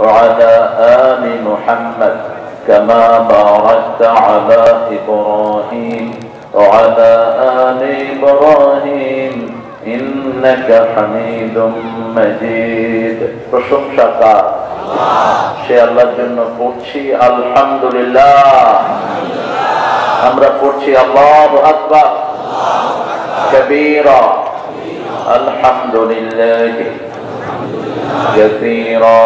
وعلى آل محمد كما باركت على إبراهيم وعلى آل إبراهيم إنك حميد مجيد প্রশংসা কার সে আল্লাহর জন্য পড়ছি আলহামদুলিল্লাহ আমরা পড়ছি আল্লাহু আকবার كبيرا الحمد لله كثيرا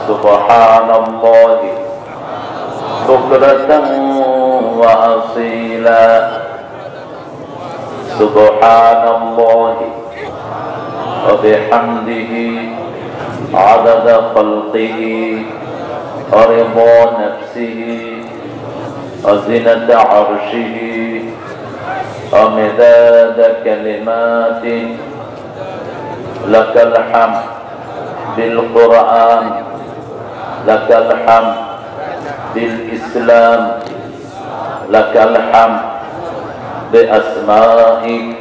سبحان الله بكرة وأصيلا سبحان الله وبحمده عدد خلقه ورضا نفسه وزنة عرشه ومداد كلماته لك الحمد بالقرآن لك الحمد بالإسلام لك الحمد بأسمائك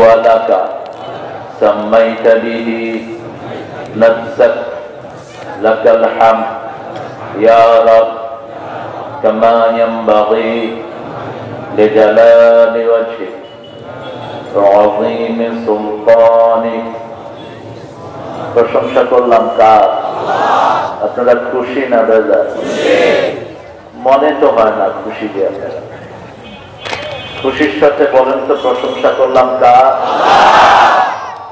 ولك سميت به نفسك لك الحمد يا رب كما ينبغي لجلال وجهك وعظيم سلطانك প্রশংসা করলাম কার আপনারা খুশি না বেজার মনে তো হয় না খুশি যে আপনারা খুশির সাথে বলেন তো প্রশংসা করলাম কার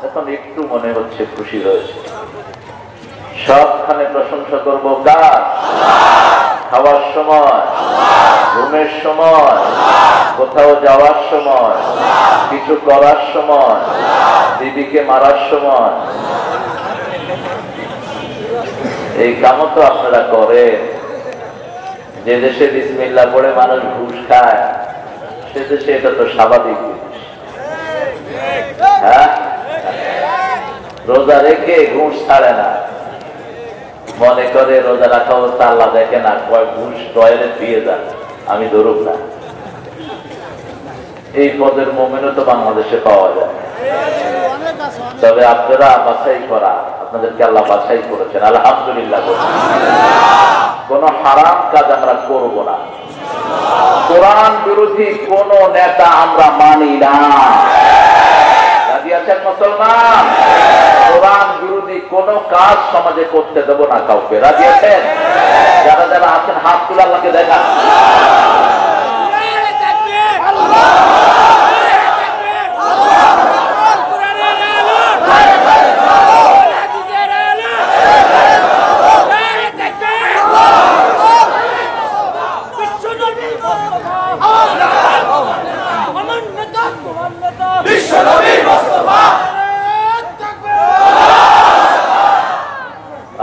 এখন একটু মনে হচ্ছে খুশি হয়েছে সবখানে প্রশংসা করব কার খাওয়ার সময় ঘুমের সময় কোথাও যাওয়ার সময় কিছু করার সময় দিদিকে মারার সময় এই কামও তো আপনারা করেন যে দেশে বিসমিল্লাহ পড়ে মানুষ ঘুষ খায় সে দেশে এটা তো স্বাভাবিক হ্যাঁ রোজা রেখে ঘুষ ছাড়ে না মনে করে রোজা রাখা অবস্থা আল্লাহ দেখে না কয় ঘুষ টয়লেট দিয়ে যান আমি ধরুক না এই পদের মোমেনও তো বাংলাদেশে পাওয়া যায় তবে আপনারা বাছাই করা আপনাদেরকে আল্লাহ বাছাই করেছেন আলহামদুলিল্লাহ কোন হারাম কাজ আমরা করব না কোরআন বিরোধী কোন নেতা আমরা মানি না রাজি আছেন মুসলমান কোরআন বিরোধী কোন কাজ সমাজে করতে দেব না কাউকে রাজি আছেন যারা যারা আছেন হাত তুলে আল্লাহকে দেখান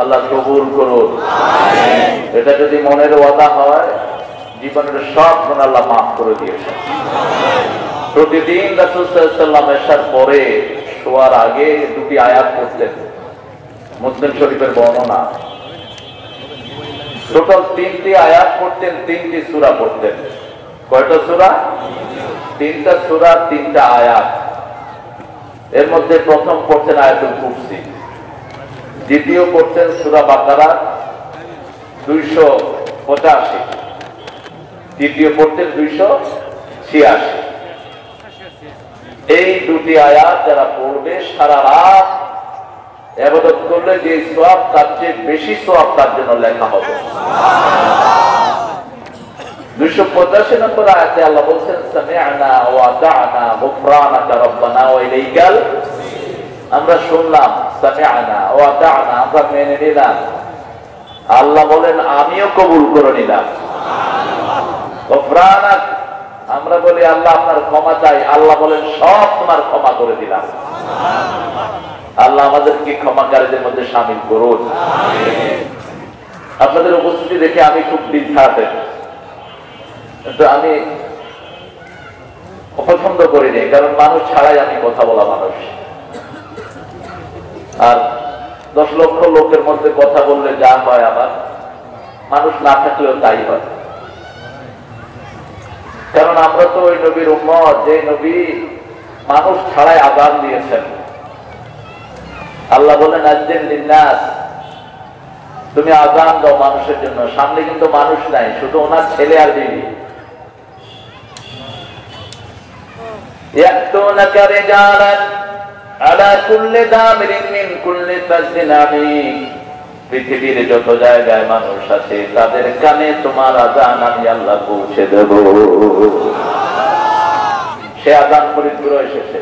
আল্লাহ কবুল করুন এটা যদি মনের ওয়াদা হয় জীবনের সব গুনাহ আল্লাহ মাফ করে দিয়েছেন প্রতিদিন রাসূল সাল্লাল্লাহু আলাইহি ওয়াসাল্লাম এশার পরে শোয়ার আগে দুটি আয়াত পড়তেন মুসলিম শরীফের বর্ণনা টোটাল 3টি আয়াত পড়তেন 3টি সূরা পড়তেন কয়টা সূরা 3টা সূরা 3টা আয়াত এর মধ্যে প্রথম পড়তেন আয়াতুল কুরসি দ্বিতীয় পড়তেন সূরা বাকারা 285 তৃতীয় পড়তেন 286 এই দুটি আয়াত যারা পড়বে সারা রাত ইবাদত করলে যে সওয়াব তার চেয়ে বেশি সওয়াব তার জন্য লেখা হবে 285 নম্বর আয়াতে আল্লাহ বলেন সামি'না ওয়া আতা'না গুফরানাকা রাব্বানা ওয়া ইলাইকাল আমরা শুনলাম সামি'না ওয়া আতা'না আমরা মেনে নিলাম আল্লাহ বলেন আমিও কবুল করে নিলাম গুফরানাক আমরা বলি আল্লাহ আপনার ক্ষমা চাই আল্লাহ বলেন সব তোমার ক্ষমা করে দিলাম আল্লাহ আমাদেরকে ক্ষমাকারীদের মধ্যে শামিল করুন আমিন আপনাদের উপস্থিতি দেখে আমি খুব দ্বিধাতে কিন্তু আমি অপছন্দ করি না কারণ মানুষ ছাড়াই আমি কথা বলা মানুষ আর 10 লক্ষ লোকের মধ্যে কথা বললে যা হয় আবার মানুষ না থাকলেও তাই হয় কারণ আমরা তো ওই নবীর উম্মত যে নবী মানুষ ছাড়াই আযান দিয়েছেন আল্লাহ বলেন আযযান লিন্নাস তুমি আজান দাও মানুষের জন্য, সামনে কিন্তু মানুষ নাই, শুধু ওনার ছেলে আর বিবি। يأتونك رجالا على كل دابر من كل فج عميق। পৃথিবীর যত জায়গায় মানুষ আছে তাদের কানে তোমার আজান আমি আল্লাহ পৌঁছে দেব। সে আজান ফরিদপুর এসেছে,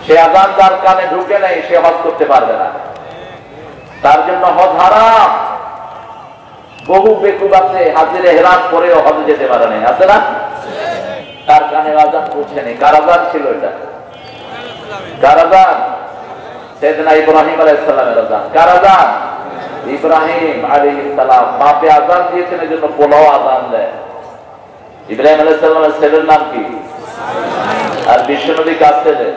সে আজান তার কানে ঢুকে নাই, সে হজ করতে পারবে না, তার জন্য হজ হারাম। বহু বেকুব আছে হাজিরে হেরাম করেও হজ যেতে পারে নাই, আছে না? তার কানে আজান পৌঁছে নেই। কার আজান ছিল এটা? কার আজান? সাইয়েদনা ইব্রাহিম আলাইহিস সালামের আজান। কার আজান? ইব্রাহিম আলাইহিস সালাম বাপে আজান দিয়েছেন, এজন্য পোলাও আজান দেয়। ইব্রাহিম আলাইহিস সালামের ছেলের নাম কি? আর বিশ্বনবী কার ছেলে?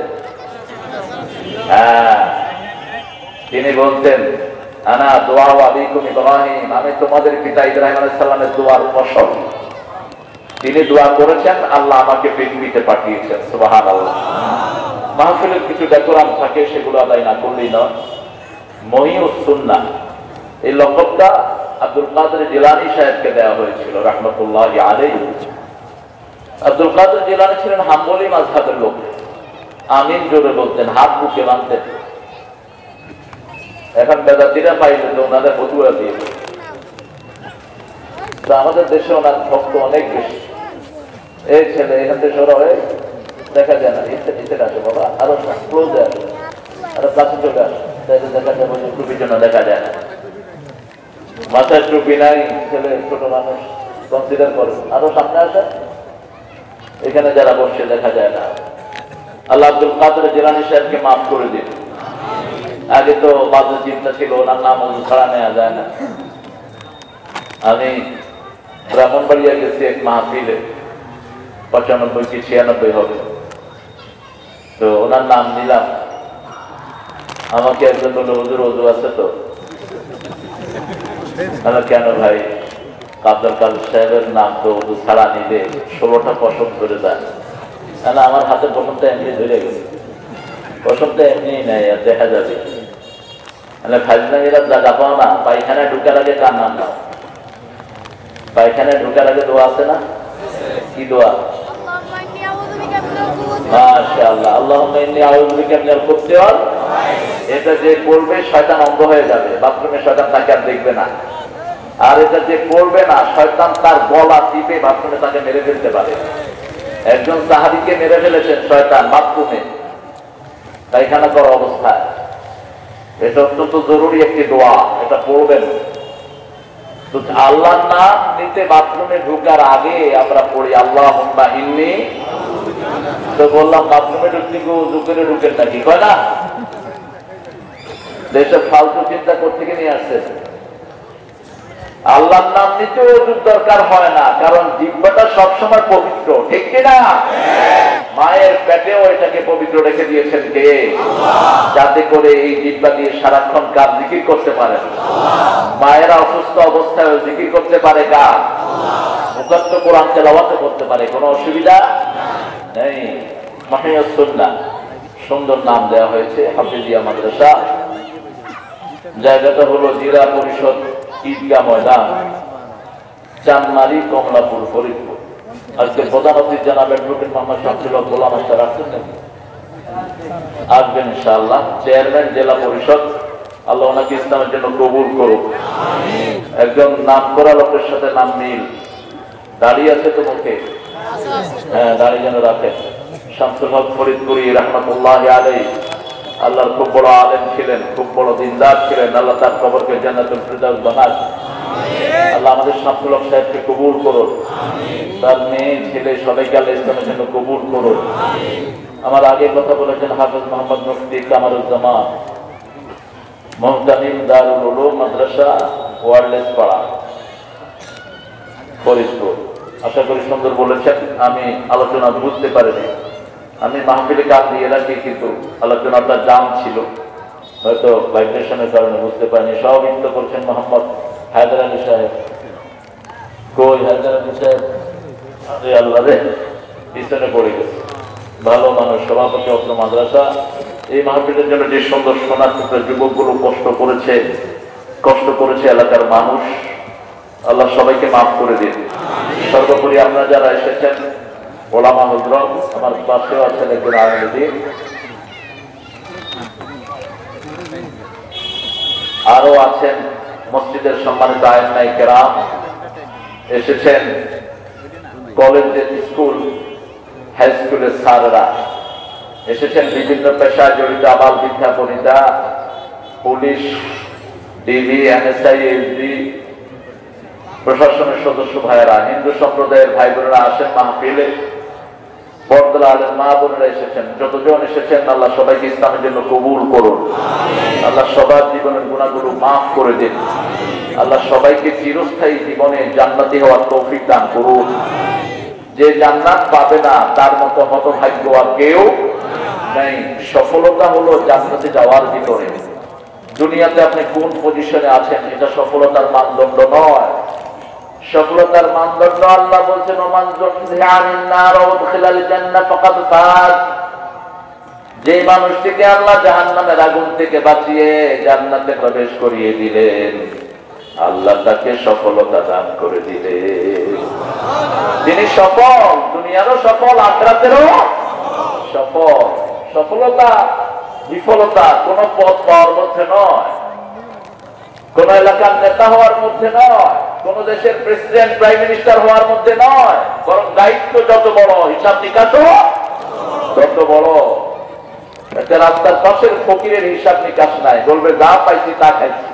তিনি বলতেন আনা দোয়া আলাইকুম ইব্রাহিম, আমি তোমাদের পিতা ইব্রাহিম আলাইহিস সালামের দোয়ার ফসল। তিনি দোয়া করেছেন, আল্লাহ আমাকে পৃথিবীতে পাঠিয়েছেন। সুবহানাল্লাহ। মাহফিলের কিছু ডেকোরাম থাকে, সেগুলো আদায় না করলেই নয়। মহিউস সুন্নাহ এই লকবটা আব্দুল কাদের জিলানী সাহেবকে দেওয়া হয়েছিল রাহমাতুল্লাহি আলাইহি। আব্দুল কাদের জিলানী ছিলেন হাম্বলি মাযহাবের লোক। আমিন জোরে বলতেন, হাত বুকে বাঁধতেন। এখন বেদাতিরা পাইলে তো ওনাদের ফতুয়া দিয়ে। তো আমাদের দেশে ওনার ভক্ত অনেক বেশি। এই ছেলে এখান থেকে সরা হয়ে দেখা যায় না, ইচ্ছে আসে বাবা, আরো ক্লোজ আসে, আরো কাছে চলে আসে, দেখা যায় টুপির জন্য দেখা যায় না। মাথায় টুপি নাই, ছেলে ছোট মানুষ কনসিডার করে, আরো সামনে আসে, এখানে যারা বসে দেখা যায় না। আল্লাহ আব্দুল কাদের জিলানী সাহেবকে মাফ করে দিন। আগে তো বাজে চিন্তা ছিল, ওনার নাম ছাড়া নেওয়া যায় না। আমি ব্রাহ্মণবাড়িয়া গেছি এক মাহফিলে, 95 কি 96 হবে, তো ওনার নাম নিলাম। আমাকে একজন বললো হুজুর ওযু আছে তো? কেন ভাই? আব্দুল কাদের সাহেবের নাম তো ওযু ছাড়া নিলে 16টা পশম ধরে যায়। আমার হাতে পশমটা এমনি ধরে গেছে, পশমটা এমনি নাই, আর দেখা যাবে ফাইজনাগিরা জায়গা পাও না। পায়খানায় ঢুকার আগে কার নাম নাও? পায়খানায় ঢুকার আগে দোয়া আছে না? কি দোয়া? মাশাআল্লাহ, আল্লাহুম্মা ইন্নী আউযু বিকা মিনাল খুবুসি ওয়াল। এটা যে পড়বে শয়তান অন্ধ হয়ে যাবে, বাথরুমে শয়তান তাকে আর দেখবে না। আর এটা যে পড়বে না, শয়তান তার গলা টিপে বাথরুমে তাকে মেরে ফেলতে পারে। একজন সাহাবীকে মেরে ফেলেছেন শয়তান বাথরুমে পায়খানা করা অবস্থায়। এটা অত্যন্ত জরুরি একটি দোয়া, এটা পড়বেন। তো আল্লাহর নাম নিতে বাথরুমে ঢুকার আগে আমরা পড়ি আল্লাহুম্মা ইন্নী। তো বললাম বাথরুমে ঢুকতে ওযু করে ঢুকেন নাকি? কয় না, দেশের ফালতু চিন্তা করতে গিয়ে নিয়ে আসছে। আল্লাহর নাম নিতে ওযুর দরকার হয় না, কারণ জিহ্বাটা সবসময় পবিত্র, ঠিক কিনা? মায়ের পেটেও এটাকে পবিত্র রেখে দিয়েছেন কে? যাতে করে এই জিহ্বা দিয়ে সারাক্ষণ কার জিকির করতে পারেন। মায়েরা অসুস্থ অবস্থায় জিকির করতে পারে, কার? মুখস্থ কোরআন তেলাওয়াত করতে পারে, কোনো অসুবিধা নেই। মাহিউস সুন্নাহ সুন্দর নাম দেওয়া হয়েছে, হাফিজিয়া মাদ্রাসা। জায়গাটা হলো জিলা পরিষদ ঈদগাহ ময়দান, চানমারি, কমলাপুর, ফরিদপুর। আজকে প্রধান অতিথি জানাব অ্যাডভোকেট মোহাম্মদ শামসুল হক গোলাম আস্তার আসছেন নাকি? আসবেন ইনশাআল্লাহ। চেয়ারম্যান জেলা পরিষদ, আল্লাহ ওনাকে ইসলামের জন্য কবুল করুক। একজন নাম করা লোকের সাথে নাম মিল, দাঁড়িয়ে আছে তো মুখে? হ্যাঁ, দাঁড়িয়ে যেন রাখেন। শামসুল হক ফরিদপুরি রাহমাতুল্লাহি আলাইহি আল্লাহর খুব বড় আলেম ছিলেন, খুব বড় দিনদার ছিলেন। আল্লাহ তার কবরকে জান্নাতুল ফিরদাউস বানাক। আল্লাহ আমাদের শামসুল হক সাহেবকে কবুল করুন, তার মেয়ে ছেলে সবাইকে আল্লাহ ইসলামের জন্য কবুল করুন। আমার আগে কথা বলেছেন হাফেজ মোহাম্মদ মুফতি কামারুজ্জামান, মুহতামিম দারুল উলুম মাদ্রাসা, ওয়ারলেস পাড়া, ফরিদপুর। আশা করি সুন্দর বলেছেন। আমি আলোচনা বুঝতে পারিনি, আমি মাহফিলে কাজ দিয়ে রাখি, কিন্তু আলোচনাটা জাম ছিল, হয়তো ভাইব্রেশনের কারণে বুঝতে পারিনি। সভাপতিত্ব করছেন মোহাম্মদ হায়দার আলী সাহেব। কই হায়দার আলী সাহেব? আরে আল্লাহ রে, পিছনে পড়ে গেছে। ভালো মানুষ, সভাপতি অত্র মাদ্রাসা। এই মাহফিলের জন্য যে সুন্দর সোনার টুকরা যুবকগুলো কষ্ট করেছে, কষ্ট করেছে এলাকার মানুষ, আল্লাহ সবাইকে মাফ করে দিন। সর্বোপরি আপনারা যারা এসেছেন, ওলামা হযরত, আমার পাশেও আছেন একজন আলেম, আরো আছেন মসজিদের সম্মানিত আইননাই কেরাম, এসেছেন কলেজের, স্কুল, হাই স্কুলের স্যাররা, এসেছেন বিভিন্ন পেশায় জড়িত আবাল বৃদ্ধা বনিতা, পুলিশ, ডিবি, এনএসআই, এসডি, প্রশাসনের সদস্য ভাইয়েরা, হিন্দু সম্প্রদায়ের ভাই বোনেরা আসেন মাহফিলে, বড়দলা আলেম মা বোনেরা এসেছেন, যতজন এসেছেন আল্লাহ সবাইকে ইসলামের জন্য কবুল করুন। আল্লাহ সবার জীবনের গুনাহগুলো মাফ করে দিন। আল্লাহ সবাইকে চিরস্থায়ী জীবনে জান্নাতি হওয়ার তৌফিক দান করুন। যে জান্নাত পাবে না তার মতো হতভাগ্য আর কেউ নেই। সফলতা হলো জান্নাতে যাওয়ার ভিতরে। দুনিয়াতে আপনি কোন পজিশনে আছেন এটা সফলতার মানদণ্ড নয়। সফলতার মানদণ্ড আল্লাহ বলছেন, ওমান যুহজিহা আনিন নার ওয়া উদখিলাল জান্নাহ ফাকাদ ফাজ। যে মানুষটিকে আল্লাহ জাহান্নামের আগুন থেকে বাঁচিয়ে জান্নাতে প্রবেশ করিয়ে দিলেন, আল্লাহ তাকে সফলতা দান করে দিলেন। তিনি সফল, দুনিয়ারও সফল, আখিরাতেরও সফল। সফলতা বিফলতা কোন পদ পাওয়ার মধ্যে নয়, কোন এলাকার নেতা হওয়ার মধ্যে নয়, কোন দেশের প্রেসিডেন্ট প্রাইম মিনিস্টার হওয়ার মধ্যে নয়, বরং দায়িত্ব যত বড় হিসাব নিকাশও তত বড়। একটা রাস্তার পাশের ফকিরের হিসাব নিকাশ নাই, বলবে যা পাইছি তা খাইছি,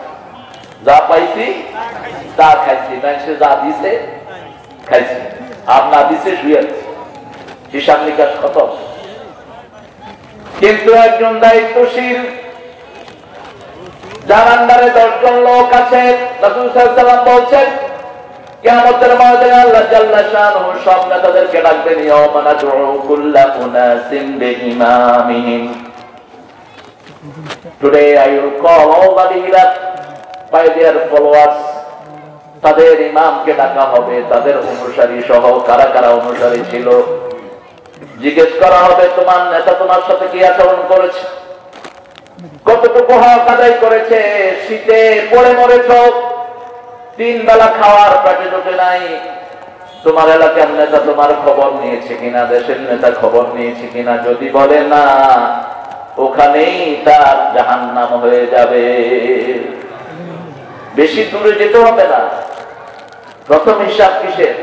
যা পাইছি তা খাইছি, মানুষে যা দিছে খাইছি, আর না দিছে শুয়েছি, হিসাব নিকাশ খতম। কিন্তু একজন দায়িত্বশীল, যার আন্ডারে 10 জন লোক আছে, রাসূল সাল্লাল্লাহু আলাইহি ওয়াসাল্লাম বলছেন কিয়ামতের ময়দানে আল্লাহ জাল্লা শানুহু সব নেতাদেরকে ডাকবেন, ইয়াওমা নাদউ কুল্লা উনাসিন বিইমামিহিম। Today I will call all the leaders by their followers. তাদের ইমামকে ডাকা হবে, তাদের অনুসারী সহ কারা কারা অনুসারী ছিল। জিজ্ঞেস করা হবে, তোমার নেতা তোমার সাথে কি আচরণ করেছে, কতটুকু হক আদায় করেছে, শীতে পড়ে মরেছ, 3 বেলা খাওয়ার পেটে ঢোকে নাই, তোমার এলাকার নেতা তোমার খবর নিয়েছে কিনা, দেশের নেতা খবর নিয়েছে কিনা। যদি বলে না, ওখানেই তার জাহান্নাম হয়ে যাবে। বেশি দূরে যেতে হবে না। প্রথম হিসাব কিসের?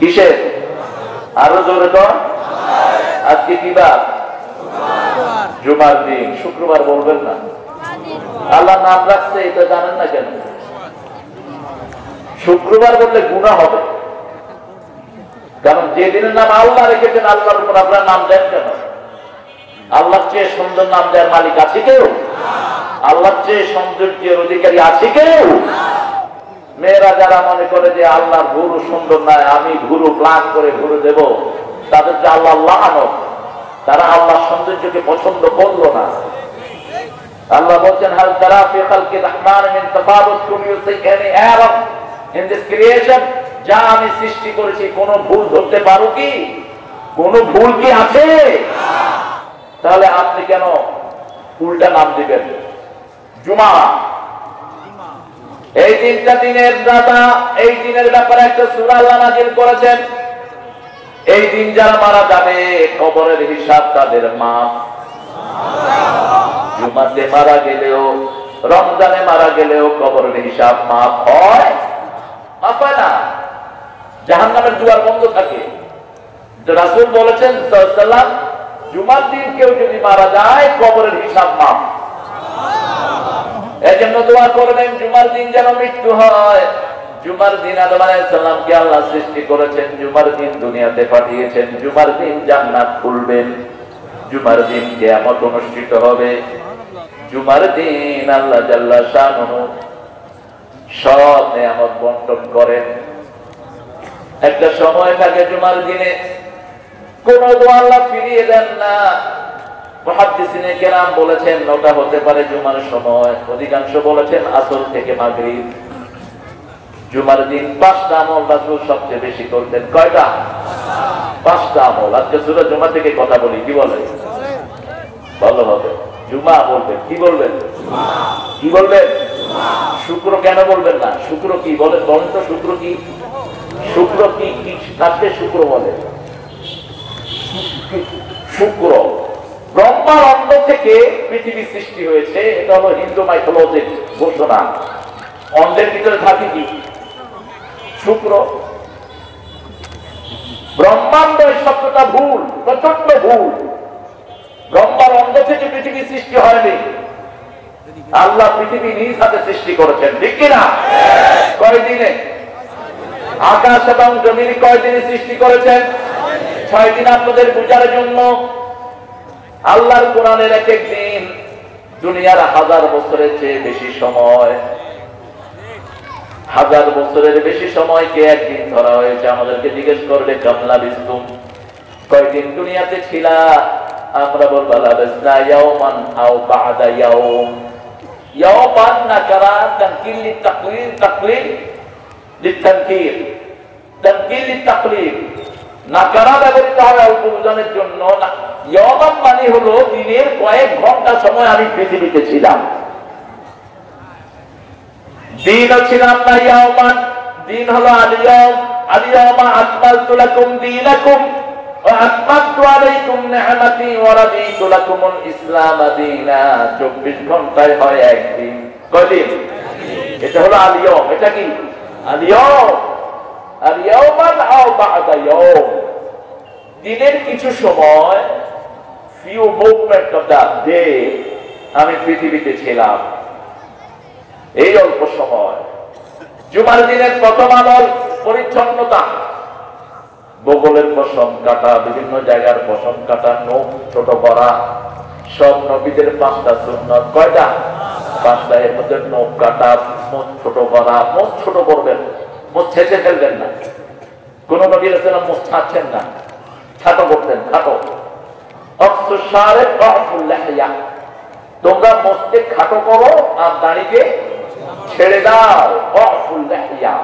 কিসের? আরো জোরে তো। আজকে কি বার? জুমার দিন। শুক্রবার বলবেন না, আল্লাহ নাম রাখছে এটা জানেন না কেন? শুক্রবার বললে গুনাহ হবে, কারণ যে দিনের নাম আল্লাহ রেখেছেন আল্লাহর উপর আপনার নাম দেন কেন? আল্লাহর চেয়ে সুন্দর নাম দেওয়ার মালিক আছে কেউ? আল্লাহর চেয়ে সৌন্দর্যের অধিকারী আছে কেউ? মেয়েরা যারা মনে করে যে আল্লাহর গুরু সুন্দর নয়, আমি গুরু প্লান করে গুরু দেব, তাদের যে আল্লাহ লানত, তারা আল্লাহর সৌন্দর্যকে পছন্দ করলো না। আল্লাহ বলছেন, হাল তারা ফি খালকি রাহমান মিন তাফাউত কুল ইউসিকানি আরাম, ইন দিস ক্রিয়েশন, যা আমি সৃষ্টি করেছি কোন ভুল ধরতে পারো কি? কোন ভুল কি আছে? তাহলে আপনি কেন উল্টা নাম দিবেন? জুমা এই 3টা দিনের দাতা, এই দিনের ব্যাপারে একটা সূরা আল্লাহ নাযিল করেছেন। এই দিন যারা মারা যাবে কবরের হিসাব তাদের মাফ। জুমাতে মারা গেলেও, রমজানে মারা গেলেও কবরের হিসাব মাফ হয়? মাফ হয় না। জাহান্নামের দুয়ার বন্ধ থাকে। রাসূল বলেছেন সাল্লাল্লাহু আলাইহি ওয়াসাল্লাম, জুমার দিন কেউ যদি মারা যায় কবরের হিসাব মাফ। এজন্য দোয়া করবেন জুমার দিন যেন মৃত্যু হয়। জুমার দিন আদম আলাইহিস সালামকে আল্লাহ সৃষ্টি করেছেন, জুমার দিন দুনিয়াতে পাঠিয়েছেন, জুমার দিন জান্নাত খুলবেন, জুমার দিন কিয়ামত অনুষ্ঠিত হবে, জুমার দিন আল্লাহ জাল্লা শানুহু সব নিয়ামত বন্টন করেন। একটা সময় থাকে জুমার দিনে কোন দোয়া আল্লাহ ফিরিয়ে দেন না। মুহাদ্দিসিনে কেরাম বলেছেন ওটা হতে পারে জুমার সময়, অধিকাংশ বলেছেন আসর থেকে মাগরিব। জুমার দিন 5টা আমল রাসূল সবচেয়ে বেশি করতেন। কয়টা? 5টা আমল। আজকে সূরা জুমা থেকে কথা বলি, কি বলে? ভালো হবে। জুমা বলবেন, কি বলবেন? কি বলবেন? শুক্র কেন বলবেন না? শুক্র কি বলেন তো? শুক্র কি? শুক্র কি? কাকে শুক্র বলে? শুক্র ব্রহ্মার অন্ন থেকে পৃথিবী সৃষ্টি হয়েছে, এটা হলো হিন্দু মাইথোলজির ঘোষণা। অন্ডের ভিতরে থাকে কি? শুক্র। ব্রহ্মাণ্ড শব্দটা ভুল, প্রচন্ড ভুল। ব্রহ্মার অন্ন থেকে পৃথিবী সৃষ্টি হয়নি, আল্লাহ পৃথিবী নিজ হাতে সৃষ্টি করেছেন, ঠিক কিনা? কয়দিনে? আকাশ এবং জমিন কয়দিনে সৃষ্টি করেছেন? 6 দিন। আপনাদের বুঝার জন্য, আল্লাহর কোরআনের এক এক দিন দুনিয়ার 1000 বছরের চেয়ে বেশি সময়। 1000 বছরের বেশি সময়কে একদিন ধরা হয়েছে। আমাদেরকে জিজ্ঞেস করবে কামলা বিস্তুম, কয়দিন দুনিয়াতে ছিলা? আমরা বলবো লাবিসনা ইয়াওমান আও বা'দা ইয়াওম। ইয়াওমান নাকারা তানকিল লিতাকলিল, তাকলিল লিতানকির, তানকিল লিতাকলিল। নাকারা ব্যবহৃত হয় অল্প বোঝানোর জন্য। ইয়াওমান মানে হলো দিনের কয়েক ঘন্টা সময় আমি পৃথিবীতে ছিলাম। দিনও ছিলাম না ইয়াওমান, দিন হলো আলিয়াম। আলিয়ামা আকমালতু লাকুম দীনাকুম ওয়া আতমামতু আলাইকুম নি'মাতি ওয়া রাদিতু লাকুমুল ইসলাম দীনা। 24 ঘন্টায় হয় একদিন। কয়দিন? এটা হলো আলিয়াম। এটা কি? আলিয়াম। আর ইয়াওমান আও বা'দা ইয়াওম, দিনের কিছু সময়, few movement of the day আমি পৃথিবীতে ছিলাম, এই অল্প সময়। জুমার দিনের প্রথম আমল পরিচ্ছন্নতা, বগলের পশম কাটা, বিভিন্ন জায়গার পশম কাটা, নখ ছোট করা। সব নবীদের 5টা সুন্নাত। কয়টা? 5টা। এর মধ্যে নখ কাটা, মুখ ছোট করা। মুখ ছোট করবেন, মুখ ছেঁচে ফেলবেন না। কোন নবী রাসূলুল্লাহ মুখ ছাড়ছেন না, খাটো করতেন, খাটো। অক্সু শারে কাফুল লাহিয়া, তোমরা মুখকে খাটো করো আর দাড়িকে ছেড়ে দাও। কাফুল লাহিয়া।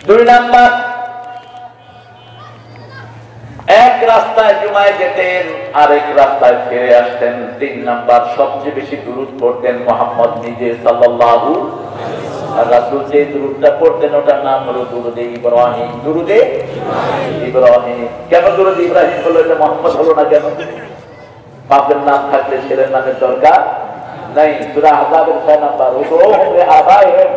2 নাম্বার, এক রাস্তায় জুমায় যেতেন, আরেক রাস্তায় ফিরে আসতেন। 3 নাম্বার, সবচেয়ে বেশি দুরূদ পড়তেন মুহাম্মদ নিজে সাল্লাল্লাহু আলাইহি ওয়াসাল্লাম। রাসূল যে দুরূদটা পড়তেন ওটার নাম হলো দুরুদে ইব্রাহিম। দুরুদে ইব্রাহিম। কেন দুরুদে ইব্রাহিম হলো? এটা মুহাম্মদ হলো না কেন? বাপের নাম থাকলে ছেলের নামের দরকার নাই। সূরা আহজাবের 6 নাম্বার, উদউহুম লিআবাইহিম,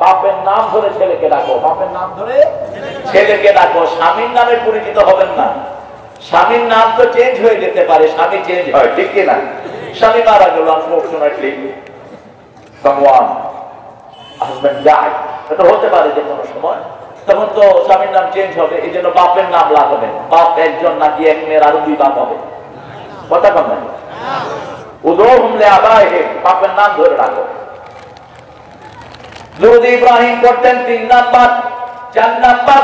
বাপের নাম ধরে ছেলেকে ডাকো, বাপের নাম ধরে ছেলেকে ডাকো। স্বামীর নামে পরিচিত হবেন না। স্বামীর নাম তো চেঞ্জ হয়ে যেতে পারে, স্বামী চেঞ্জ হয়, ঠিক কিনা? স্বামী মারা গেল, আনফরচুনেটলি সামওয়ান হাজবেন্ড ডাই, এটা হতে পারে যে কোনো সময়, তখন তো স্বামীর নাম চেঞ্জ হবে। এই জন্য বাপের নাম লাগাবেন। বাপ একজন নাকি এক মেয়ের আরো 2 বাপ হবে? কথা কম না? উদউহুম লিআবাইহিম, বাপের নাম ধরে ডাকো। দুরুদ ইব্রাহিম পড়তেন 3 নাম্বার। 4 নাম্বার,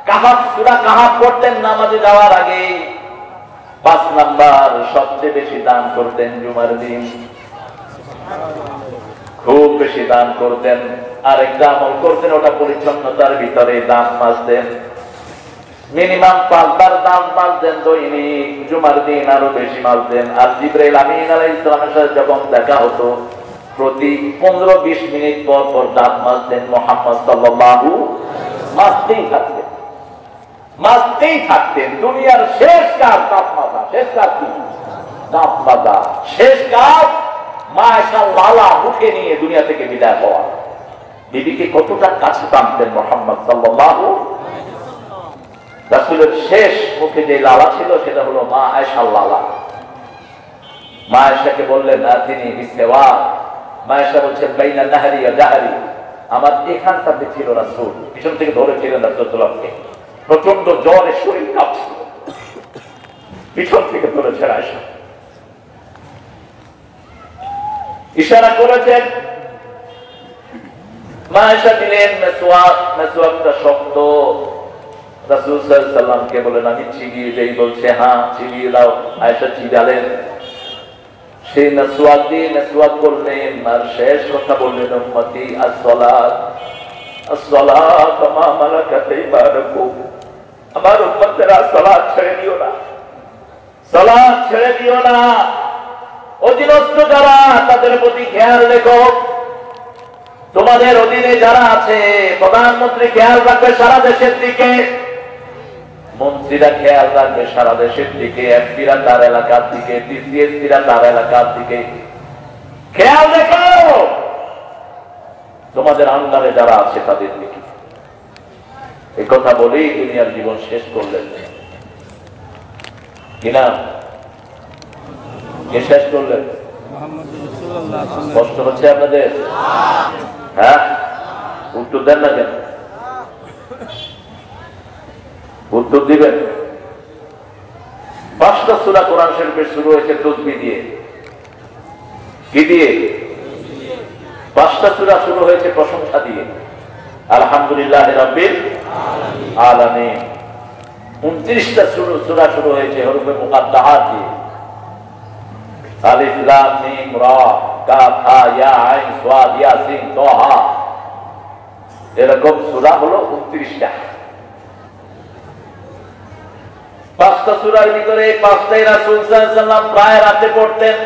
কাহাফ, সূরা কাহাফ পড়তেন নামাজে যাওয়ার আগে। 5 নাম্বার, সবচেয়ে বেশি দান করতেন জুমার দিন, খুব বেশি দান করতেন। আরেকটা আমল করতেন, ওটা পরিচ্ছন্নতার ভিতরে দাঁত মাজতেন। মিনিমাম 5 বার দাঁত মাজতেন দৈনিক। জুমার দিন আরো বেশি মাজতেন। আর জিবরাইল আমিন আলাইহিস সালামের সাথে যখন দেখা হতো, প্রতি 15-20 মিনিট পর পর দাঁত মাজতেন মুহাম্মদ সাল্লাল্লাহু আলাইহি ওয়াসাল্লাম। মাজতেই থাকতেন, মাজতেই থাকতেন। দুনিয়ার শেষ কাজ দাঁত মাজা। শেষ কাজ কি? দাঁত মাজা। শেষ কাজ মাশা লালা মুখে নিয়ে দুনিয়া থেকে বিদায় হওয়া। বিবিকে কতটা কাছে টানতেন মুহাম্মদ সাল্লাল্লাহু আলাইহি ওয়াসাল্লাম। রাসূলের শেষ মুখে যে লালা ছিল সেটা হলো মা আয়েশার লালা। মা আয়েশাকে বললেন তিনি বিসওয়া। মা আয়েশা বলছেন বাইনা নাহরি ওয়া জাহরি, আমার এখানটাতে ছিল রাসূল, পিছন থেকে ধরেছিলেন রাসূলুল্লাহকে। প্রচন্ড জ্বরে শরীর কাঁপছিল, পিছন থেকে ধরেছেন আয়েশা, ইশারা করেছেন। মা আয়েশা দিলেন মেসওয়াক। মেসওয়াকটা শক্ত। রাসূল সাল্লাল্লাহু আলাইহি ওয়াসাল্লামকে বলেন আমি চিবিয়ে দেই। বলছে হ্যাঁ চিবিয়ে দাও। আয়েশা চিবালেন। সেই মেসওয়াক দিয়ে মেসওয়াক করলেন। আর শেষ কথা বললেন উম্মতি আস-সালাত, আস-সালাত মা মালাকাত আইমানুকুম, আমার উম্মতেরা সালাত ছেড়ে দিও না, সালাত ছেড়ে দিও না। অধীনস্থ যারা তাদের প্রতি খেয়াল রেখো। তোমাদের অধীনে যারা আছে প্রধানমন্ত্রী খেয়াল রাখবে সারা দেশের দিকে, মন্ত্রীরা খেয়াল রাখবে সারা দেশের দিকে, এমপিরা তার এলাকার দিকে, ডিসিএসপিরা তার এলাকার দিকে খেয়াল রেখো। তোমাদের আন্ডারে যারা আছে তাদের দিকে। এই কথা বলেই দুনিয়ার জীবন শেষ করলেন কিনা? কে শেষ করলেন? কষ্ট হচ্ছে আপনাদের? হ্যাঁ, উত্তর দেন না কেন? উত্তর দিবেন। 5টা সূরা কোরআন শরীফে শুরু হয়েছে তাসবিহ দিয়ে। কি দিয়ে? 5টা সূরা শুরু হয়েছে প্রশংসা দিয়ে, আলহামদুলিল্লাহি রাব্বিল আলামিন। 29টা সূরা শুরু হয়েছে হরফে মুকাদ্দারাত দিয়ে, আলিফ লাম মিম রা কাফ হা ইয়া আইন সাদ ইয়াসিন তাহা। এরকম সূরা হলো 29টা। 5টা সূরার ভিতরে 5টাই রাসূল সাল্লাল্লাহু আলাইহি ওয়াসাল্লাম প্রায় রাতে পড়তেন।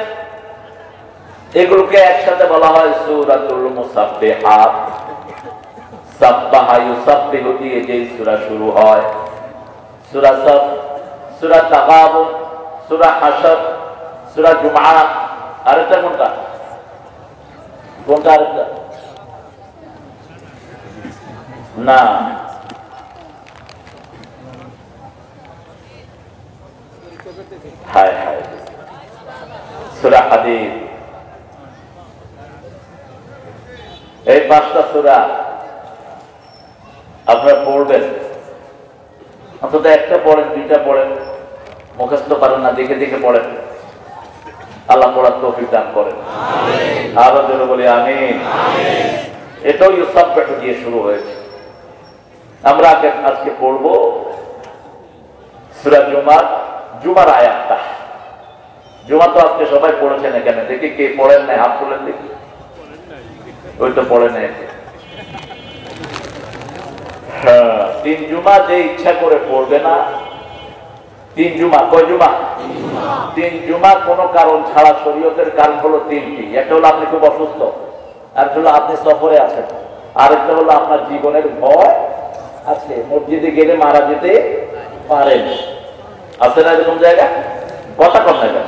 এগুলোকে একসাথে বলা হয় সূরাতুল মুসাব্বিহাত। সাব্বাহা ইউসাব্বিহু দিয়ে যে সূরা শুরু হয়, সূরা সাফ, সূরা তাগাবুন, সূরা হাশর, সূরা জুমআ। আরেকটা কোনটা? আরেকটা না, হায় হায়, সূরা হাদীদ। এই 5টা সূরা আপনারা পড়বেন, অন্তত একটা পড়েন, 2টা পড়েন, মুখস্থ পারেন না দেখে দেখে পড়েন। আল্লাহ পড়ার তৌফিক দান করেন। আরো জোরে বলি আমিন। এটাও ইউসাব্বিহু দিয়ে শুরু হয়েছে। আমরা আজকে পড়ব সূরা জুমার আয়াতটা। জুমা তো আজকে সবাই পড়েছেন, এখানে দেখি কে পড়েন নাই হাত তুলেন দেখি। ওই তো পড়ে নেই। হ্যাঁ, 3 জুমা যে ইচ্ছা করে পড়বে না। 3 জুমা, কয় জুমা? 3 জুমা কোনো কারণ ছাড়া। শরীয়তের কারণ হলো 3টি। একটা হলো আপনি খুব অসুস্থ, আরেকটা হলো আপনি সফরে আছেন, আরেকটা হলো আপনার জীবনের ভয় আছে, মসজিদে গেলে মারা যেতে পারেন। আছে না এরকম জায়গা? কথা কম না কেন?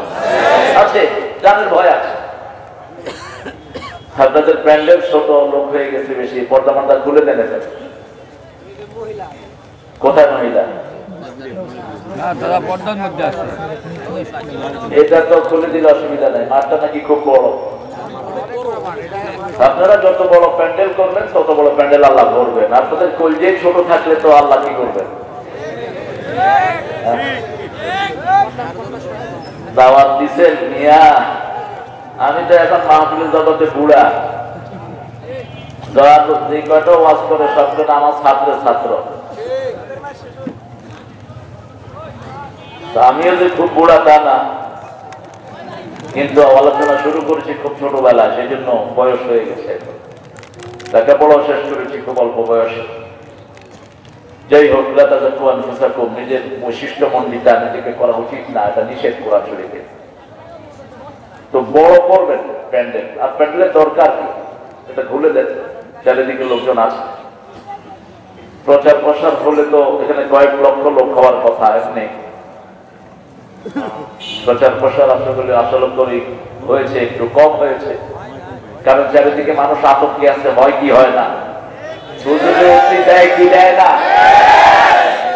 আছে, জানের ভয় আছে। আপনাদের প্যান্ডেল ছোট, লোক হয়ে গেছে বেশি, পর্দা মর্দা খুলে দেন। কোথায় মহিলা? এটা তো খুলে দিলে অসুবিধা নেই, মাঠটা নাকি খুব বড়। আপনারা যত বড় প্যান্ডেল করবেন তত বড় প্যান্ডেল আল্লাহ ভরবেন। আপনাদের কলজে ছোট থাকলে তো আল্লাহ কি করবেন? দাওয়াত দিছেন মিয়া। আমি তো এখন মাহফিলের জগতে বুড়া, যে কয়টা ওয়াজ করে সবকটা আমার ছাত্র। আমিও যে খুব বুড়া তা না, কিন্তু আলোচনা শুরু করেছি খুব ছোটবেলায়, সেই জন্য বয়স হয়ে গেছে। লেখাপড়াও শেষ করেছি খুব অল্প বয়সে। যাই হোক, নিজের বৈশিষ্ট্য মন্ডিতা নিজেকে করা উচিত না, এটা নিষেধ করা শরীরে। তো বড় করবেন প্যান্ডেল, আর প্যান্ডেলের দরকার কি এটা ভুলে দেন। চারিদিকে লোকজন আছে, প্রচার প্রসার হলে তো এখানে কয়েক লক্ষ লোক হওয়ার কথা। এমনি প্রচার প্রসার আসলে হয়েছে, একটু কম হয়েছে, কারণ চারিদিকে মানুষ আতঙ্কে আছে। হয় কি হয় না? দেয় কি দেয় না?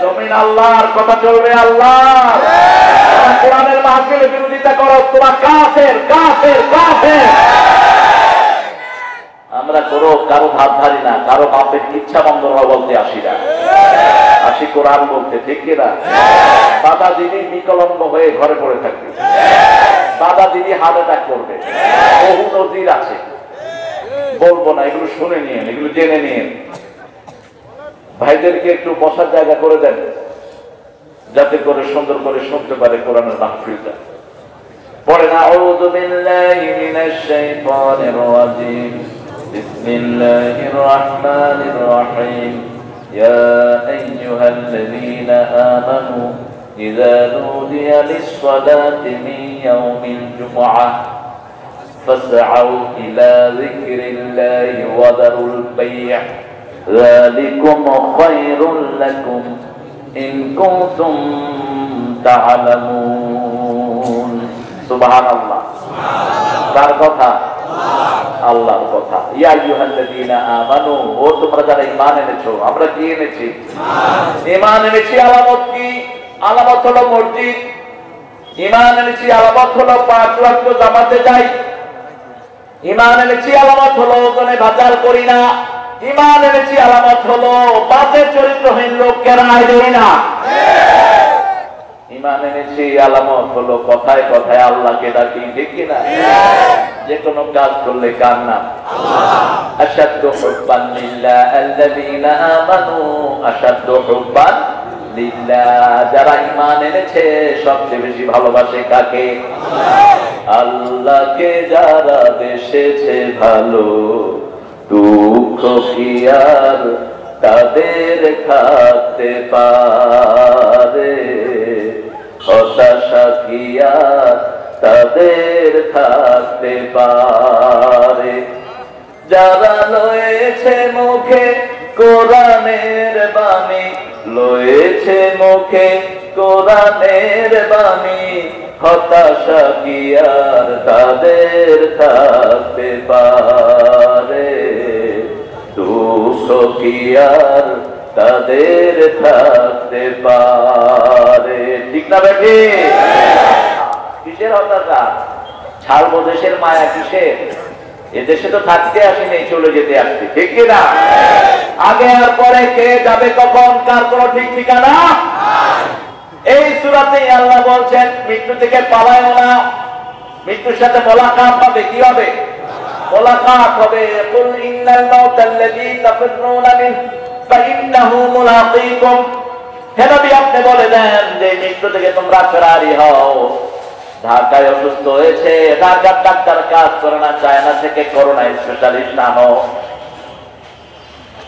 জমিন আল্লাহর, কথা চলবে আল্লাহ। কোরআনের মাহফিলে বিরোধিতা করো, তোমরা কাফের কাফের কাফের। আমরা করো কারো ভাব ধারি না, কারো বাপের ইচ্ছা বন্ধ হওয়া বলতে আসি না, আসি কোরআন বলতে। ঠিক কিনা? দাদা দিদি বিকলঙ্গ হয়ে ঘরে পড়ে থাকবে, দাদা দিদি হার্ট অ্যাটাক করবে, বহু নজির আছে। বলবো না, এগুলো শুনে নিয়ে, এগুলো জেনে নিয়ে। ভাইদেরকে একটু বসার জায়গা করে দেন, যাতে করে সুন্দর করে শুনতে পারে কোরআনের মাহফিলটা। পড়েন আউযু বিল্লাহি মিনাশ শাইতানির রাজীম, বিসমিল্লাহির রাহমানির রাহিম। ইয়া আইয়ুহাল্লাযীনা আমানু ইযা নুদিয়া লিস-সালাতি মিন ইয়াউমিল জুমআহ ফাসআউ ইলা যিকরিল্লাহি ওয়া দারুল বাই', যালিকুম খায়রুল লাকুম ইন কুনতুম তা'লামুন। সুবহানাল্লাহ। কার কথা? আল্লাহর কথা। ইয়া আইয়ুহাল্লাযীনা আমানু, ও তোমরা যারা ঈমান এনেছো। আমরা কি এনেছি? ঈমান এনেছি। আলামত কি? আলামত হলো মসজিদ। ঈমান এনেছি, আলামত হলো 5 ওয়াক্ত জামাতে যাই। ঈমান এনেছি, আলামত হলো ওজনে বাজার করি না। ঈমান এনেছি, আলামত হলো বাজে চরিত্রহীন লোককে রায় দেই না। ঈমান এনেছি, আলামত হলো কথায় কথায় আল্লাহকে ডাকি, ঠিক কি না? যে কোনো কাজ করলে কার নাম? আশাদ্দু হুব্বান লিল্লাহ আল্লাযীনা আমানু আশাদ্দু হুব্বান লিল্লাহ। যারা ঈমান এনেছে সবচেয়ে বেশি ভালোবাসে কাকে? আল্লাহকে। যারা বেসেছে ভালো, দুঃখ কি আর তাদের থাকতে পারে? হতাশা কি আর তাদের থাকতে পারে? যারা লয়েছে মুখে কোরআনের বাণী, লয়েছে মুখে কোরআনের বাণী, হতাশা কি আর তাদের থাকতে পারে? দুঃখ কি আর তাদের থাকতে পারে? ঠিক না বেঠি? কিসের হতাশা? ছাড়বো দেশের মায়া কিসের? এদেশে তো থাকতে আসেনি, চলে যেতে আসছে, ঠিক কিনা? আগে আর পরে কে যাবে কখন, কার কোনো ঠিক ঠিকানা। এই সূরাতে আল্লাহ বলছেন মৃত্যু থেকে পালায়ও না। মৃত্যুর সাথে মোলাকাত হবে। কি হবে? মোলাকাত হবে। কুল ইন্নাল মাউতাল্লাযী তাফিরুনা মিনহু ফাইন্নাহু মুলাকীকুম। হে নবী, আপনি বলে দেন যে মৃত্যু থেকে তোমরা ফেরারি হও। ঢাকায় অসুস্থ হয়েছে, ঢাকার ডাক্তার কাজ করে না, চায়না থেকে করোনা স্পেশালিস্ট আনো।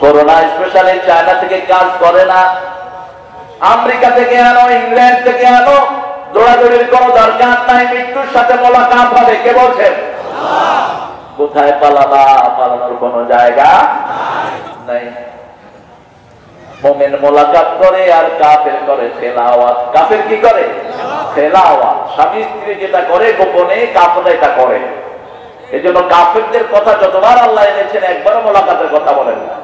করোনা স্পেশালিস্ট চায়না থেকে কাজ করে না, আমেরিকা থেকে আনো, ইংল্যান্ড থেকে আনো। দৌড়াদৌড়ির কোনো দরকার নাই। মৃত্যুর সাথে মোলাকাত হবে। কে বলছেন? কোথায় পালাবা? পালানোর কোনো জায়গা নাই। মুমিন মোলাকাত করে আর কাফের করে তেলাওয়াত। কাফের কি করে? তেলাওয়াত। স্বামী স্ত্রী যেটা করে গোপনে, কাফেররা এটা করে। এজন্য কাফেরদের কথা যতবার আল্লাহ এনেছেন, একবারও মোলাকাতের কথা বলেন না।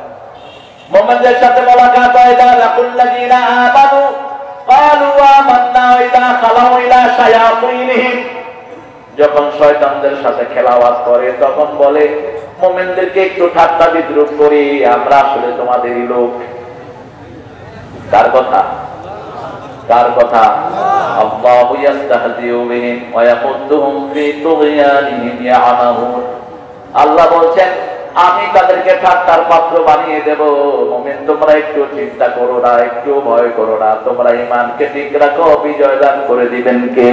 মুমিনদের সাথে মোলাকাত হয়। লাকুল্লাযীনা আমানু ক্বালু আমান্না ওয়া ইযা খালাউ ইলা শায়াতিনহিম। যখন শয়তানদের সাথে খেলাওয়াত করে তখন বলে মুমিনদেরকে একটু ঠাট্টা বিদ্রুপ করি, আমরা আসলে তোমাদেরই লোক। কার কথা? কার কথা? আল্লাহু ইয়াস্তাহজিউ বিহিম ওয়া ইয়ামুদ্দুহুম ফি তুগয়ানিহিম ইয়ামাহুন। আল্লাহ বলছেন আমি তাদেরকে ঠাট্টার পাত্র বানিয়ে দেব। মুমিন তোমরা একটু চিন্তা করো না, একটু ভয় করো না, তোমরা ঈমানকে ঠিক রাখো, বিজয় দান করে দিবেন কে?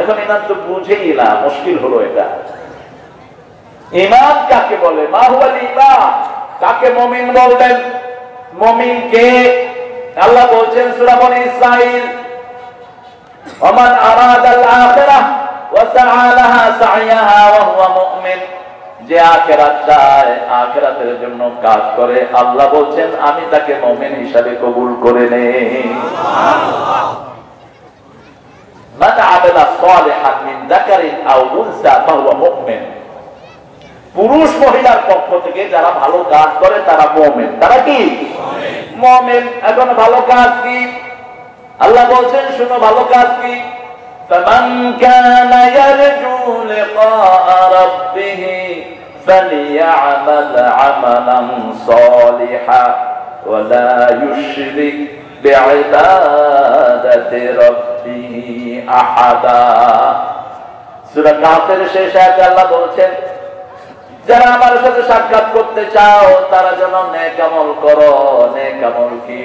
এখন ঈমান তো বুঝেই না, মুশকিল হলো এটা। ঈমান কাকে বলে? মা হুয়াল ঈমান? কাকে মুমিন বলবেন? মুমিন কে? আল্লাহ বলছেন সূরা বনী ইসরাঈল, ওমান আরাদাল আখিরাহ ওয়া সাআ লাহা সা'য়াহা ওয়া হুয়া মুমিন। যে আখিরাত চায়, আখিরাতের জন্য কাজ করে, আল্লাহ বলছেন আমি তাকে মুমিন হিসাবে কবুল করে নেই। সুবহানাল্লাহ। মান আমিলা সালিহান মিন যাকারিন আও উনসা ফাহুয়া মুমিন। পুরুষ মহিলার পক্ষ থেকে যারা ভালো কাজ করে তারা মুমিন। তারা কি? মুমিন। এখন ভালো কাজ কি? আল্লাহ বলছেন শুনো ভালো কাজ কি। ফামান কানা ইয়ারজু লিকা রাব্বিহি ফালিয়া'মাল 'আমালান সালিহা ওয়া লা ইউশরিক বি'ইবাদাতি রাব্বিহি আহাদা। সূরা কাফের শেষ আয়াতে আল্লাহ বলছেন যারা আমার সাথে সাক্ষাৎ করতে চাও তারা যেন নেক আমল করো। নেক আমল কি?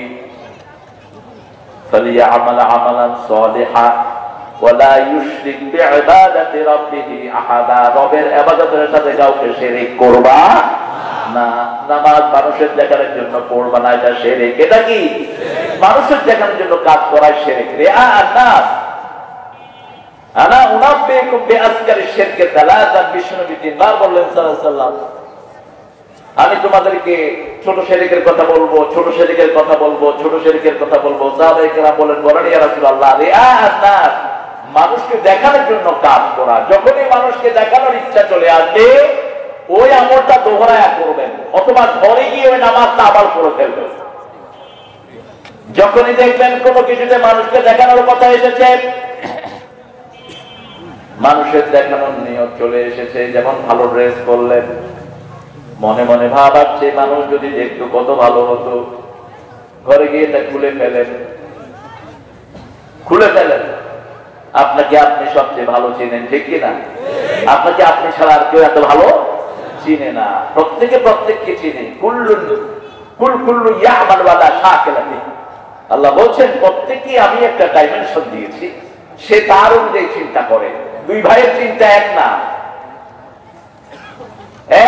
ফালিয়া'মাল 'আমালান সালিহা ওয়া লা ইউশরিক বি'ইবাদাতি রাব্বিহি আহাদা। রবের ইবাদতের সাথে কাউকে শিরক করবা না। নামাজ মানুষের দেখানোর জন্য পড়বা না, এটা শিরক। এটা কি? মানুষের দেখানোর জন্য কাজ করা শিরক। রিয়া আর নাস। আনা উনাব্বিকুম বিআসকারি শিরকে সালাসান, বিষ্ণুনবী তিনবার বললেন সাল্লাল্লাহু আলাইহি ওয়াসাল্লাম, আমি তোমাদেরকে ছোট শিরকের কথা বলবো, ছোট শিরকের কথা বলবো, ছোট শিরকের কথা বলবো। সাহাবায়ে কেরাম বলেন, বলেন ইয়া রাসূলুল্লাহ, রিআআন নাস, মানুষকে দেখানোর জন্য কাজ করা। যখনই মানুষকে দেখানোর ইচ্ছা চলে আসবে ওই আমলটা দোহরায়া করবেন, অথবা ঘরে গিয়ে ওই নামাজটা আবার করে ফেলবেন। যখনই দেখবেন কোনো কিছুতে মানুষকে দেখানোর কথা এসেছে, মানুষের দেখানোর নিয়ত চলে এসেছে, যেমন ভালো ড্রেস করলেন, মনে মনে ভাব আসছে মানুষ যদি দেখতো কত ভালো হতো, ঘরে গিয়ে তা খুলে ফেলেন, খুলে ফেলেন। আপনাকে আপনি সবচেয়ে ভালো চিনেন, ঠিক কিনা? আপনাকে আপনি ছাড়া আর কেউ এত ভালো চিনে না। প্রত্যেকে প্রত্যেককে চিনে। কুল্লু ইয়ামাল ওয়ালা শাকিলাতি, আল্লাহ বলছেন প্রত্যেককে আমি একটা ডাইমেনশন দিয়েছি, সে তার অনুযায়ী চিন্তা করে। দুই ভাইয়ের চিন্তা এক না,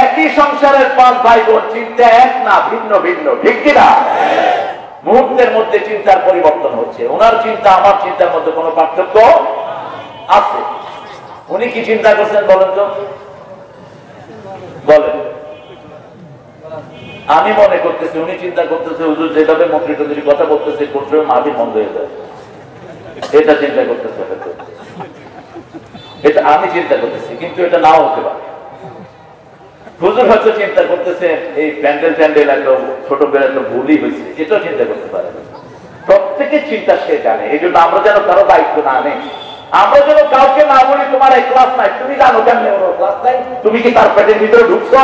একই সংসারের 5 ভাই বোন চিন্তা এক না, ভিন্ন ভিন্ন, ঠিক কিনা? মুহূর্তের মধ্যে চিন্তার পরিবর্তন হচ্ছে। ওনার চিন্তা আমার চিন্তার মধ্যে কোনো পার্থক্য আছে? উনি কি চিন্তা করছেন বলেন তো, বলেন। আমি মনে করতেছি উনি চিন্তা করতেছে হুজুর যেভাবে মন্ত্রী টন্ত্রী কথা বলতেছে করতে মাটি বন্ধ হয়ে যায়, এটা চিন্তা করতেছে। এটা আমি চিন্তা করতেছি, কিন্তু এটা নাও হতে পারে। হুজুর হয়তো চিন্তা করতেছে এই প্যান্ডেল ট্যান্ডেল একটা ছোট বেড়ে একটা ভুলই হয়েছে, এটাও চিন্তা করতে পারে। প্রত্যেকের চিন্তা সে জানে। এই জন্য আমরা যেন কারো দায়িত্ব না নেই, আমরা যেন কাউকে না বলি তোমার এই ক্লাস নাই, তুমি জানো কেমনে ওর ক্লাস নাই, তুমি কি তার পেটের ভিতরে ঢুকছো?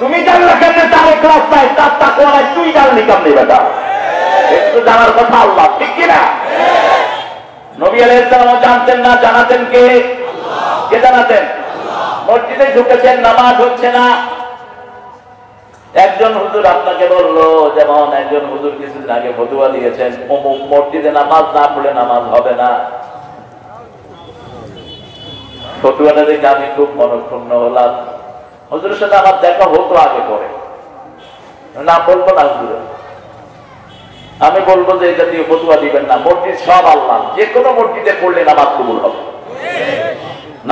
তুমি জানলে কেমনে তার ক্লাস নাই, তার তাকওয়া নাই, তুই জানলি কেমনে? বেটা একটু জানার কথা আল্লাহ, ঠিক কিনা? নবী আলাইহিস সালাম জানতেন না, জানাতেন কে? কে জানাতেন? মসজিদে ঢুকেছেন, নামাজ হচ্ছে না। একজন হুজুর আপনাকে বললো, যেমন একজন হুজুর কিছুদিন আগে ফতোয়া দিয়েছেন অমুক মসজিদে নামাজ না পড়লে নামাজ হবে না। ফতোয়াটা দেখে আমি খুব মনক্ষুণ্ণ হলাম। হুজুরের সাথে আমার দেখা হতো আগে পরে, না বলবো না হুজুর, আমি বলবো যে এই জাতীয় ফতোয়া দিবেন না। মসজিদ সব আল্লাহ, যে কোনো মসজিদে পড়লে নামাজ কবুল হবে।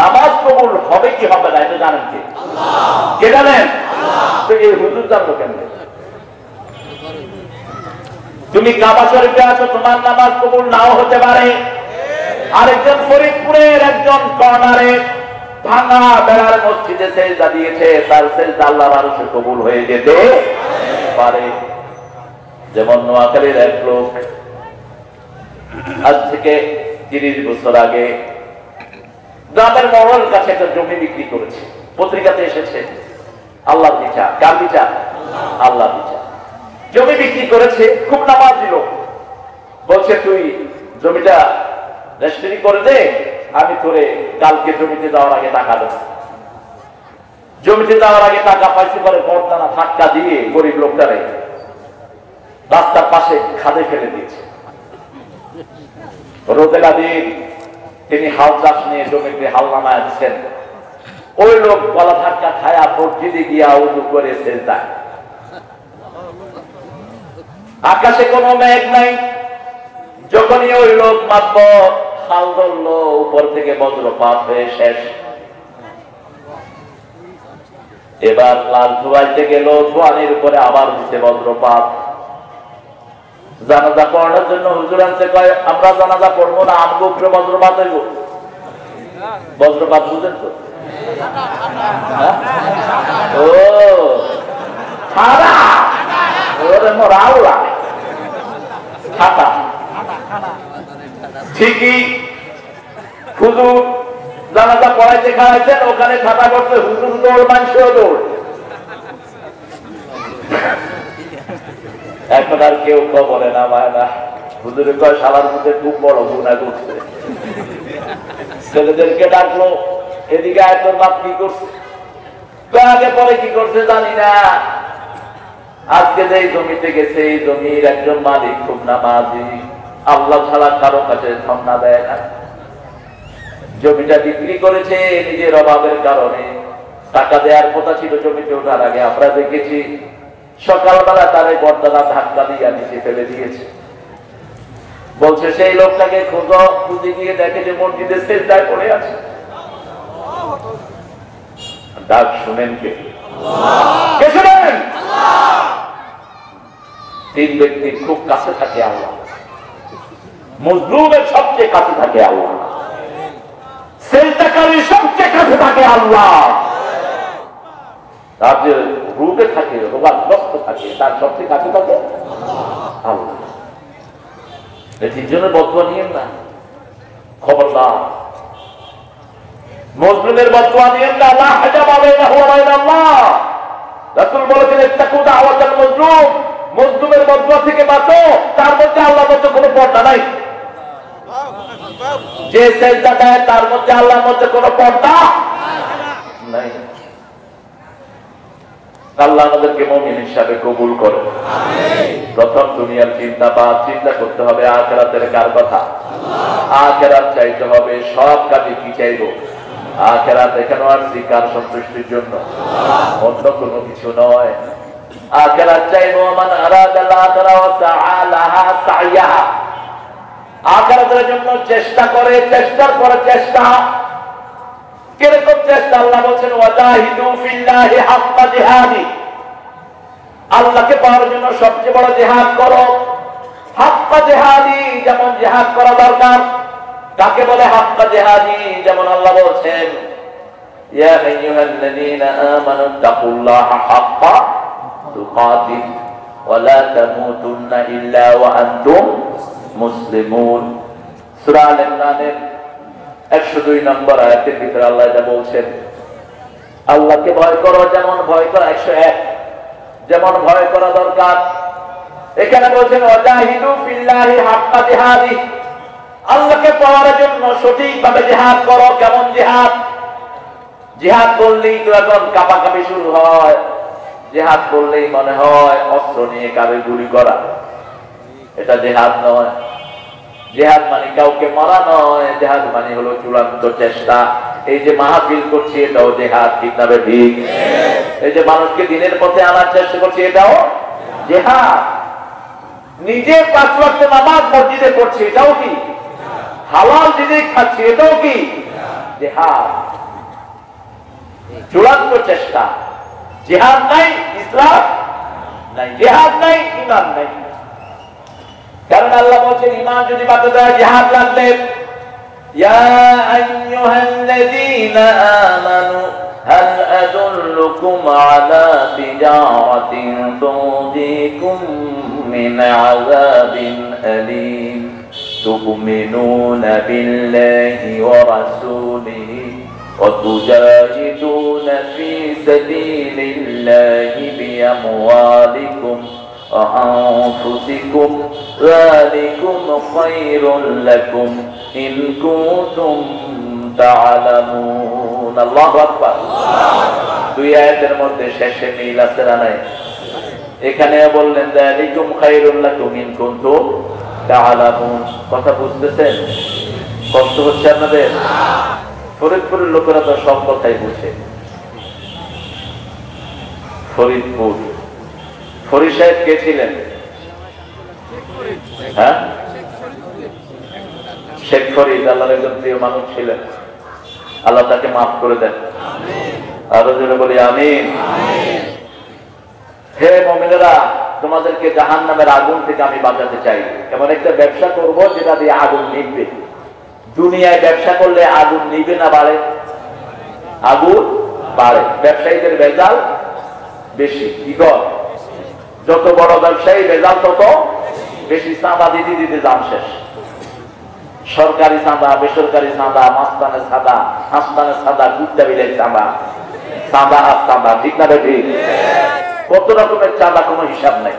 নামাজ কবুল হবে কি হবে না এটা জানেন কে? কে জানেন? তো এই হুজুর জানলো কেমনে? তুমি কাবা শরীফে আছো, তোমার নামাজ কবুল নাও হতে পারে। আরেকজন ফরিদপুরের একজন কর্নারে ভাঙা বেড়ার মসজিদে সেজদা দিয়েছে, তার সেজদা আল্লাহর আরশে কবুল হয়ে যেতে পারে। যেমন নোয়াখালীর এক লোক আজ থেকে 30 বছর আগে গ্রামের মহল কাছে একটা জমি বিক্রি করেছে, পত্রিকাতে এসেছে। আল্লাহর বিচার, কার বিচার? আল্লাহর বিচার। জমি বিক্রি করেছে, খুব নামাজি লোক। বলছে তুই জমিটা রেজিস্ট্রি করে দে, আমি তোরে কালকে জমিতে যাওয়ার আগে টাকা দেব। জমিতে যাওয়ার আগে টাকা পাইছে, পরে বর্দানা ধাক্কা দিয়ে গরিব লোকটারে রাস্তার পাশে খাদে ফেলে দিয়েছে। রোদেলা দিন তিনি হাল চাষ নিয়ে জমিতে হাল নামায় দিচ্ছেন। ওই লোক গলা ধাক্কা খায়া মসজিদে গিয়া উজু করে সেজদায়। আকাশে কোনো মেঘ নাই। যখনই ওই লোক মাত্র হাল ধরলো, উপর থেকে বজ্রপাত হয়ে শেষ। এবার লাল ধোয়াইতে গেল, ধোয়ানির উপরে আবার দিচ্ছে বজ্রপাত। জানাজা পড়ানোর জন্য হুজুর আনছে, কয় আমরা জানাজা পড়বো না, আমগো উপরে বজ্রপাত হইব। বজ্রপাত বুঝেন তো? ও ছাড়া ওরে মোরা আল্লাহ ছাতা ঠিকই। হুজুর জানাজা পড়াইতে খাওয়াইছেন, ওখানে ছাতা করছে, হুজুর দৌড়, মানুষও দৌড়। এখন আর কেউ বলে না ভাইরা, হুজুরে কয় শালার মধ্যে খুব বড় গুনাহ করছে। ছেলেদেরকে ডাকলো, এদিকে আয়, তোর বাপ কি করছে? আগে পরে কি করছে জানি না। আজকে যে জমিতে গেছে, এই জমির একজন মালিক খুব নামাজি, আল্লাহ ছাড়া কারো কাছে ধর্ণা দেয় না। জমিটা বিক্রি করেছে নিজের অভাবের কারণে। টাকা দেওয়ার কথা ছিল জমিতে ওঠার আগে, আমরা দেখেছি সকালবেলা তারে বর্দানা ধাক্কা দিয়ে নিচে ফেলে দিয়েছে। বলছে সেই লোকটাকে খুঁজে গিয়ে দেখে যে মসজিদের সেজদায় পড়ে আছে। ডাক শুনেন কে? কে শুনেন? তিন ব্যক্তির খুব কাছে থাকে আল্লাহ। মজলুমের সবচেয়ে কাছে থাকে আল্লাহ, সেজদাকারীর সবচেয়ে কাছে থাকে আল্লাহ, তার যে রোগে থাকে, রোগাগ্রস্ত থাকে, তার সবচেয়ে কাছে থাকে আল্লাহ। এই তিনজনের বদুয়া নিয়েন না, খবরদার। মজলুমের বদুয়া নিয়েন না। আল্লাহ হাজাব আলাইনা ওয়া বাইনা আল্লাহ। রাসূল বলেছেন ইত্তাকু দাওয়াতাল মজলুম, মজলুমের বদুয়া থেকে বাঁচো, তার মধ্যে আল্লাহর মধ্যে কোনো পর্দা নাই। যে সেজদা দেয় তার মধ্যে আল্লাহর মধ্যে কোনো পর্দা নাই। আল্লাহ আমাদেরকে মুমিন হিসাবে কবুল করে। প্রথম দুনিয়ার চিন্তা করতে হবে আখিরাতের কার কথা। আখিরাত চাইতে হবে, সব কাজে কি চাইবো? আখিরাত এখানে আসছি কার সন্তুষ্টির জন্য, অন্য কোনো কিছু নয়। আখিরাত চাইবো মান আরাদাল আখিরা ওয়া সাআলাহা সাইয়াহা, আখিরাতের জন্য চেষ্টা করে, চেষ্টার পরে চেষ্টা। কিরকম চেষ্টা? আল্লাহ বলেন ওয়াজাহিদু ফিল্লাহি হাক্কা জিহাদি, আল্লাহকে পাওয়ার জন্য সবচেয়ে বড় জিহাদ করো। হাক্কা জিহাদি, যেমন জিহাদ করা দরকার। কাকে বলে হাক্কা জিহাদি? যেমন আল্লাহ বলেন ইয়া আইয়ুহাল্লাযীনা আমানু তাকুল্লাহা হাক্কা তুকাতিহ ওয়া লা তামুতুন্না ইল্লা ওয়া আনতুম মুসলিমুন। সূরা আল ইমরানের 102 নম্বর আয়াতের ভিতরে আল্লাহ এটা বলছেন, আল্লাহকে ভয় করো যেমন ভয় করা 101, যেমন ভয় করা দরকার। এখানে বলছেন ওয়াজাহিদু ফিল্লাহি হাক্কা জিহাদি, আল্লাহকে পাওয়ার জন্য সঠিকভাবে জিহাদ করো। কেমন জিহাদ? জিহাদ বললেই তো এখন কাঁপাকাঁপি শুরু হয়। জিহাদ বললেই মনে হয় অস্ত্র নিয়ে কাবে গুলি করা। এটা জিহাদ নয়। জিহাদ মানে কাউকে মারা নয়। জিহাদ মানে হলো চূড়ান্ত চেষ্টা। এই যে মাহফিল করছি এটাও জিহাদ, ঠিক না ঠিক? এই যে মানুষকে দিনের পথে আনার চেষ্টা করছি এটাও জিহাদ। নিজে 5 ওয়াক্ত নামাজ মসজিদে পড়ছি এটাও কি? হালাল জিনিস খাচ্ছি এটাও কি? জিহাদ। চূড়ান্ত চেষ্টা। জিহাদ নাই ইসলাম নাই, জিহাদ নাই ঈমান নাই। কারণ আল্লাহ বলেন ঈমান যদি বাঁচতে যায় জিহাদ লাগবে। ইয়া আইয়ুহাল্লাযীনা আমানু হাল আদুল্লুকুম আলা তিজারাতিন তুনজিকুম মিন আযাবিন আলীম তু'মিনুনা বিল্লাহি ওয়া রাসূলিহি ওয়া তুজাহিদুনা ফী সাবিলিল্লাহি বিআমওয়ালিকুম وأنفسكم ذلكم خير لكم إن كنتم تعلمون। الله أكبر। দুই আয়াতের মধ্যে শেষে মিল আছে না নাই? এখানে বললেন যালিকুম খায়রুল লাকুম ইন কুনতুম তাআলামুন। কথা বুঝতেছেন? কষ্ট হচ্ছে আপনাদের? ফরিদপুরের লোকেরা তো সব কথাই বুঝে। ফরিদপুর ফরিদ সাহেব কে ছিলেন? হ্যাঁ, শেখ ফরিদ আল্লাহর একজন প্রিয় মানুষ ছিলেন। আল্লাহ তাকে মাফ করে দেন। আরো জোরে বলি আমিন। হে মুমিনেরা, তোমাদেরকে জাহান্নামের আগুন থেকে আমি বাঁচাতে চাই। এমন একটা ব্যবসা করব যেটা দিয়ে আগুন নিভবে। দুনিয়ায় ব্যবসা করলে আগুন নিভে না বাড়ে? আগুন বাড়ে। ব্যবসায়ীদের ভেজাল বেশি। কি কর? যত বড় ব্যবসায়ী ভেজাল তত বেশি। চাঁদা দিতে দিতে দাম শেষ। সরকারি চাঁদা, বেসরকারি চাঁদা, মাস্তানের চাঁদা, হাস্তানের চাঁদা, গুদ্দা বিলের চাঁদা, চাঁদা আর চাঁদা, ঠিক না ঠিক? কত রকমের চাঁদা কোনো হিসাব নেই।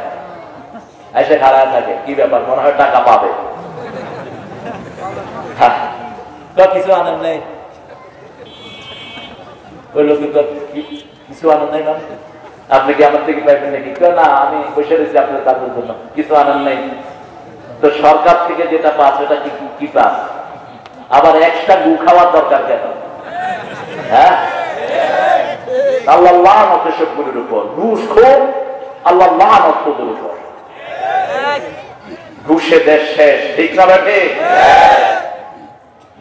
এসে খাড়ায় থাকে, কি ব্যাপার, মনে হয় টাকা পাবে। কিছু আনন্দ নেই, ওই লোক কিছু আনন্দ নেই। না আপনি কি আমার থেকে পাইবেন নাকি? না, আমি বসে রয়েছি আপনার কাজের জন্য, কিছু আনন্দ নেই। তো সরকার থেকে যেটা পাস সেটা কি পাস? আবার এক্সট্রা গু খাওয়ার দরকার কেন? হ্যাঁ, আল্লাহ লানত সবগুলোর উপর। ঘুষ খোর, আল্লাহ লানত তোদের উপর। ঘুষে দেশ শেষ, ঠিক না বেঠে?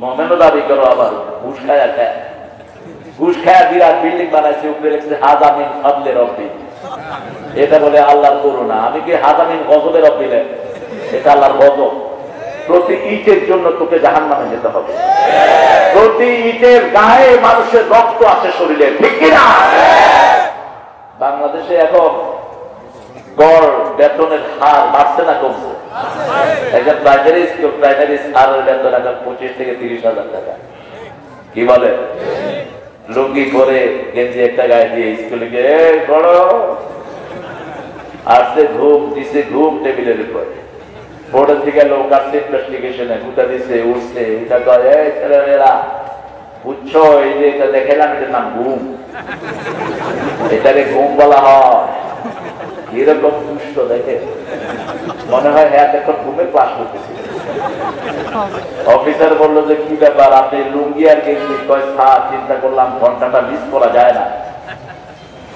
মোমেনও দাবি করো আবার ঘুষ খায়া খায়, ঘুষ খায়া বিরাট বিল্ডিং বানাইছে, উপরে লিখছে হাজামিন ফাদলে রব্বি। এটা বলে আল্লাহর করুণা। আমি কি হাজামিন গজবের রব্বি? এটা আল্লাহর গজব। প্রতি ইটের জন্য তোকে জাহান্নামে যেতে হবে। প্রতি ইটের গায়ে মানুষের রক্ত আছে শরীরে, ঠিক কিনা? বাংলাদেশে এখন গড় বেতনের হার বাড়ছে না কমছে? একটা প্রাইমারি স্কুল প্রাইমারি স্যারের বেতন এখন 25 থেকে 30,000 টাকা। কি বলে? লুঙ্গি পরে গেঞ্জি একটা গায়ে দিয়ে স্কুলে গিয়ে বড় আসছে, ঘুম দিছে, ঘুম টেবিলের উপর। বোর্ডের থেকে লোক আসছে ইনভেস্টিগেশনে, গুটা দিছে, উঠছে, এটা কয় এই ছেলেমেয়েরা বুঝছো, এই যে এটা দেখালাম এটার নাম ঘুম, এটাকে ঘুম বলা হয়। এরকম দুষ্ট দেখে মনে হয় হ্যাঁ এখন ঘুমের ক্লাস করতেছি। অফিসার বললো যে কি ব্যাপার আপনি লুঙ্গি আর গেঞ্জি? কয় স্যার চিন্তা করলাম ঘন্টাটা মিস করা যায় না,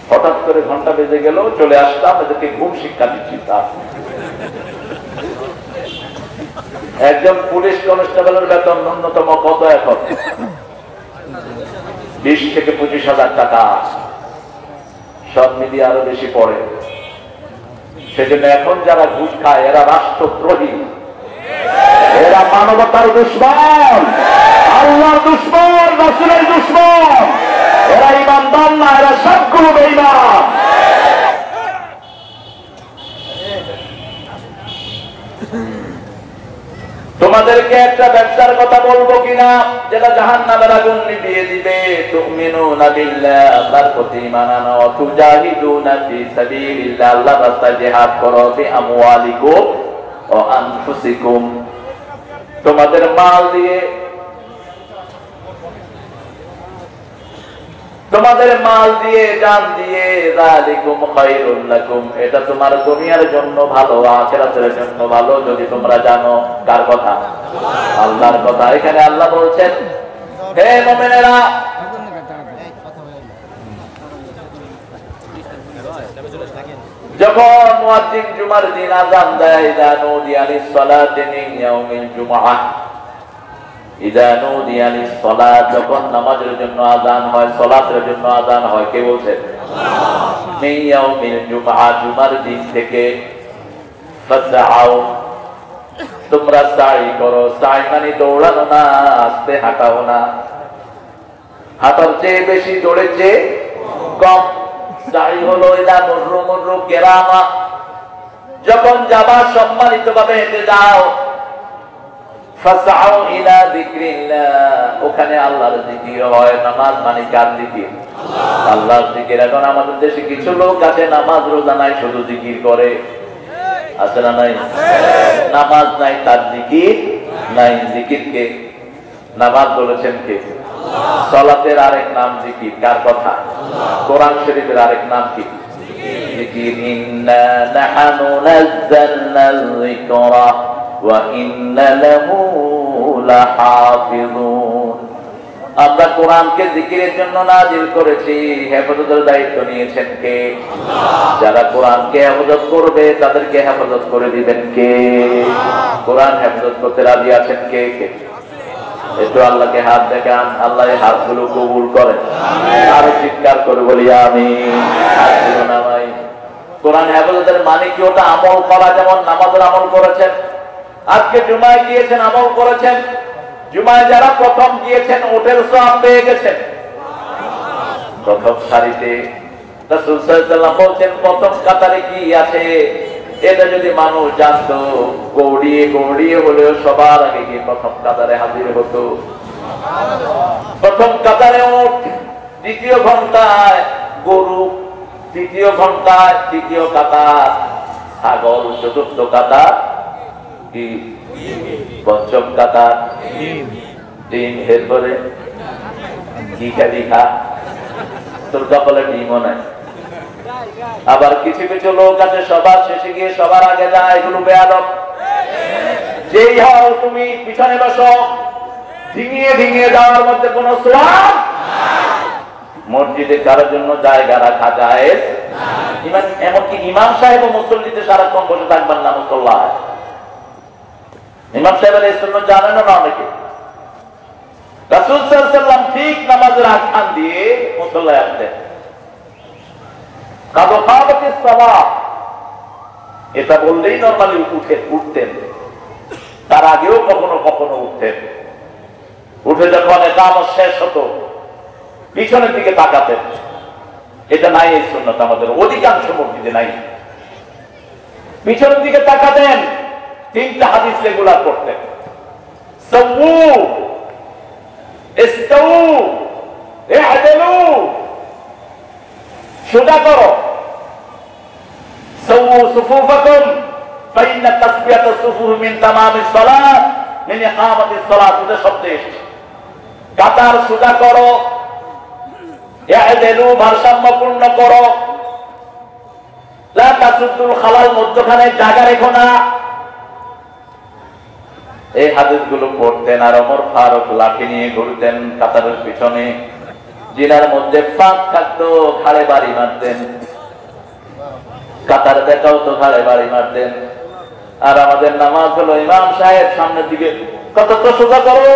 হঠাৎ করে ঘন্টা বেজে গেল, চলে আসলাম, এদেরকে ঘুম শিক্ষা দিচ্ছি। একজন পুলিশ কনস্টেবলের বেতন ন্যূনতম কত এখন? 20 থেকে 25,000 টাকা, সব মিলিয়ে আরো বেশি পড়ে। সেজন্য এখন যারা ঘুষ খায় এরা রাষ্ট্রদ্রোহী, এরা মানবতার দুশ্মন, আল্লাহর দুশ্মন, রাসূলের দুশ্মন। এরা ইমানদার না, এরা সবগুলো বেঈমান। তোমাদেরকে একটা ব্যবসার কথা বলবো কিনা যেটা জাহান্নামের আগুন নিভিয়ে দিবে। তুমিনুনা বিল্লাহ, আল্লাহর প্রতি ঈমান আনো, তুজাহিদুনা ফি সাবিলিল্লাহ, আল্লাহর রাস্তায় জিহাদ করো, বিআমওয়ালিকুম ওয়া আনফুসিকুম, তোমাদের মাল দিয়ে, তোমাদের মাল দিয়ে, জান দিয়ে, যালিকুম খায়রুল লাকুম, এটা তোমার দুনিয়ার জন্য ভালো, আখিরাতের জন্য ভালো, যদি তোমরা জানো। কার কথা? আল্লাহর কথা। এখানে আল্লাহ বলছেন, হে মুমিনেরা, যখন মুয়াজ্জিন জুমার দিন আযান দেয়, ইযা নুদিয়া লিস-সালাতি মিন ইয়াউমিল জুমআহ, ইযা নুদিয়া লিস-সালাত, যখন নামাজের জন্য আযান হয়, সালাতের জন্য আযান হয়, কে বলছেন? আল্লাহ। মিন ইয়াউমিল জুমআহ, জুমার দিন থেকে, ফাসআউ, তোমরা সাই করো। সাই মানে দৌড়ানো না, আস্তে হাঁটাও না, হাঁটার চেয়ে বেশি, দৌড়ের চেয়ে কম। সাই হলো ইলা মুররু মুররু কিরামা, যখন যাবা সম্মানিত ভাবে হেঁটে যাও। ফাসআউ ইলা যিকরিল্লাহ, ওখানে আল্লাহর জিকির হয়। নামাজ মানে কার জিকির? আল্লাহর জিকির। এখন আমাদের দেশে কিছু লোক আছে নামাজ রোজা নাই, শুধু জিকির করে, আছে না নাই? নামাজ নাই, তার জিকির নাই। জিকির কে? নামাজ বলেছেন কে? সালাতের আরেক নাম জিকির। কার কথা? কোরআন শরীফের আরেক নাম কি? জিকির। ইন্না নাহনু নাযালনাল যিকরা ওয়া ইন্না লাহু লাহাফিজুন, আমরা কোরআনকে জিকিরের জন্য নাজিল করেছি, হেফাজতের দায়িত্ব নিয়েছেন কে? যারা কোরআনকে হেফাজত করবে তাদেরকে হেফাজত করে দিবেন কে? কোরআন হেফাজত করতে রাজি আছেন কে? একটু আল্লাহকে হাত দেখান, আল্লাহ এই হাতগুলো কবুল করেন। আরো চিৎকার করে বলি আমিন। হাতগুলো নামাই। কোরআন হেফাজতের মানে কি? ওটা আমল করা, যেমন নামাজের আমল করেছেন, আজকে জুমায় গিয়েছেন, আমল করেছেন। জুমায় যারা প্রথম গিয়েছেন ওটের সওয়াব পেয়ে গেছেন, প্রথম সারিতে। রাসূল সাল্লাল্লাহু আলাইহি ওয়াসাল্লাম বলছেন, প্রথম কাতারে কি আছে এটা যদি মানুষ জানতো, গৌড়িয়ে গৌড়িয়ে হলেও সবার আগে গিয়ে প্রথম কাতারে হাজির হতো। প্রথম কাতারে ওট, দ্বিতীয় ঘন্টায় গরু, তৃতীয় ঘন্টায় তৃতীয় কাতার ছাগল, চতুর্থ কাতার কি? পঞ্চম কাতার ডিম। এরপরে কি খাবি? খা, তোর কপালে ডিমও নাই। আবার কিছু কিছু লোক আছে সবার শেষে গিয়ে সবার আগে যায়, এগুলো বেয়াদব। যেই হও তুমি পিছনে বসো, ধিঙিয়ে ধিঙিয়ে যাওয়ার মধ্যে কোনো সওয়াব। মসজিদে কারোর জন্য জায়গা রাখা যায়, এমনকি ইমাম সাহেব ও মুসল্লিতে সারাক্ষণ বসে থাকবেন না মুসল্লায়। ইমাম সাহেবের এই সুন্নাত জানেন না অনেকে। রাসূল সাল্লাল্লাহু আলাইহি ওয়াসাল্লাম ঠিক নামাজের আখান দিয়ে মুসল্লায় আসতেন। কাদ কামাতিস সালাহ এটা বললেই নরমালি উঠতেন। তার আগেও কখনো কখনো উঠতেন। উঠে যখন ইকামত শেষ হতো পিছনের দিকে তাকাতেন। এটা নাই এই সুন্নাত আমাদের অধিকাংশ মসজিদে নাই। পিছনের দিকে তাকাতেন, তিনটা হাদিস রেগুলার করতেন। সাওউ ইস্তাউ ইহদালু, সোজা করো। সাওউ সুফুফাকুম ফাইন্না তাসবিয়াতাস সুফুফ মিন তামামিস সালাত মিন ইকামাতিস সালাত। এটা শব্দ এসেছে। কাতার সোজা করো, ইহদালু ভারসাম্যপূর্ণ করো, লা তাসুদ্দুল খালাল মধ্যখানে জায়গা রেখো না। এই হাদিসগুলো পড়তেন। আর ওমর ফারুক লাঠি নিয়ে ঘুরতেন কাতারের পিছনে, জিনার মধ্যে ফাঁক থাকতো ঘাড়ে বাড়ি মারতেন। কাতার দেখাও তো ঘাড়ে বাড়ি মারতেন। আর আমাদের নামাজ হলো ইমাম সাহেব সামনের দিকে কত তো সোজা করো,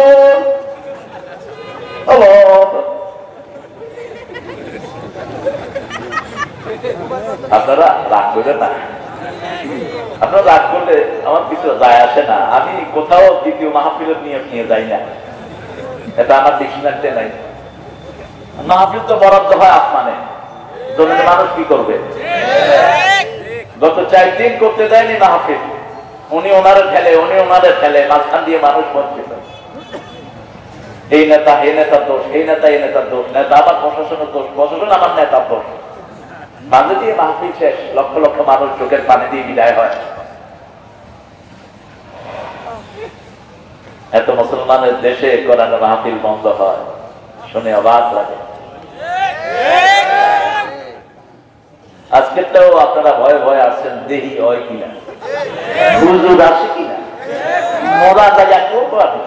আপনারা রাগ করবেন না। আপনারা রাগ করলে আমার কিছু যায় আসে না। আমি কোথাও দ্বিতীয় মাহফিলের নিয়ে যাই না, এটা আমার ডিকশনারিতে নাই। মাহফিল তো বরাদ্দ হয় আসমানে, জমিনে মানুষ কি করবে? গত 4 দিন করতে দেয়নি মাহফিল। উনি ওনারে ঠেলে, উনি ওনারে ঠেলে, মাঝখান দিয়ে মানুষ বঞ্চিত। এই নেতা এই নেতার দোষ, এই নেতা এই নেতার দোষ, নেতা আমার প্রশাসনের দোষ, প্রশাসন আমার নেতার দোষ। মাঝে দিয়ে মাহফিল শেষ, লক্ষ লক্ষ মানুষ চোখের পানি দিয়ে বিদায় হয়। এত মুসলমানের দেশে কোরআনের মাহফিল বন্ধ হয়, শুনে অবাক লাগে। আজকেরটাও আপনারা ভয়ে ভয়ে আসছেন, দেহি হয় কিনা, হুজুর আসে কিনা, মরা জায়গা করবো আমি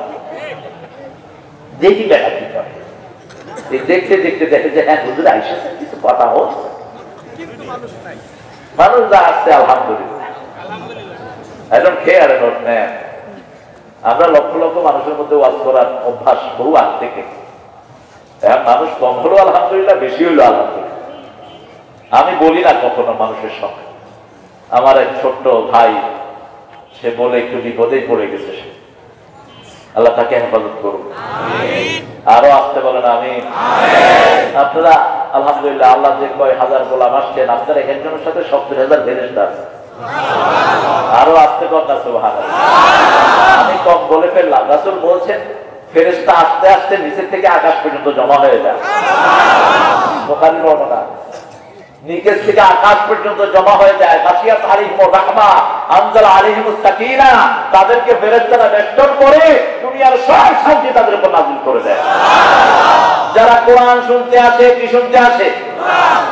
দেখি বেড়া কি করে। দেখতে দেখতে দেখে যে হ্যাঁ হুজুর আইসেছেন, কিছু কথা হচ্ছে, মানুষ যা আসছে আলহামদুলিল্লাহ। এখন খেয়ে আরে নোট নেন। আমরা লক্ষ লক্ষ মানুষের মধ্যে ওয়াজ করার অভ্যাস বহু আগ থেকে। এখন মানুষ কম হলো আলহামদুলিল্লাহ, বেশি হইলো আলহামদুলিল্লাহ। আমি বলি না কখনো মানুষের সঙ্গে। আমার এক ছোট্ট ভাই, সে বলে একটু বিপদেই পড়ে গেছে, সে আল্লাহ তাকে হেফাজত করুন। আরো আসতে বলেন আমিন। আপনারা আলহামদুলিল্লাহ, আল্লাহ যে কয় হাজার গোলাম আসছেন, আপনার একজনের সাথে 70,000 ফেরেশতা আছে। আরো আসতে কর না সুবহানাল্লাহ। আমি কম বলে ফেললাম। রাসূল বলছেন ফেরেশতা আস্তে আস্তে নিচে থেকে আকাশ পর্যন্ত জমা হয়ে যায়। বুখারীর বর্ণনা, নিচের থেকে আকাশ পর্যন্ত জমা হয়ে যায়। গাশিয়াত আলাইহিমুর রাহমা, আনজালা আলাইহিমুস সাকিনা, তাদেরকে ফেরেশতারা বেষ্টন করে দুনিয়ার সব শান্তি তাদের উপর নাযিল করে দেয়। যারা কোরআন শুনতে আসে, কি শুনতে আসে?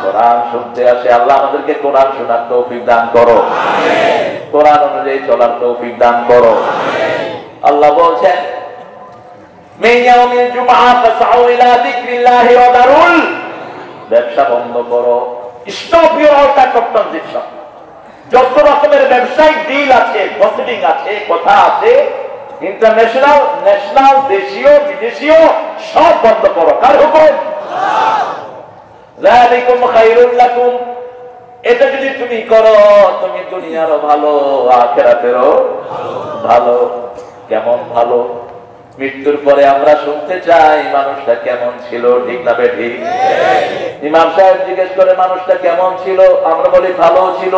কোরআন শুনতে আসে। আল্লাহ আমাদেরকে কোরআন শোনার তৌফিক দান করো, কোরআন অনুযায়ী চলার তৌফিক দান করো। আল্লাহ বলছেন মিন ইয়াউমিল জুমআহ ফাসআউ ইলা যিকরিল্লাহি ওয়া দারুল, ব্যবসা বন্ধ করো। Stop your all type of transaction. যত রকমের ব্যবসায়িক ডিল আছে, প্রসিডিং আছে, কথা আছে, ইন্টারন্যাশনাল, ন্যাশনাল, দেশীয়, বিদেশীয়, সব বন্ধ করো। কার হুকুম? যালিকুম খায়রুল লাকুম। এটা যদি তুমি করো, তুমি দুনিয়ারও ভালো, আখিরাতেরও ভালো। কেমন ভালো? মৃত্যুর পরে আমরা শুনতে চাই মানুষটা কেমন ছিল, ঠিক না বেঠিক? ইমাম সাহেব জিজ্ঞেস করে মানুষটা কেমন ছিল, আমরা বলি ভালো ছিল।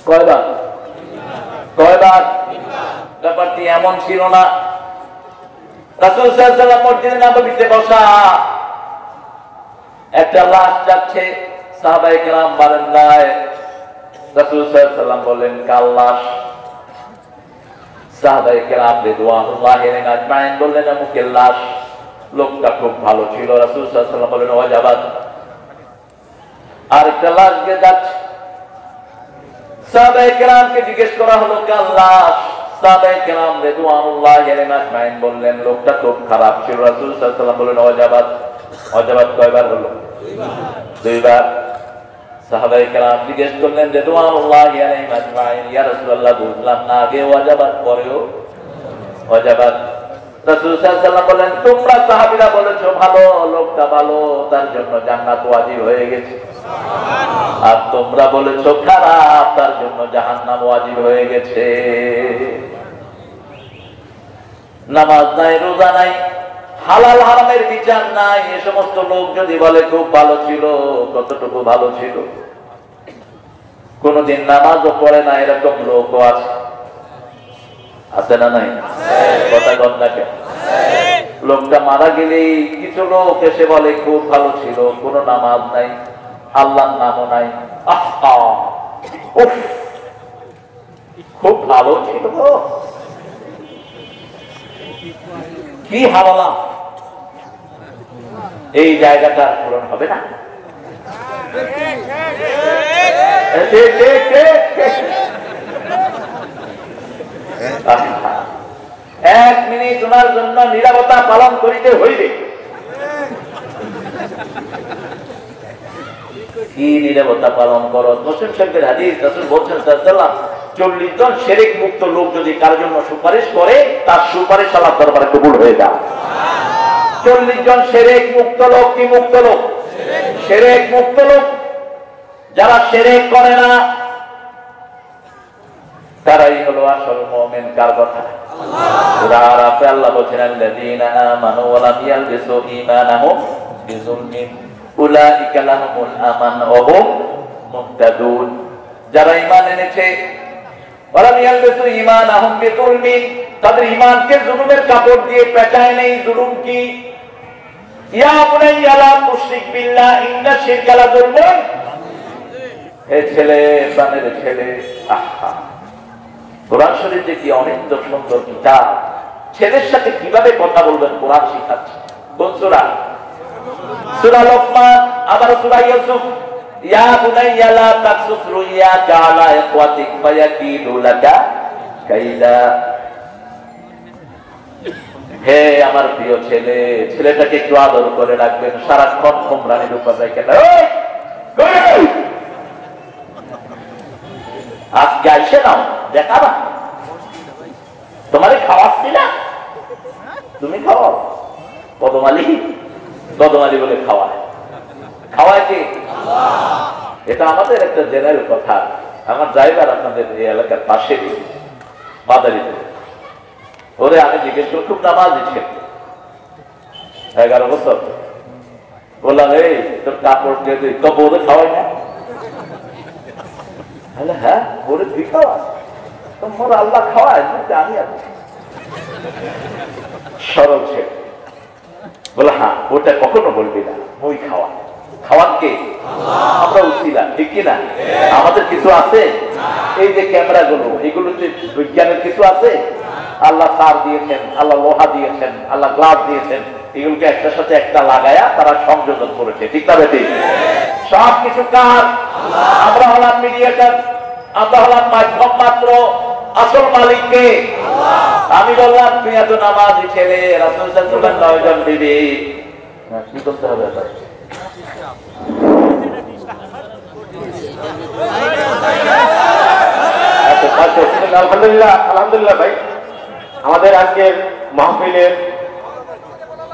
কয়বার? কয়বার? ব্যাপারটি এমন ছিল না। রাসূল সাল্লাল্লাহু আলাইহি ওয়াসাল্লাম মসজিদে নববীতে বসা, একটা লাশ যাচ্ছে, সাহাবায়ে কেরাম বারান্দায়। রাসূল সাল্লাল্লাহু আলাইহি ওয়াসাল্লাম বললেন কাল লাশ। সাহাবায়ে কেরাম রিদওয়ানুল্লাহি আলাইহিম আজমাইন বললেন অমুকের লাশ, লোকটা খুব ভালো ছিল। রাসূল সাল্লাল্লাহু আলাইহি ওয়াসাল্লাম বললেন ওয়াজাবাত। আরেকটা লাশ গিয়ে যাচ্ছে, সাহাবায়ে কেরামকে জিজ্ঞেস করা হলো কাল লাশ। সাহাবায়ে কেরাম রিদওয়ানুল্লাহি আলাইহিম আজমাইন বললেন লোকটা খুব খারাপ ছিল। রাসূল সাল্লাল্লাহু আলাইহি ওয়াসাল্লাম বললেন ওয়াজাবাত। ওয়াজাবাত কয়বার হলো? 2 বার। সাহাবায়ে কেরাম জিজ্ঞেস করলেন রিদওয়ানুল্লাহি আলাইহিম আজমাইন, ইয়া রাসূলুল্লাহ বুঝলাম না, আগে ওয়াজাবাত পরেও ওয়াজাবাত। রাসূল সাল্লাল্লাহু আলাইহি ওয়াসাল্লাম বলেন, তোমরা সাহাবীরা বলেছো ভালো, লোকটা ভালো, তার জন্য জান্নাত ওয়াজিব হয়ে গেছে। আর তোমরা বলেছো খারাপ, তার জন্য জাহান্নাম ওয়াজিব হয়ে গেছে। নামাজ নাই, রোজা নাই, হালাল হারামের বিচার নাই, এ সমস্ত লোক যদি বলে খুব ভালো ছিল, কতটুকু ভালো ছিল? কোনদিন নামাজও পড়ে না এরকম লোকও আছে, আছে না নাই? কথা কন না কেন? লোকটা মারা গেলেই কিছু লোক এসে বলে খুব ভালো ছিল, কোন নামাজ নাই, আল্লাহর নামও নাই, খুব ভালো ছিল, কি হারালাম, এই জায়গাটা পূরণ হবে না। এক মিনিট ওনার জন্য নীরবতা পালন করিতে হইবে। কি নীরবতা পালন করো? মুসলিম শরীফের হাদিস, রাসূল বলছেন সাল্লাল্লাহু আলাইহি ওয়াসাল্লাম 40 জন শিরক মুক্ত লোক যদি কার জন্য সুপারিশ করে, তার সুপারিশ আল্লাহর দরবারে কবুল হয়ে যায়। 40 জন শিরক মুক্ত লোক, কি মুক্ত লোক? শিরক মুক্ত লোক। যারা শিরক করে না তারাই হলো আসল মুমিন। কার কথা? সূরা আরাফে আল্লাহ বলেন, আল্লাযীনা আমানু ওয়া লাম ইয়ালবিসু ঈমানাহুম বিযুলমিন উলাইকা লাহুমুল আমান ওয়া হুম মুহতাদুন। যারা ঈমান এনেছে, ওয়া লাম ইয়ালবিসু ঈমানাহুম বিযুলমিন, তাদের ঈমানকে জুলুমের কাপড় দিয়ে পেঁচায় নেই। জুলুম কি? ইয়া বুনাইয়া লা তুশরিক বিল্লাহ ইন্না শিরকা লাযুলমুন। হে ছেলে, প্রাণের ছেলে, আহা, কোরআন শরীফ যে কি অনেক সুন্দর কিতাব। ছেলের সাথে কিভাবে কথা বলবেন কোরআন শিখাচ্ছে। কোন সূরা? সূরা লোকমান। আবার সূরা ইউসুফ, ইয়া বুনাইয়া লা তাকসুস রুইয়াকা আলা ইখওয়াতিক ফায়াকিদু লাকা কাইদা। হে আমার প্রিয় ছেলে, ছেলেটাকে একটু আদর করে রাখবেন, সারাক্ষণ কোমরানির উপর রাখেন। আজকে আইসে নাও, দেখাবা তোমারে খাওয়াচ্ছি না, তুমি খাওয়াও। কদমালি, কদমালি বলে খাওয়ায়। খাওয়ায় কি? এটা আমাদের একটা জেনারেল কথা। আমার ড্রাইভার আপনাদের এই এলাকার পাশে বাদারিতে, ওরে আমি জিজ্ঞেস করি, খুব নামাজি ছিল, 11 বছর। বললাম, এই তোর কাপড় দিয়ে তুই তো বউরে খাওয়াই না? হ্যাঁ, বলে তুই খাওয়া, তোর আল্লাহ খাওয়ায়, আমি আছি। সরল ছেলে বলে, হ্যাঁ ওটা কখনো বলবি না, ওই খাওয়া। খাওয়ান কে? আমরা উছিলাম, ঠিক কিনা? আমাদের কিছু আছে? এই যে ক্যামেরা গুলো, এগুলো যে বিজ্ঞানের কিছু আছে। আল্লাহ তার দিয়েছেন, আল্লাহ লোহা দিয়েছেন, আল্লাহ গ্লাস দিয়েছেন, এগুলোকে একটার সাথে একটা লাগায়া তারা সংযোজন করেছে, ঠিক না বেটি? সব কিছু কার? আমরা হলাম মিডিয়েটর, আমরা হলাম মাধ্যম মাত্র। আসল মালিক কে? আমি বললাম তুই এত নামাজি ছেলে, রাসূল সাল্লাল্লাহু আলাইহি ওয়াসাল্লাম 9 জন বিবি, কি করতে হবে? আলহামদুলিল্লাহ, আলহামদুলিল্লাহ ভাই। আমাদের আজকের মাহফিলের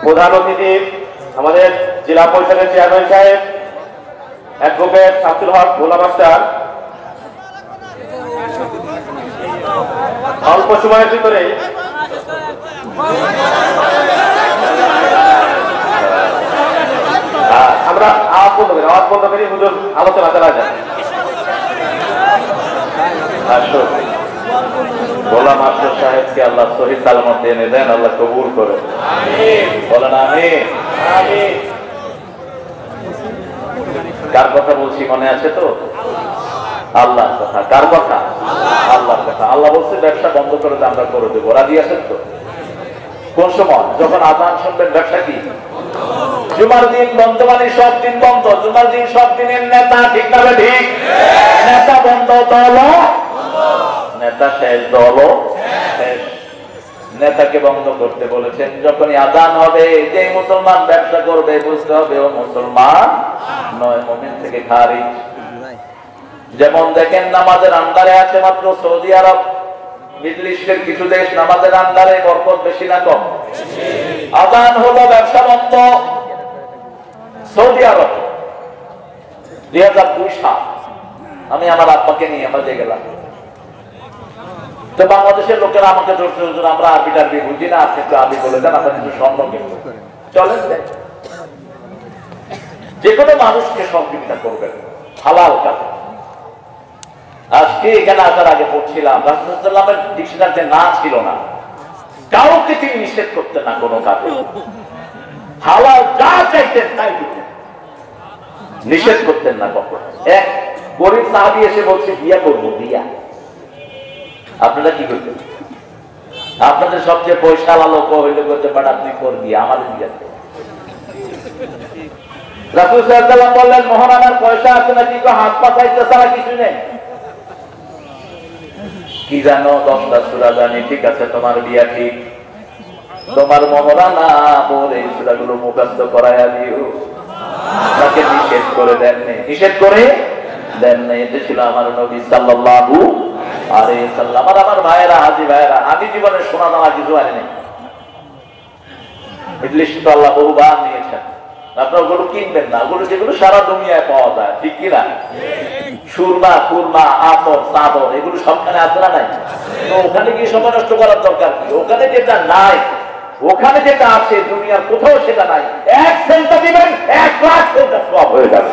প্রধান অতিথি আমাদের জেলা পরিষদের চেয়ারম্যান সাহেব অ্যাডভোকেট শামসুল হক ভোলা মাস্টার অল্প সময়ের ভিতরে আমরা আওয়াজ বন্ধ করি হুজুর আলোচনা চালা যায়। ভোলা মাস্টার সাহেবকে আল্লাহ সহি সালামত এনে দেন, আল্লাহ কবুল করে। বলেন আমিন। কার কথা বলছি মনে আছে তো? আল্লাহর কথা। কার কথা? আল্লাহর কথা। আল্লাহ বলছে ব্যবসা বন্ধ করে আমরা করে দেবো, রাজি আছেন তো? কোন সময়? যখন আযান শুনবেন। ব্যবসা কি? জুমার দিন বন্ধ মানে সব দিন বন্ধ। জুমার দিন সব দিনের নেতা, ঠিক না? ঠিক। নেতা বন্ধ, দল নেতা শেষ, দল শেষ। নেতাকে বন্ধ করতে বলেছেন। যখনই আযান হবে, যে মুসলমান ব্যবসা করবে বুঝতে হবে ও মুসলমান নয়, মুমিন থেকে খারিজ। যেমন দেখেন নামাজের আন্ডারে আছে মাত্র সৌদি আরব, মিডল ইস্টের কিছু দেশ নামাজের আন্ডারে বরকত বেশি না কম? আজান হলো, ব্যবসা বন্ধ। সৌদি আরব 2002 সাল আমি আমার আব্বাকে নিয়ে হজে গেলাম। তো বাংলাদেশের লোকেরা আমাকে ধরছে, হুজুর আমরা আরবি টারবি বুঝি না, আপনি একটু আরবি বলে দেন, আপনার কিছু স্বর্ণ কিনবো। চলেন যে কোনো মানুষকে সহযোগিতা করবেন হালাল কাজ। আজকে এখানে আসার আগে পড়ছিলাম রাসূলুল্লাহের ডিকশনারিতে না ছিল না, কাউকে তিনি নিষেধ করতেন না কোনো কাজে, হালাল যা চাইতেন তাই দিতেন, নিষেধ করতেন না কখনো। এক গরিব সাহাবী এসে বলছে বিয়া করবো, বিয়া। আপনারা কি করতেন? আপনাদের সবচেয়ে পয়সাওয়ালা লোক হইলে করতে পারেন আপনি করবি, আমাদের বিয়া। রাসূল সাল্লাল্লাহু আলাইহি ওয়াসাল্লাম বললেন মহারানার পয়সা আছে নাকি? হাত পা চাইতে ছাড়া কিছু নেই। কি জানো 10টা সূরা জানি, ঠিক আছে তোমার বিয়া ঠিক, তোমার মহারানা বলে এই সূরাগুলো মুখস্থ করায়া দিও। তাকে নিষেধ করে দেননি, নিষেধ করে দেননি। এটা ছিল আমার নবী সাল্লাল্লাহু আলাইহি ওয়াসাল্লাম। আর আমার ভাইয়েরা, হাজী ভাইয়েরা, আমি জীবনে সোনা দানা কিছু আনিনি। মিডল ইস্ট তো আল্লাহ বহুবার নিয়েছেন, আপনারা ওগুলো কিনবেন না, ওগুলো যেগুলো সারা দুনিয়ায় পাওয়া যায়, ঠিক কিনা? সুরমা, কুরমা, আতর, চাদর, এগুলো সবখানে আছে না নাই? তো ওখানে গিয়ে সময় নষ্ট করার দরকার কি? ওখানে যেটা নাই, ওখানে যেটা আছে দুনিয়ার কোথাও সেটা নাই। 1 সেন্ট দিবেন, 1 লাখ সেন্টার সওয়াব হয়ে যাবে।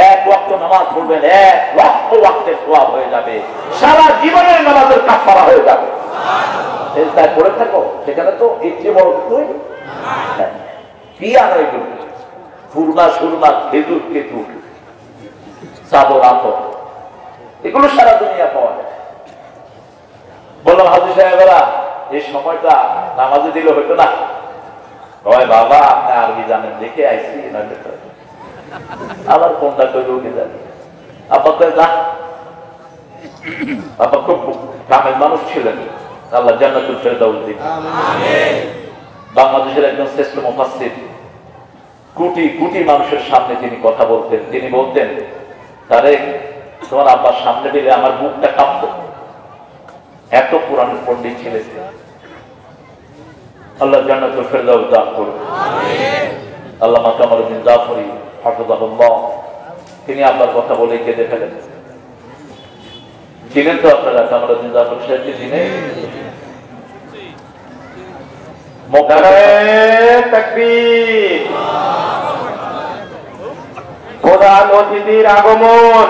1 ওয়াক্ত নামাজ পড়বেন, 1 লক্ষ ওয়াক্তের সওয়াব হয়ে যাবে, সারা জীবনের নামাজের কাফারা হয়ে যাবে। সেজদায় পড়ে থাকো, সেখানে তো এর চেয়ে বড় কিছুই কি আর এগুলো ফুরমা, সুরমা, খেজুর, কেতুর, চাদর, আতর, এগুলো সারা দুনিয়া পাওয়া যায়। বললাম হাজী সাহেবেরা এই সময়টা নামাজে দিলে হইতো না? কয় বাবা আপনি আরবি জানেন দেখে আইসি, আবার কোনটা করে উঠে যাবে। আব্বা কয় যা। আব্বা খুব কামেল মানুষ ছিলেন, আল্লাহ জান্নাতুল ফেরদাউস দিন। বাংলাদেশের একজন শ্রেষ্ঠ মুফাসসির, কোটি কোটি মানুষের সামনে তিনি কথা বলতেন। তিনি বলতেন তারে তোমার আব্বার সামনে দিলে আমার বুকটা কাঁপত, এত কোরআনের পণ্ডিত ছিলেন। আল্লাহ জান্নাতুল ফেরদাউস দান করুন। আল্লামা কামালউদ্দিন জাফরি হাফিজাহুল্লাহ, তিনি আব্বার কথা বলে কেঁদে ফেলেন। ছিলেন তো আপনারা কামালউদ্দিন জাফরি সাহেবকে চিনেন? প্রধান অতিথির আগমন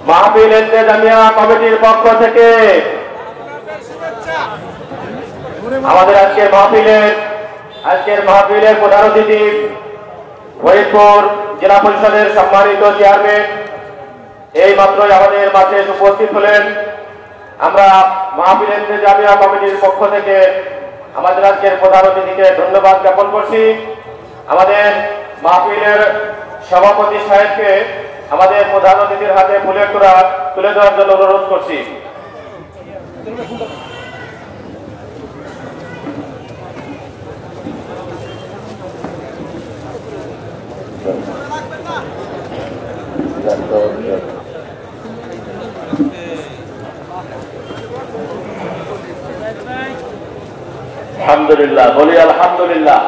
মাহফিল ইন্তেজামিয়া কমিটির পক্ষ থেকে আমাদের আজকের মাহফিলের প্রধান অতিথি ফরিদপুর জেলা পরিষদের সম্মানিত চেয়ারম্যান এই মাত্রই আমাদের মাঝে উপস্থিত হলেন। আমরা মাহফিল ইন্তেজামিয়া কমিটির পক্ষ থেকে আমাদের আজকের প্রধান অতিথিকে ধন্যবাদ জ্ঞাপন করছি। আমাদের মাহফিলের সভাপতি সাহেবকে আমাদের প্রধান অতিথির হাতে ফুলের তোড়া তুলে দেওয়ার জন্য অনুরোধ করছি। আলহামদুলিল্লাহ, বলি আলহামদুলিল্লাহ।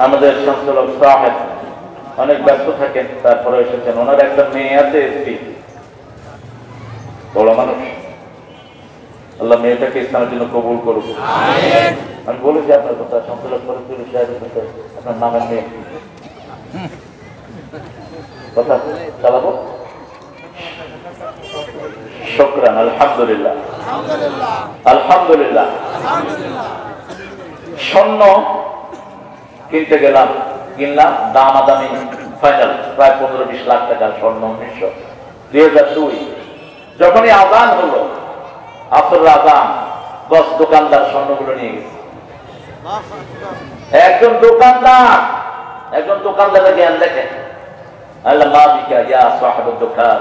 আমাদের সঞ্চালক সাহেব অনেক ব্যস্ত থাকেন, তারপরে এসেছেন। ওনার একটা মেয়ে আছে এসপি, বড় মানুষ, আল্লাহ মেয়েটাকে ইসলামের জন্য কবুল করুক। আমি বলেছি আপনার কথা, সঞ্চালক সাহেবের কথা, আপনার নামের মেয়ে কথা চালাবো। শুকরান, আলহামদুলিল্লাহ, আলহামদুলিল্লাহ। স্বর্ণ কিনতে গেলাম, কিনলাম দামাদামি ফাইনাল প্রায় 15-20 লাখ টাকার স্বর্ণ। 2002 যখনই আজান হলো, আসর আজান, 10 দোকানদার স্বর্ণগুলো নিয়ে গেছে। একজন দোকানদার জ্ঞান দেখেন, আল্লাহ মা বিকা ইয়া সাহিবুদ দোকান,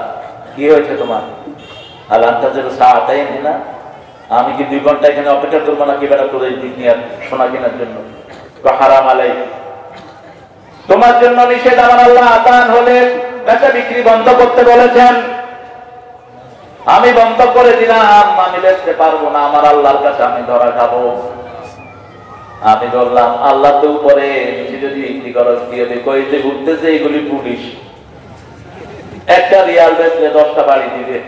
কি হয়েছে তোমার? আল্লাহ আনতাজিরু সাআতাইন, না আমি কি 2 ঘন্টা এখানে অপেক্ষা করবো নাকি বেড়া করে নিয়ে সোনা কেনার জন্য? হারাম আলাই, তোমার জন্য নিষেধ। আমার আল্লাহ আজান হলে বেচা বিক্রি বন্ধ করতে বলেছেন। আমি বন্ধ করে দিলাম, আমি বেচতে পারবো না, আমার আল্লাহর কাছে আমি ধরা খাবো। আমি বললাম আল্লাহ তো উপরে, যদি বিক্রি করো দিয়ে দেখো, এই যে ঘুরতেছে এগুলি পুলিশ, একটা রিয়াল বেচলে 10টা বাড়ি দিবে।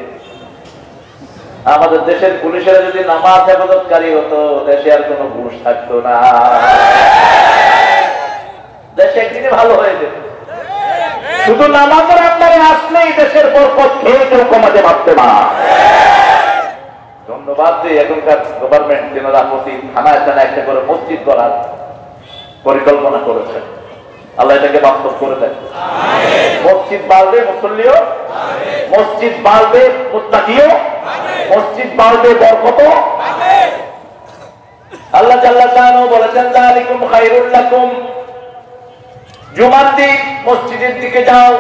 আমাদের দেশের পুলিশেরা যদি নামাজ হেফাজতকারী হতো, দেশে আর কোনো ঘুষ থাকতো না, দেশে একদিনে ভালো হয়ে যেত। শুধু নামাজের আন্ডারে আসলেই দেশের বরকত খেয়ে কেউ কমাতে পারতে না। ধন্যবাদ দিই এখনকার গভর্নমেন্ট, যেনারা প্রতি থানায় থানায় একটা করে মসজিদ করার পরিকল্পনা করেছেন। আল্লাহ এটাকে বাস্তব করে দেন। মসজিদ বাড়বে, মুসল্লিও, মসজিদ বাড়বে, মুত্তাকিও, মসজিদ বাড়বে, বরকত। আল্লাহ জাল্লা শাআনহু বলেছেন যালিকুম খায়রুল লাকুম, জুমার দিন মসজিদের দিকে যাও।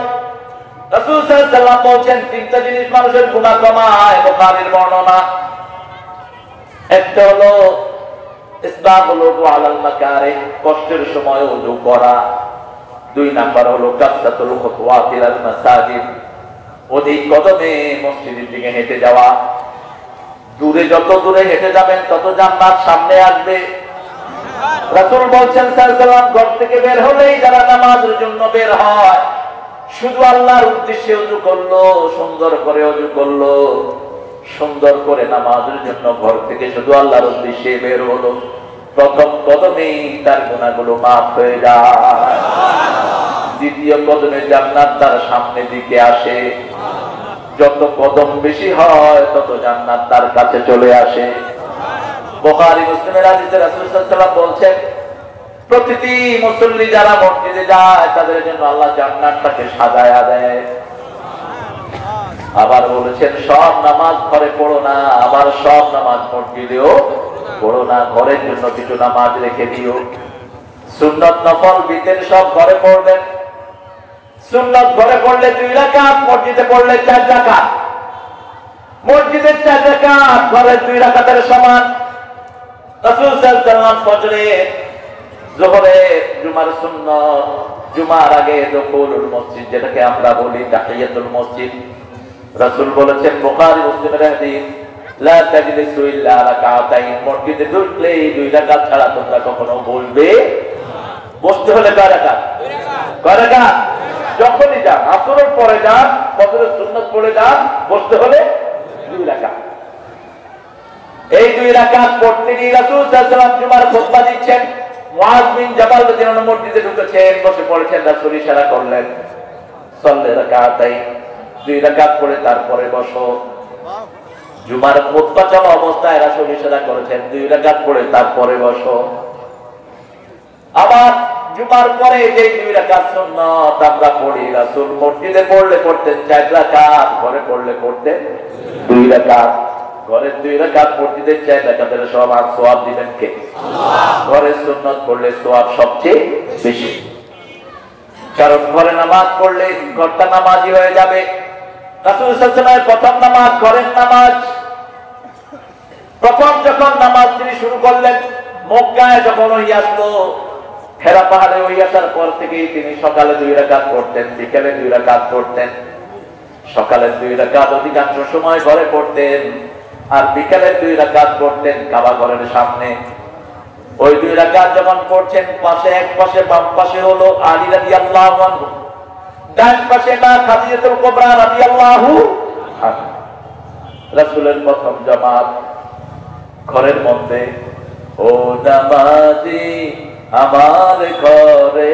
রাসূল সাল্লাল্লাহু আলাইহি ওয়াসাল্লাম বলেছেন 3টা জিনিস মানুষের গুনাহ কমায়, বুখারীর বর্ণনা। একটা হলো ইসবাগুল ওযু আলাল মাকারিহ, কষ্টের সময় ওযু করা। 2 নাম্বার হলো কাসরাতুল খুতওয়াত ইলাল মাসাজিদ, অধিক কদমে মসজিদের দিকে হেঁটে যাওয়া। দূরে যত দূরে হেঁটে যাবেন তত জান্নাত সামনে আসবে। রাসূল বলেছেন সাল্লাল্লাহু আলাইহি ওয়াসাল্লাম, ঘর থেকে বের হলেই যারা নামাজের জন্য বের হয়, শুধু আল্লাহর উদ্দেশ্যে ওযু করলো, সুন্দর করে ওযু করলো, সুন্দর করে নামাজের জন্য ঘর থেকে শুধু আল্লাহর উদ্দেশ্যে বের হলো, প্রথম কদমেই তার গুনাহগুলো মাফ হয়ে যায়। দ্বিতীয় কদমে জান্নাত তার সামনে দিকে আসে। যত কদম বেশি হয় তত জান্নাত তার কাছে চলে আসে। বুখারী মুসলিমের হাদিসে রাসূল সাল্লাল্লাহু আলাইহি ওয়াসাল্লাম বলেছেন, প্রতিটি মুসল্লি যারা মসজিদে যায় তাদের জন্য আল্লাহ জান্নাতটাকে সাজায়া দেয়। আবার বলেছেন সব নামাজ ঘরে পড়ো না, আবার সব নামাজ মসজিদেও পড়ো না, ঘরের জন্য কিছু নামাজ রেখে দিও। সুন্নাত নফল বিতের সব ঘরে পড়বেন। সুন্নাত ঘরে পড়লে 2 রাকাত, মসজিদে পড়লে 4 রাকাত। মসজিদের 4 রাকাত ঘরের 2 রাকাতের সমান। রাসূল সাল্লাল্লাহু আলাইহি ওয়াসাল্লাম ফজরে, যোহরে, জুমার সুন্নাত, জুমার আগে দুখুলুল মসজিদ, যেটাকে আমরা বলি তাহিয়াতুল মসজিদ, রাসূল বলেছেন বুখারী মুসলিমের হাদিস, লা তাজলিসু ইল্লা রাকাতাইন, মসজিদে ঢুকলে 2 রাকাত ছাড়া তোমরা কখনো বলবে। বসতে হলে কয় রাকাত? কয় রাকাত? যখনই যান, আসরের পরে যান, ফজরের সুন্নাত পড়ে যান, বসতে হলে 2 রাকাত। এই 2 রাকাত পড়তে গিয়ে রাসূল সাল্লাল্লাহু আলাইহি ওয়াসাল্লাম জুমার খুতবা দিচ্ছেন। মুআয বিন জাবাল রাদিয়াল্লাহু আনহু মসজিদে ঢুকেছেন, বসে পড়েছেন, রাসূল ইশারা করলেন, সাল্লি রাকাতাইন, 2 রাকাত পড়ে তারপরে বসো। জুমার খুতবা চলা অবস্থায় রাসূল ইশারা করেছেন 2 রাকাত পড়ে তারপরে বসো। আবার জুমার পরে যে 2 রাকাত সুন্নাত আমরা পড়ি, রাসূল মসজিদে পড়লে পড়তেন 4 রাকাত, ঘরে পড়লে পড়তেন 2 রাকাত। ঘরের 2 রাকাত, মসজিদের 4 রাকাতের সমান সওয়াব দিবেন কে? আল্লাহ। ঘরে সুন্নাত পড়লে সওয়াব সবচেয়ে বেশি, কারণ ঘরে নামাজ পড়লে ঘরটা নামাজি হয়ে যাবে। রাসূল সাল্লাল্লাহু আলাইহি ওয়াসাল্লামের প্রথম নামাজ ঘরের নামাজ। প্রথম যখন নামাজ তিনি শুরু করলেন, মক্কায় যখন ওহী আসলো, হেরা পাহাড়ে ওহী আসার পর থেকেই তিনি সকালে 2 রাকাত পড়তেন, বিকেলে 2 রাকাত পড়তেন। সকালে 2 রাকাত অধিকাংশ সময় ঘরে পড়তেন, আর বিকেলে 2 রাকাত পড়তেন কাবা ঘরের সামনে। ওই 2 রাকাত যখন পড়ছেন, পাশে এক পাশে বাম পাশে হলো আলী রাদিয়াল্লাহু আনহু, ডান পাশে মা খাদিজাতুল কুবরা রাদিয়াল্লাহু আনহা। রাসূলের প্রথম জামাত ঘরের মধ্যে। ও নামাজি আমার ঘরে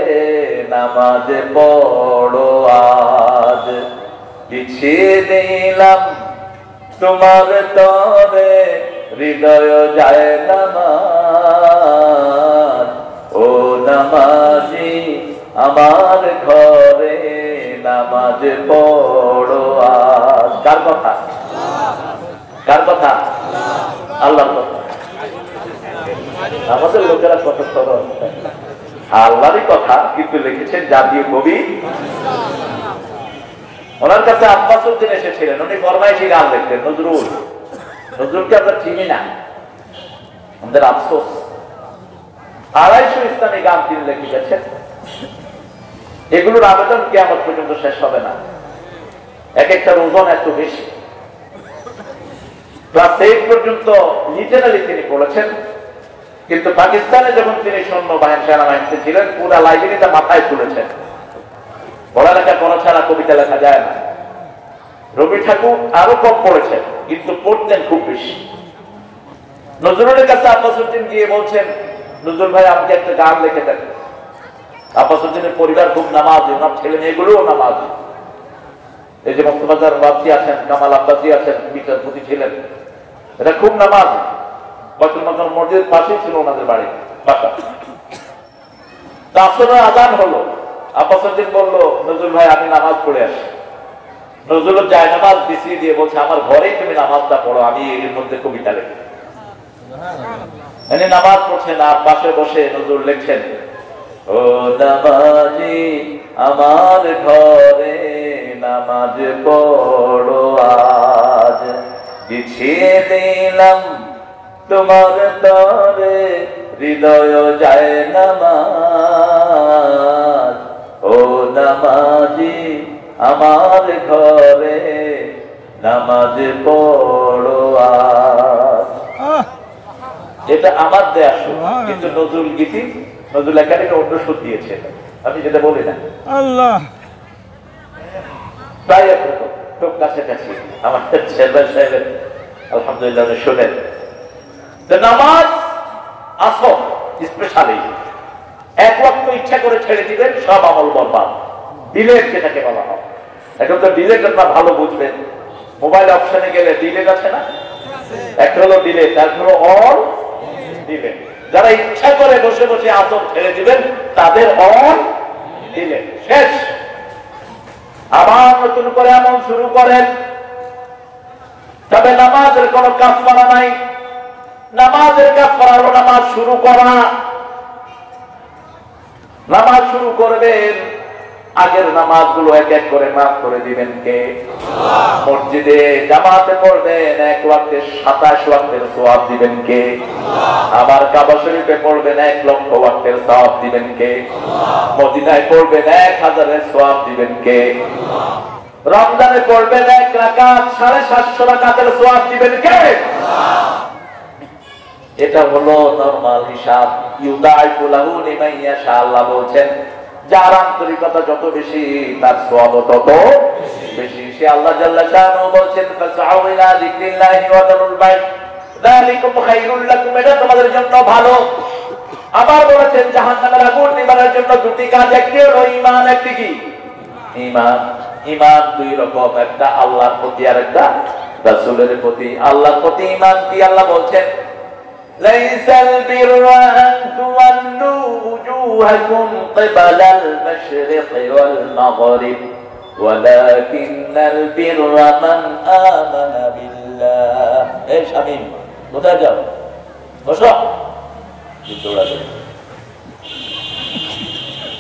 নামাজ পড়ো আজ, পিছিয়ে দিলাম তোমার তরে হৃদয় যায় নামাজ। ও নামাজি আমার ঘরে নামাজ পড়ো আজ। কার কথা? কার কথা? আল্লাহর কথা। আমাদের লোকেরা কত সরল, আল্লাহরই কথা, কিন্তু লিখেছেন জাতীয় কবি। ওনার কাছে আব্বাসউদ্দিন এসেছিলেন, উনি ফরমাইশি গান লিখতেন, নজরুল। নজরুলকে আমরা চিনি না, আমাদের আফসোস। 250 ইসলামী গান তিনি লিখে গেছেন। এগুলোর আবেদন কিয়ামত পর্যন্ত শেষ হবে না, এক একটার ওজন এত বেশি। ক্লাস 8 পর্যন্ত লিটারালি তিনি পড়েছেন, কিন্তু পাকিস্তানে যখন তিনি সেনাবাহিনীতে ছিলেন পুরা লাইব্রেরিটা মাথায় তুলেছেন। পড়ালেখা করা ছাড়া কবিতা লেখা যায় না। রবি ঠাকুর আরো কম পড়েছেন, কিন্তু পড়তেন খুব বেশি। নজরুলের কাছে আব্বাস উদ্দিন গিয়ে বলছেন, নজরুল ভাই আমাকে একটা গান লিখে দেন। আব্বাস উদ্দিনের পরিবার খুব নামাজি, ওনার ছেলে মেয়েগুলোও নামাজি। এই যে মোস্তফাজার ওয়াসি আছেন, কামাল আব্বাসী আছেন, বিচারপতি ছিলেন, এটা খুব নামাজি। বাইতুল মাকাম মসজিদের পাশেই ছিল ওনাদের বাড়ি বাসা। আসরের আজান হলো, আব্বাস উদ্দিন বলল, নজরুল ভাই আমি নামাজ পড়ে আসি। নজরুল যায় নামাজ বিছিয়ে দিয়ে বলছে, আমার ঘরেই তুমি নামাজটা পড়ো, আমি এর মধ্যে কবিতা লিখি। নামাজ পড়ছেন আর পাশে বসে নজরুল লিখছেন, ও নামাজি আমার ঘরে নামাজ পড়ো আজ, বিছিয়ে দিলাম তোমার তরে হৃদয় যায় নামাজ। ও নামাজি আমার ঘরে নামাজ পড়ো আজ। এটা আমার দেয়া সুর, কিন্তু নজরুল গীতি নজরুল একাডেমি অন্য সুর দিয়েছে, আমি যেটা বলি না। আল্লাহ তাই খুব কাছাকাছি আমাদের চেয়ারম্যান সাহেবের আলহামদুলিল্লাহ শোনেন। নামাজ আসো স্পেশালি এক ওয়াক্ত ইচ্ছা করে ছেড়ে দিবেন, সব আমল বরবাদ। ডিলেট যেটাকে বলা হয়, এখন তো ডিলেট আপনারা ভালো বুঝবেন। মোবাইল অপশনে গেলে ডিলেট আছে না, একটা হলো ডিলেট, আর হলো অল ডিলেট। যারা ইচ্ছা করে বসে বসে আসর ছেড়ে দিবেন তাদের অল ডিলেট শেষ। আবার নতুন করে আমল শুরু করেন, তবে নামাজের কোন কাফারা নাই। নামাজের কাফারা হলো নামাজ শুরু করা। নামাজ শুরু করবেন, আগের নামাজগুলো এক এক করে মাফ করে দিবেন কে? মসজিদে জামাতে পড়বেন, এক ওয়াক্তে 27 ওয়াক্তের সওয়াব দিবেন কে? আবার কাবা শরীফে পড়বেন, 1 লক্ষ ওয়াক্তের সওয়াব দিবেন কে? মদিনায় পড়বেন, 1000-এর সওয়াব দিবেন কে? রমজানে পড়বেন 1 রাকাত, 750 রাকাতের সওয়াব দিবেন কে? এটা হলো নরমাল হিসাব। ইউদাইফু লাহু লিমান ইয়াশা, আল্লাহ বলছেন যার আন্তরিকতা যত বেশি তার সওয়াব তত বেশি। সে আল্লাহ জাল্লা শাআনহু বলছেন, ফাসআউ ইলা যিকরিল্লাহি ওয়া দারুল বাইত যালিকুম খায়রুল লাকুম, এটা তোমাদের জন্য ভালো। আবার বলেছেন জাহান্নামের আগুন নিবারণের জন্য দুটি কাজ, একটি হলো ঈমান, একটি কি? ঈমান। ঈমান দুই রকম, একটা আল্লাহর প্রতি আর একটা রাসূলের প্রতি। আল্লাহর প্রতি ঈমান কি? আল্লাহ বলছেন, লাইসাল বিররা আন তুওয়াল্লু وجوهكم قبل المشرق والمغرب ولكن البر من آمن بالله। ايش امين কোথায় যাও? বসো।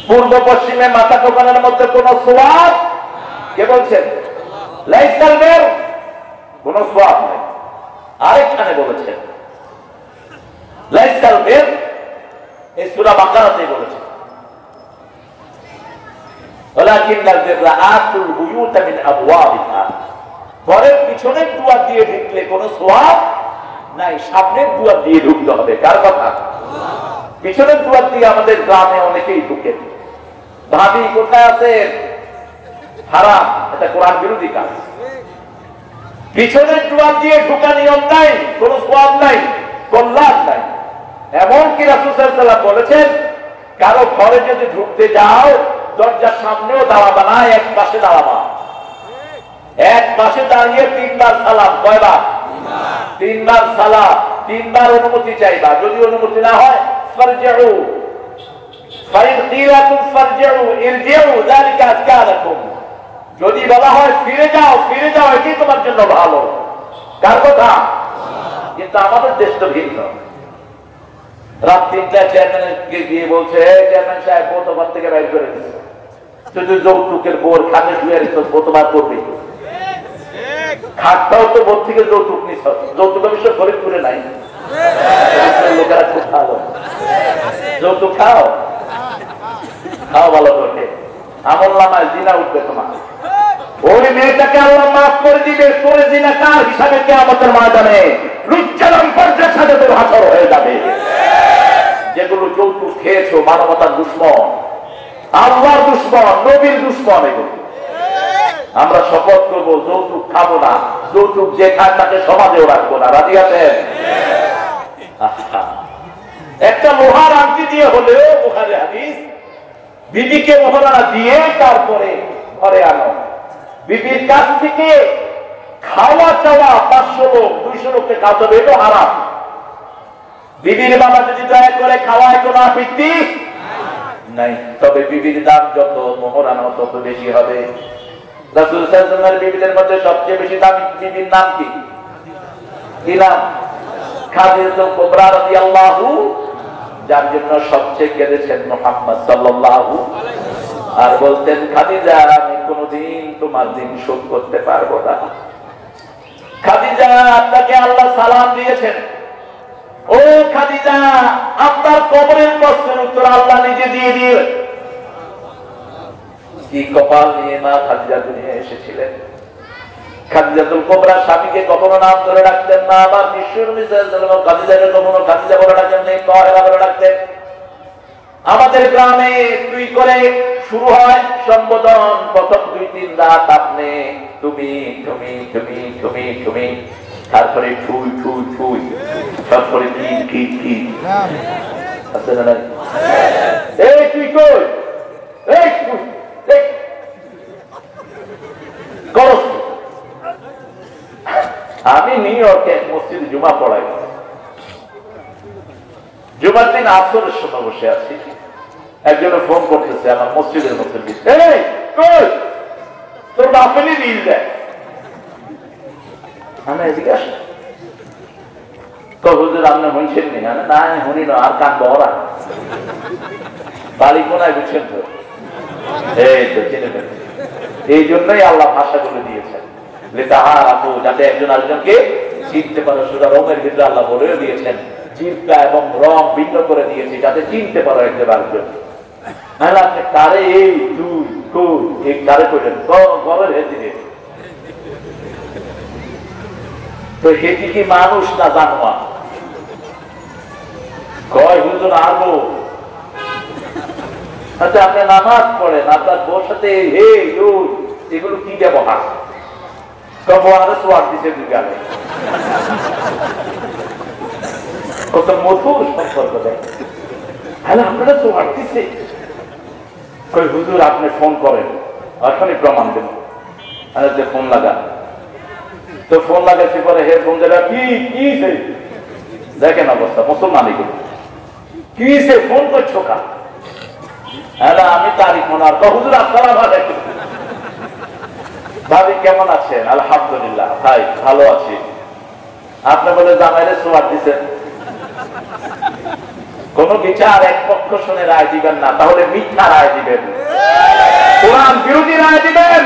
পূর্ব পশ্চিমে মাথা ঠোকানোর মধ্যে কোন সওয়াব? কে বলছেন? লাইসাল বির, কোন সওয়াব নেই। আরেকখানে বলেছেন লাইসাল বির, এই সূরা বাকারাতে বলেছে, ওয়ালাকিন্নাল বিররা আতুল বুয়ুতা মিন আবওয়াবিহা। ঘরের পিছনের দুয়ার দিয়ে ঢুকলে কোনো সওয়াব নাই, সামনের দুয়ার দিয়ে ঢুকতে হবে। কার কথা? পিছনের দুয়ার দিয়ে আমাদের গ্রামে অনেকেই ঢুকে। ভাবি কোথায় আছেন? হারাম, এটা কোরআন বিরোধী কাজ। পিছনের দুয়ার দিয়ে ঢুকা নিয়ম নাই, কোনো সওয়াব নাই, কল্যাণ নাই। এমনকি রাসূল সাল্লাল্লাহু আলাইহি ওয়াসাল্লাম বলেছেন, কারো ঘরে যদি ঢুকতে যাও দরজার সামনেও দাঁড়াবা না, এক পাশে দাঁড়াবা। এক পাশে দাঁড়িয়ে 3 বার সালাম। কয়বার? 3 বার সালাম, 3 বার অনুমতি চাইবা। যদি অনুমতি না হয় ফারজিউ, ফাইন কিলাতুম ফারজিউ ইরজিউ যালিকা আজকা লাকুম। যদি বলা হয় ফিরে যাও, ফিরে যাও, এটাই তোমার জন্য ভালো। কার কথা? কিন্তু আমাদের দেশ তো ভিন্ন। রাত 3টায় চেয়ারম্যানকে গিয়ে বলছে, চেয়ারম্যান সাহেব বোতবার থেকে বাইর করে দিচ্ছে, যদি যৌতুকের বোর খাতে শুয়ে রেখে বোতবার করবে। খাটটাও তো বোর থেকে যৌতুক নিছ, যৌতুক অবশ্য ফরিদপুরে নাই। লোকেরা খুব ভালো, যৌতুক খাও, খাও ভালো করে, আমল নামায় জিনা উঠবে তোমার। ওই মেয়েটাকে আল্লাহ মাফ করে দিবে, করে দিনা কার হিসাবে কিয়ামতের ময়দানে লুচ্চালন পর্যায়ের সাথে তোর হাসর হয়ে যাবে। যেগুলো যৌতুক খেয়েছো, মানবতার দুশ্মন, আল্লাহর দুশ্মন, নবীর দুশ্মন, এগুলো আমরা শপথ করবো যৌতুক খাবো না, যৌতুক যে খায় তাকে সমাজেও রাখবো না। রাজি আছেন? একটা লোহার আংটি দিয়ে হলেও বুখারী হাদিস, বিবিকে মোহরানা দিয়ে তারপরে ঘরে আনো। বিবির কাছ থেকে খাওয়া চাওয়া 500 লোক 200 লোককে খাওয়াতে হবে, এটা হারাম। বিবির বাবা যদি দয়া করে খাওয়ায় কোনো আপত্তি নাই, তবে বিবির দাম যত মোহরানা তত বেশি হবে। রাসূল সাল্লাল্লাহু আলাইহি ওয়াসাল্লামের বিবিদের মধ্যে সবচেয়ে বেশি দামি বিবির নাম কি? কি নাম? খাদিজাতুল কুবরা রাদিয়াল্লাহু, যার জন্য সবচেয়ে কেঁদেছেন মুহাম্মদ সাল্লাল্লাহু, আর বলতেন খাদিজা আমি কোনদিন তোমার দিন শোধ করতে পারবো না। খাদিজা আপনাকে আল্লাহ সালাম দিয়েছেন, ও খাদিজা আপনার কবরের প্রশ্নের উত্তর আল্লাহ নিজে দিয়ে দিবেন। কি কপাল নিয়ে মা খাদিজা দুনিয়ায় এসেছিলেন। খাদিজাতুল কুবরা স্বামীকে কখনো নাম ধরে ডাকতেন না, আবার বিশ্বনবী সাল্লাল্লাহু আলাইহি ওয়াসাল্লাম খাদিজাকে কখনো খাদিজা বলে ডাকেন না, তাহেরা বলে ডাকতেন। আমাদের গ্রামে তুই করে শুরু হয় সম্বোধন, প্রথম 2-3 রাত আপনি তুমি তুমি তুমি তুমি তুমি, তারপরে ছুই ছুই ছুই, তারপরে কি কি কি আছে না? এই তুই কই, এই তুই করস। আমি নিউ ইয়র্কে মসজিদে জুমা পড়াই, জুমার দিন আসরের সময় বসে আছি, একজনে ফোন করতেছে আমার মসজিদের মুসল্লি, এই কই তোর বাপেরই রিল দেয়। আমি এদিকে আসি, হুজুর আপনি শুনছেন নি? না শুনি না, আর কান বহরা বাড়ি কোনায় বুঝছেন তো? এই তো চিনে ফেলছেন। এই জন্যই আল্লাহ ভাষাগুলো দিয়েছেন, যাতে একজন আরেকজনকে চিনতে পারো। সুতরাং রঙের ভিতরে আল্লাহ বলেও দিয়েছেন জিহ্বা এবং রং ভিন্ন করে দিয়েছি যাতে চিনতে পারো একজন আরেকজন। নাহলে আপনি কারে এই তুই তুই এই কারে করলেন ঘরের হেঁটে দিয়ে, তো হেঁটে কি মানুষ না জানোয়া? কয় হুজুর আরবো। আচ্ছা আপনি নামাজ পড়েন, আপনার বউর সাথে হে এগুলো কি ব্যবহার? কত মধুর সম্পর্ক দেয়। হ্যাঁ আপনারা তো হাঁটতেছে, হুজুর আপনি ফোন করেন, এখনই প্রমাণ দেন। ফোন লাগান, তো ফোন লাগাচ্ছি পরে হে ফোন দেবে কি কি দেখেন অবস্থা মুসলমান এগুলো কি সে ফোন করছো কা? হ্যাঁ আমি তারিখ মনে আর হুজুর আসসালাম আলাইকুম, ভাবি কেমন আছেন? আলহামদুলিল্লাহ ভাই ভালো আছি। আপনি বলে জামাইরে সোয়ার দিচ্ছেন। কোন বিচার এক পক্ষ শুনে রায় দিবেন না, তাহলে মিথ্যা রায় দিবেন, কোরআন বিরোধী রায় দিবেন।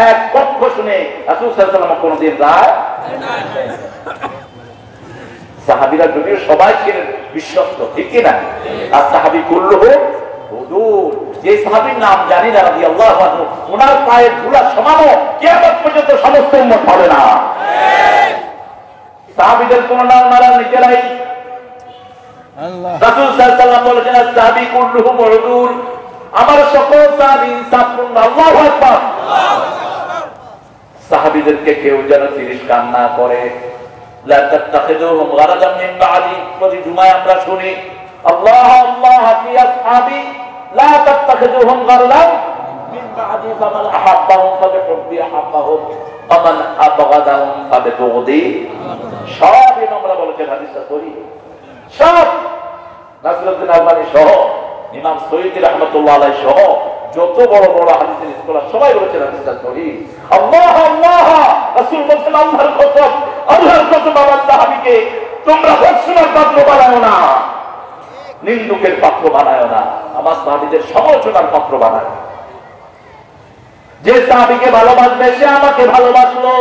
এক পক্ষ শুনে রাসূল সাল্লাল্লাহু আলাইহি ওয়াসাল্লাম কোনদিন রায়। সাহাবীরা যদিও সবাই ছিলেন বিশ্বস্ত, ঠিক কিনা? আর সাহাবী কুল্লুহু হুজুর, যে সাহাবীর নাম জানি না রাদিয়াল্লাহু আনহু, ওনার পায়ের ধুলা সমানো কিয়ামত পর্যন্ত সমস্ত উম্মত হবে না। সাহাবীদের কোন নাম মারার নিজেরাই রাসূল সাল্লাল্লাহু আলাইহি ওয়াসাল্লাম বলেছেন সাহাবী কুল্লুহু হুজুর, আমার সকল সাহাবী সাফরুন। আল্লাহু আকবার। সাহাবীদেরকে কেউ যেন তিরিশ কান না করে। লা তাত্তাখিযুহুম গারাদাম মিন বাদি, প্রতি জুমায় আমরা শুনি আল্লাহ আল্লাহ ফি আসহাবি লা তাত্তাখিযুহুম গারাদাম মিন বাদি, ফামান আহাব্বাহুম ফাবিহুব্বি আহাব্বাহুম ওয়া মান আবগাদাহুম ফাবিবুগদি। সব ইমামরা বলেছেন, হাদিসটা সহিহ সব, নাসিরউদ্দিন আলবানী সহ, ইমাম সৈয়দী রাহমাতুল্লাহ আলাইহি সহ যত বড় বড় হাদিসের স্কলার সবাই বলেছেন হাদিসটা সহিহ। আল্লাহ আল্লাহ, রাসূল বলেছেন আল্লাহর কসম, আল্লাহর কসম আমার সাহাবীকে তোমরা হসনের পাত্র বানাও না, নিন্দুকের পাত্র বানাও না, আমার সাহাবীদের সমালোচনার পাত্র বানাও। যে সাহাবীকে ভালোবাসবে সে আমাকে ভালোবাসলো,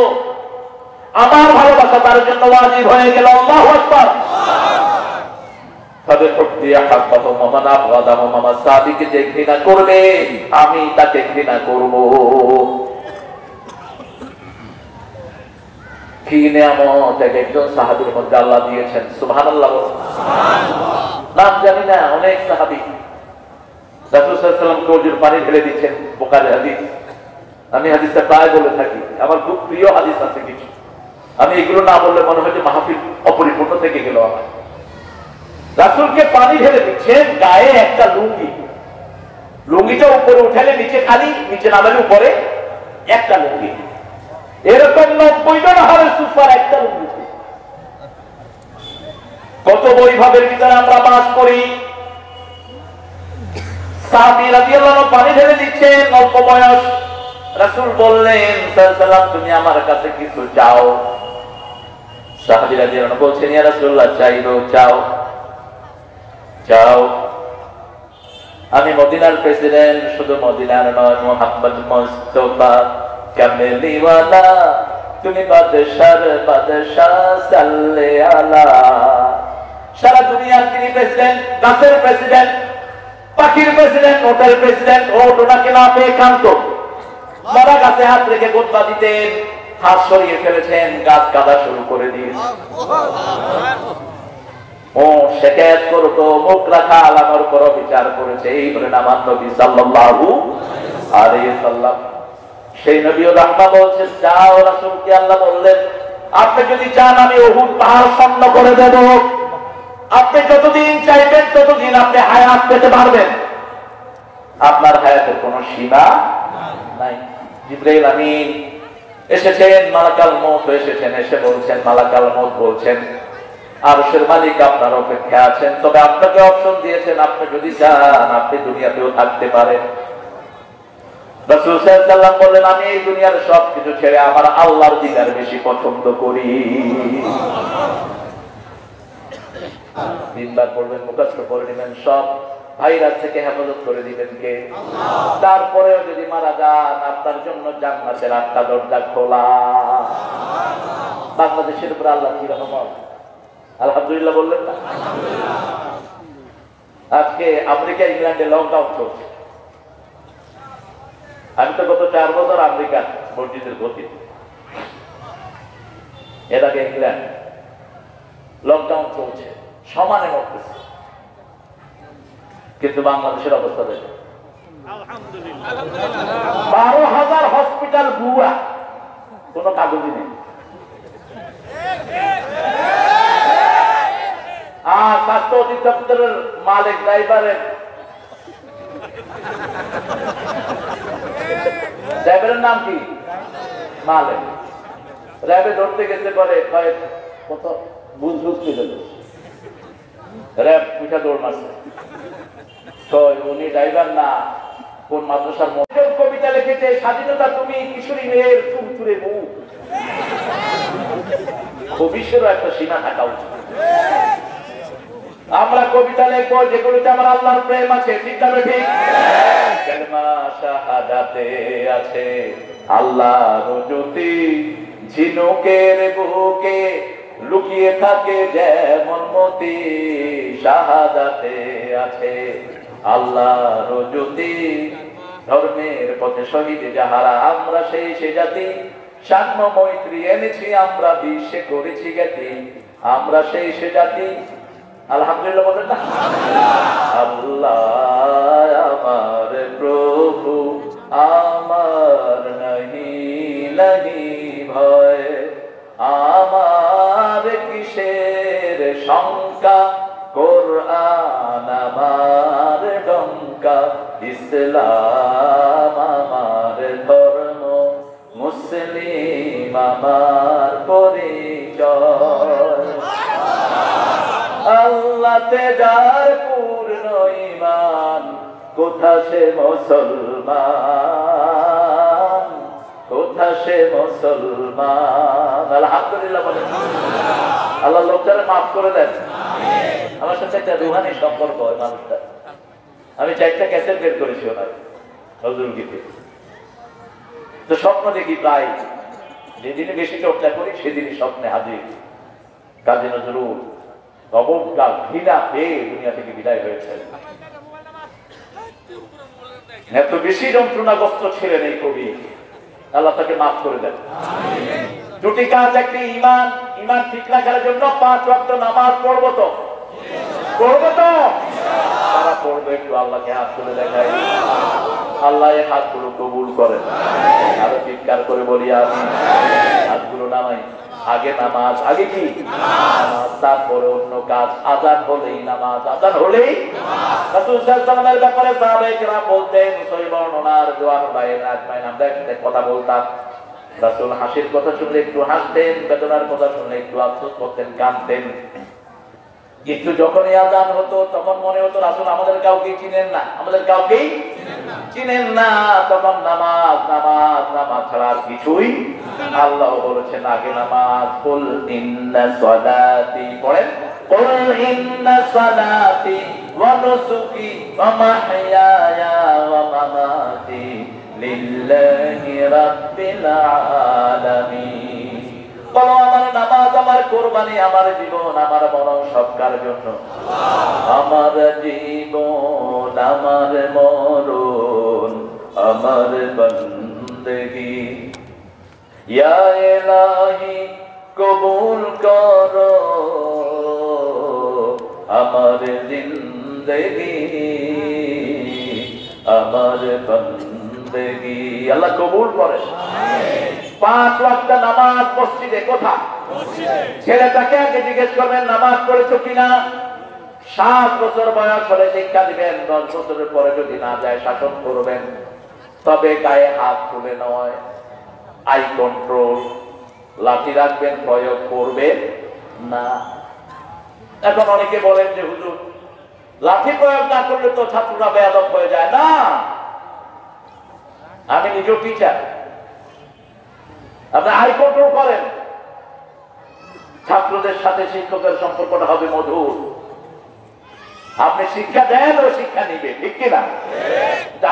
আমার ভালোবাসা তার জন্য ওয়াজিব হয়ে গেল। আল্লাহু আকবার। তাদের প্রক্রিয়া হাক্কাত মামান আবগাদাহু, আমার সাহাবীকে যে ঘৃণা করবে আমি তাকে ঘৃণা করব। কি নিয়ামত এক একজন সাহাবীর মধ্যে আল্লাহ দিয়েছেন, সুবহানাল্লাহ। নাম জানি না, অনেক সাহাবী রাসূল সাল্লাল্লাহু আলাইহি ওয়াসাল্লাম কওজুর পানি ঢেলে দিচ্ছেন, বুখারী হাদিস। আমি হাদিসটা প্রায় বলে থাকি, আমার খুব প্রিয় হাদিস আছে কিছু, আমি এগুলো না বললে মনে হয় যে মাহফিল অপরিপূর্ণ থেকে গেল আমার। রাসূলকে পানি ঢেলে দিচ্ছেন, গায়ে একটা লুঙ্গি, লুঙ্গিটা উপরে উঠালে নিচে খালি, নিচে নামালে উপরে একটা লুঙ্গি, এরকম 90 জন হারের সুপার একটা লুঙ্গি। কত বৈভবের ভিতরে আমরা বাস করি। সাহাবী রাদিয়াল্লাহু আনহু পানি ঢেলে দিচ্ছেন, অল্প বয়স। রাসূল বললেন সাল্লাল্লাহু, তুমি আমার কাছে কিছু চাও। সাহাবী রাদিয়াল্লাহু আনহু বলছেন, ইয়া রাসূলুল্লাহ, চাইবো, চাও চাও। আমি মদিনার প্রেসিডেন্ট, শুধু মদিনার নয়, মুহাম্মদ মুস্তাফা কামলিওয়ালা, তুমি বাদশার বাদশাহ সাল্লে আলা। সারা দুনিয়ার তিনি প্রেসিডেন্ট, গাছের প্রেসিডেন্ট, পাখির প্রেসিডেন্ট, ওটের প্রেসিডেন্ট। ওট ওনাকে না পেয়ে কান্ত, মরা গাছে হাত রেখে গোদবা দিতেন, হাত সরিয়ে ফেলেছেন, গাছ কাদা শুরু করে দিয়েছে। ও শিকায়ত করতো, মুখ রাখা আমার উপর বিচার করেছে, এই বলে আমার নবী সাল্লাল্লাহু আলাইহি ওয়াসাল্লাম। সেই নবী রাহমা বলছেন, যাও। রাসূলকে আল্লাহ বললেন, আপনি যদি চান আমি উহুদ পাহাড় শূন্য করে দেব। আপনি যতদিন চাইবেন ততদিন আপনি হায়াত পেতে পারবেন, আপনার হায়াতের কোনো সীমা নাই। জিবরাইল আমিন এসেছেন, মালাকাল মউত এসেছেন, এসে বলছেন, মালাকাল মউত বলছেন, আরশের মালিক আপনার অপেক্ষা আছেন, তবে আপনাকে অপশন দিয়েছেন, আপনি যদি চান আপনি দুনিয়াতেও থাকতে পারেন। রাসূল সাল্লাল্লাহু আলাইহি ওয়াসাল্লাম বললেন, আমি এই দুনিয়ার সবকিছু ছেড়ে আমার আল্লাহর দিদার বেশি পছন্দ করি। তিনবার পড়বেন, মুখস্থ করে নেবেন, সব ভাইরাস থেকে হেফাজত করে দিবেন কে? তারপরেও যদি মারা যান, আপনার জন্য জান্নাতের 8টা দরজা খোলা। বাংলাদেশের উপর আল্লাহ কি রহমত, আলহামদুলিল্লাহ বললেন না? আজকে আমেরিকা ইংল্যান্ডে লকডাউন চলছে। আমি তো গত 4 বছর আমেরিকার মসজিদের গতি, এর আগে ইংল্যান্ড, লকডাউন চলছে, সমানে মরতেছে। কিন্তু বাংলাদেশের অবস্থা দেখে 12,000 হসপিটাল বুয়া, কোন কাগজই নেই। স্বাস্থ্য অধিদপ্তরের মালিক ড্রাইভারের নাম কি? মালিক। র্যাবে ধরতে গেছে, পরে কত বুঝ র্যাব পিঠা দৌড় মারছে, তো উনি ড্রাইভার না, কোন মাদ্রাসার কবিতা লিখেছে, স্বাধীনতা তুমি কিশোরী মেয়ের চুরচুরে মুখ। ভবিষ্যতেরও একটা সীমা থাকা উচিত। আমরা কবিতা লিখবো যেগুলোতে আমার আল্লাহর প্রেম আছে, ঠিক না ঠিক? কালেমা শাহাদাতে আছে আল্লাহর জ্যোতি, ঝিনুকের বুকে লুকিয়ে থাকে যেমন মতি, শাহাদাতে আছে আল্লাহর জ্যোতি, ধর্মের পথে শহীদ যাহারা, আমরা সেই সে জাতি, সাম্য মৈত্রী এনেছি আমরা, বিশ্বে করেছি জ্ঞাতি, আমরা সেই সে জাতি। আলহামদুলিল্লাহ বলেন না? আল্লাহ আমার প্রভু, আমার নাহি নাহি ভয়, আমার কিসের শঙ্কা, কোরআন আমার ডঙ্কা, ইসলাম আমার ধর্ম, মুসলিম আমার পরিচয়। আল্লাহতে যার পূর্ণ ঈমান, কোথা সে মুসলমান, কোথা সে মুসলমান। আলহামদুলিল্লাহ বলেন। আল্লাহ লোকটারে মাফ করে দেন। আমার সাথে একটা রুহানি সম্পর্ক হয় মানুষটা। আমি 4টা ক্যাসেট বের করেছি ওনার নজরুল গীতে। তো স্বপ্ন দেখি প্রায়, যেদিনে বেশি চর্চা করি সেদিনই স্বপ্নে হাজির কাজী নজরুল অবজ্ঞা ঘৃণা পেয়ে দুনিয়া থেকে বিদায় হয়েছে। এত বেশি যন্ত্রণাগ্রস্ত ছিলেন এই কবি, আল্লাহ তাকে মাফ করে দেন। দুটি কাজ, একটি ইমান, ইমান ঠিক রাখার জন্য 5 ওয়াক্ত নামাজ পড়বো তো, পড়বো তো, তারা পড়বে। একটু আল্লাহকে হাত তুলে দেখাই, আল্লাহ এই হাতগুলো কবুল করেন। আরো চিৎকার করে বলি আমি, হাতগুলো নামাই। আগে নামাজ, আগে কি নামাজ, তারপরে অন্য কাজ। আযান হলেই নামাজ, আযান হলেই রাসূল সাল্লাল্লাহু আলাইহি ওয়াসাল্লামের ব্যাপারে সাহাবায়ে কেরাম বলতেন, সহিহ বর্ণনার জোয়ান ভাইয়ের আজমাইন আমরা একসাথে কথা বলতাম। রাসূল হাসির কথা শুনলে একটু হাসতেন, বেদনার কথা শুনলে একটু আফসোস করতেন, কাঁদতেন। কিন্তু যখনই আযান হতো তখন মনে হতো রাসূল আমাদের কাউকে চিনেন না, আমাদের কাউকেই চিনেন না। তখন নামাজ নামাজ নামাজ ছাড়া আর কিছুই। আল্লাহ বলেছেন আগে নামাজ। কুল ইন্না সালাতি, পড়েন, কুল ইন্না সালাতি ওয়া নুসুকি ওয়া মাহইয়ায়া ওয়া মামাতি লিল্লাহি রাব্বিল আলামিন। বলো আমার নামাজ, আমার কুরবানি, আমার জীবন, আমার মরণ সব কার জন্য? আমার জীবন, আমার মরণ, আমার বন্দেগী। ইয়া ইলাহি কবুল করো আমার জিন্দেগি, আমার বন্দেগী। আল্লাহ কবুল করে। 5 ওয়াক্ত নামাজ মসজিদে, কোথা? ছেলেটাকে আগে জিজ্ঞেস করবেন নামাজ পড়েছো কিনা। 7 বছর বয়স হলে শিক্ষা দিবেন, 10 বছরের পরে যদি না যায় শাসন করবেন। তবে গায়ে হাত তুলে নয়, আই কন্ট্রোল, লাঠি রাখবেন, প্রয়োগ করবেন না। এখন অনেকে বলেন যে হুজুর লাঠি প্রয়োগ না করলে তো ছাত্ররা বেয়াদব হয়ে যায়। না, আমি নিজেও টিচার, আপনি আই কন্ট্রোল করেন। ছাত্রদের সাথে শিক্ষকের সম্পর্কটা হবে মধুর। আপনি শিক্ষা দেন ও শিক্ষা নিবে, ঠিক কিনা?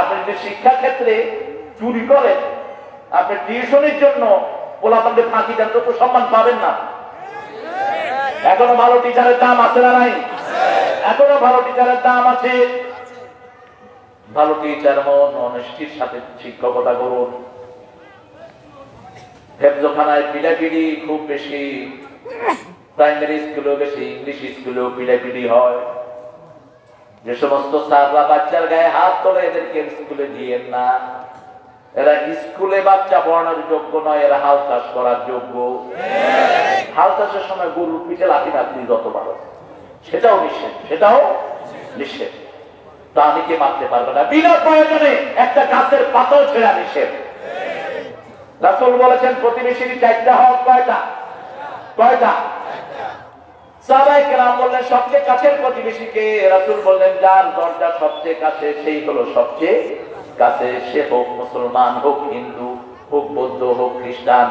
আপনি যদি শিক্ষা ক্ষেত্রে চুরি করেন, আপনি টিউশনের জন্য পোলাপানকে ফাঁকি দেন, তো সম্মান পাবেন না। এখনো ভালো টিচারের দাম আছে না নাই? এখনো ভালো টিচারের দাম আছে। ভালো টিচার মন অনেষ্টির সাথে শিক্ষকতা করুন। হেফজখানায় পিড়াপিড়ি খুব বেশি, প্রাইমারি স্কুলেও বেশি, ইংলিশ স্কুলেও পিড়াপিড়ি হয়। যে সমস্ত স্যাররা বাচ্চার গায়ে হাত তোলে এদেরকে স্কুলে দিয়েন না। এরা স্কুলে বাচ্চা পড়ানোর যোগ্য নয়, এরা হাল চাষ করার যোগ্য। হাল চাষের সময় গরুর পিঠে লাঠি মারতে যত পারো, সেটাও নিষেধ, সেটাও নিষেধ। প্রাণীকে মারতে পারবে না, বিনা প্রয়োজনে একটা গাছের পাতাও ছেড়া নিষেধ। রাসূল বলেছেন প্রতিবেশীর 4টা হক। কয়টা? কয়টা? সাহাবায়ে কেরাম বললেন সবচেয়ে কাছের প্রতিবেশীকে। রাসূল বললেন যার দরজা সবচেয়ে কাছে সেই হলো সবচেয়ে কাছে, সে হোক মুসলমান, হোক হিন্দু, হোক বৌদ্ধ, হোক খ্রিস্টান।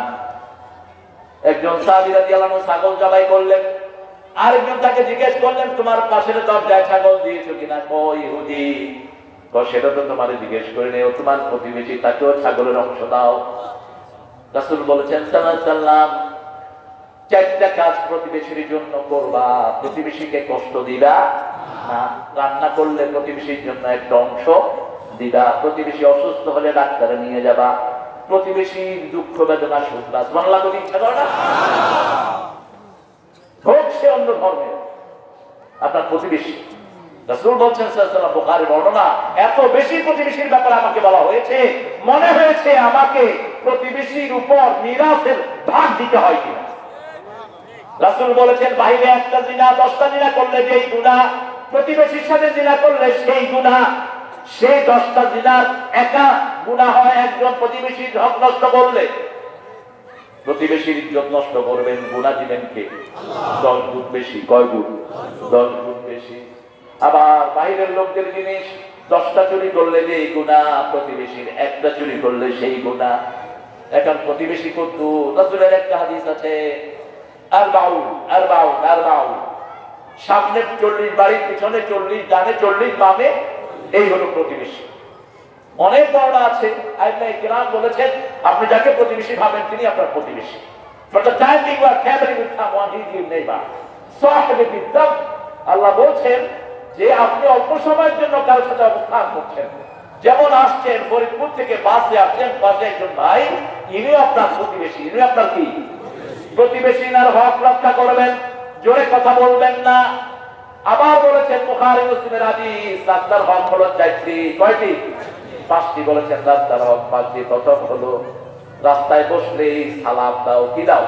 একজন সাহাবী রাদিয়াল্লাহু আনহু ছাগল জবাই করলেন, আরেকজন তাকে জিজ্ঞেস করলেন তোমার পাশের দরজায় ছাগল দিয়েছো কিনা? কই ইহুদি। সেটা তো তোমারে জিজ্ঞেস করে নেই, ও তোমার প্রতিবেশী, তাকেও ছাগলের অংশ দাও। রাসূল বলেছেন সাল্লাল্লাহু আলাইহি ওয়াসাল্লাম 4টা কাজ প্রতিবেশীর জন্য করবা। প্রতিবেশীকে কষ্ট দিবা না, রান্না করলে প্রতিবেশীর জন্য একটা অংশ দিবা, প্রতিবেশী অসুস্থ হলে ডাক্তারে নিয়ে যাবা, প্রতিবেশীর দুঃখ বেদনা শুনবা। সুবহানাল্লাহ বলি, ইচ্ছা করে না? হোক সে অন্য ধর্মের, আপনার প্রতিবেশী। রাসূল বলছেন সাল্লাল্লাহু আলাইহি ওয়াসাল্লাম, বুখারী বর্ণনা, এত বেশি প্রতিবেশীর ব্যাপারে আমাকে বলা হয়েছে, মনে হয়েছে আমাকে প্রতিবেশীর উপর মিরাসের ভাগ দিতে হয় কিনা। রাসূল বলেছেন বাইরে একটা জিনা 10টা জিনা করলে যেই গুনাহ, প্রতিবেশীর সাথে জিনা করলে সেই গুনাহ, সেই 10টা জিনার একা গুনাহ হয়। একজন প্রতিবেশীর হক নষ্ট করলে, প্রতিবেশীর ইজ্জত নষ্ট করবেন, গুনাহ দিবেন কে? 10 গুণ বেশি। কয় গুণ? 10 গুণ বেশি। আবার বাইরের লোকদের জিনিস 10টা চুরি করলে যেই গুনাহ, প্রতিবেশীর একটা চুরি করলে সেই গুনাহ। এখন প্রতিবেশী কত? রাসূলের একটা হাদিস আছে, সামনে 40 বাড়ির পিছনে 40, ডানে 40, বামে, এই হলো প্রতিবেশী। অনেক বর্ণনা আছে, আইমায়ে কেরাম বলেছেন আপনি যাকে প্রতিবেশী ভাবেন তিনি আপনার প্রতিবেশী। আল্লাহ বলছেন যে আপনি অল্প সময়ের জন্য কারোর সাথে অবস্থান করছেন, যেমন আসছেন ফরিদপুর থেকে বাসে আসছেন, পাশে একজন ভাই, ইনিও আপনার প্রতিবেশী, ইনি আপনার কি প্রতিবেশীর হক রক্ষা করবেন, জোরে কথা বলবেন না। আবার বলেছেন বুখারী মুসলিমের হাদিস, রাস্তার হক হলো 4টি। কয়টি? 5টি বলেছেন রাস্তার হক 5টি। প্রথম হলো রাস্তায় বসলেই সালাম দাও। কি দাও?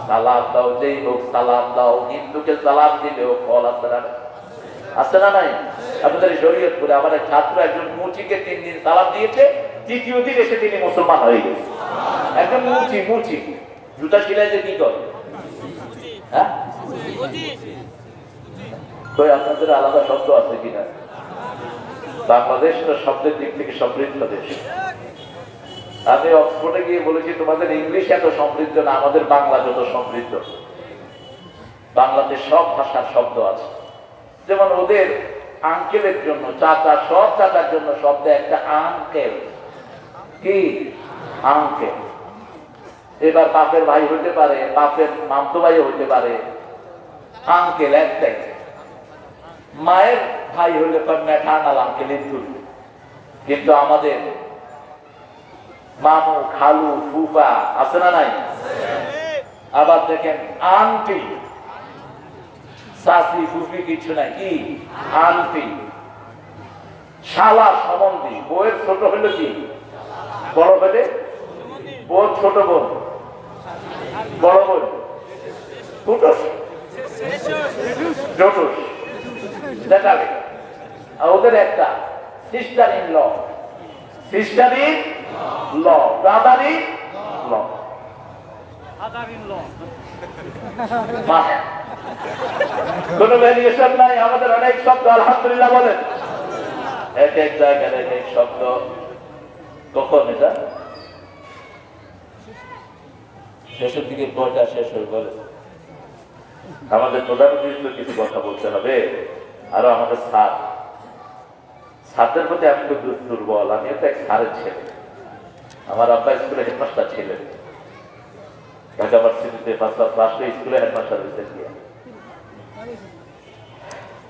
সালাম দাও। যেই হোক সালাম দাও। হিন্দুকে সালাম দিলেও ফল আছে না নাই? আপনাদের শরীয়ত করে আমার এক ছাত্র একজন মুচিকে 3 দিন সালাম দিয়েছে, 3য় দিন এসে তিনি মুসলমান হয়ে গেছে। একজন মুচি জুতা সিলাই যে কি করে? হ্যাঁ, আপনাদের আলাদা শব্দ আছে কিনা? বাংলাদেশ শব্দের দিক থেকে সমৃদ্ধ দেশ। আমি অক্সফোর্ডে গিয়ে বলেছি তোমাদের ইংলিশ এত সমৃদ্ধ না, আমাদের বাংলা যত সমৃদ্ধ। বাংলাতে সব ভাষার শব্দ আছে। যেমন ওদের আঙ্কেলের জন্য চাচা, সব চাচার জন্য শব্দ একটা আঙ্কেল। কি? আঙ্কেল। এবার বাপের ভাই হইতে পারে, বাপের মামতো ভাই হইতে পারে, আঙ্কেল একটাই। মায়ের ভাই হইলে ম্যাটার্নাল আঙ্কেল ইনক্লুড। কিন্তু আমাদের মামু, খালু, ফুফা আছে না নাই? আবার দেখেন আন্টি, চাচি, ফুফি কিছু নাই। কি? আন্টি। শালা সম্বন্ধী। বউয়ের ছোট হইল কি? বড় হইলে বোন, ছোট বোন, বড় বোন, ফুটুস, জটুস, দেখাবে। ওদের একটা sister in law, sister in law, brother in law, কোন ভ্যারিয়েশন নাই। আমাদের অনেক শব্দ আলহামদুলিল্লাহ বলেন, এক এক জায়গায় এক এক শব্দ। কখন এটা শেষের দিকে কয়টা শেষ হয়ে বলে? আমাদের প্রধানমন্ত্রী কিছু কথা বলতে হবে। আরো আমাদের ছাত্রের প্রতি আমি তো দুর্বল। আমি তো এক স্যারের ছেলে। আমার আব্বা স্কুলে হেডমাস্টার ছিলেন, ঢাকা ভার্সিটিতে রাষ্ট্রীয় স্কুলে হেডমাস্টার হয়েছেন।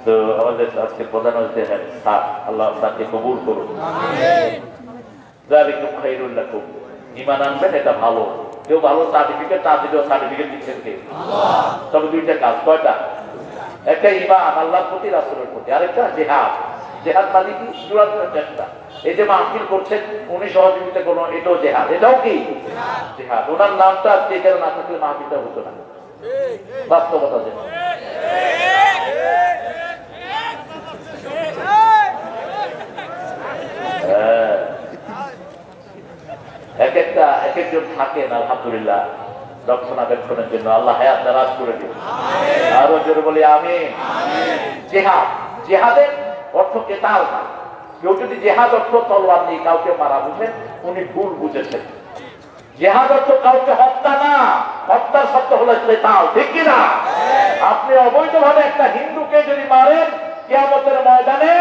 তো আমাদের আজকে প্রধান হচ্ছে স্যার, আল্লাহ তাকে কবুল করুন। যালিকুম খায়রুল লাকুম। ঈমান আনবেন, এটা ভালো। কেউ ভালো সার্টিফিকেট না দিলেও সার্টিফিকেট দিচ্ছেন কে? তবে 2টা কাজ। কয়টা? একটা ঈমান আল্লাহর প্রতি, রাসূলের প্রতি, আরেকটা জিহাদ। জিহাদ মানে কি? চূড়ান্ত চেষ্টা। এই যে মাহফিল করছেন উনি সহযোগিতা করুন, এটাও জিহাদ। এটাও কি? জিহাদ। ওনার নামটা যে কেন না থাকলে মাহফিলটা হতো না। বাস্তবতা যেন এক একজন থাকেন আলহামদুলিল্লাহ রক্ষণাবেক্ষণের জন্য। আল্লাহ হায়াত দারাজ করে দিন। আরো জোরে বলি আমিন। জিহাদ, জিহাদের অর্থ কেতাল না। কেউ যদি জিহাদ অর্থ তলোয়ার নিয়ে কাউকে মারা বুঝেন, উনি ভুল বুঝেছেন। জিহাদ অর্থ কাউকে হত্যা না, হত্যার শব্দ হলো কেতাল। ঠিক কিনা? আপনি অবৈধভাবে একটা হিন্দুকে যদি মারেন, কিয়ামতের ময়দানে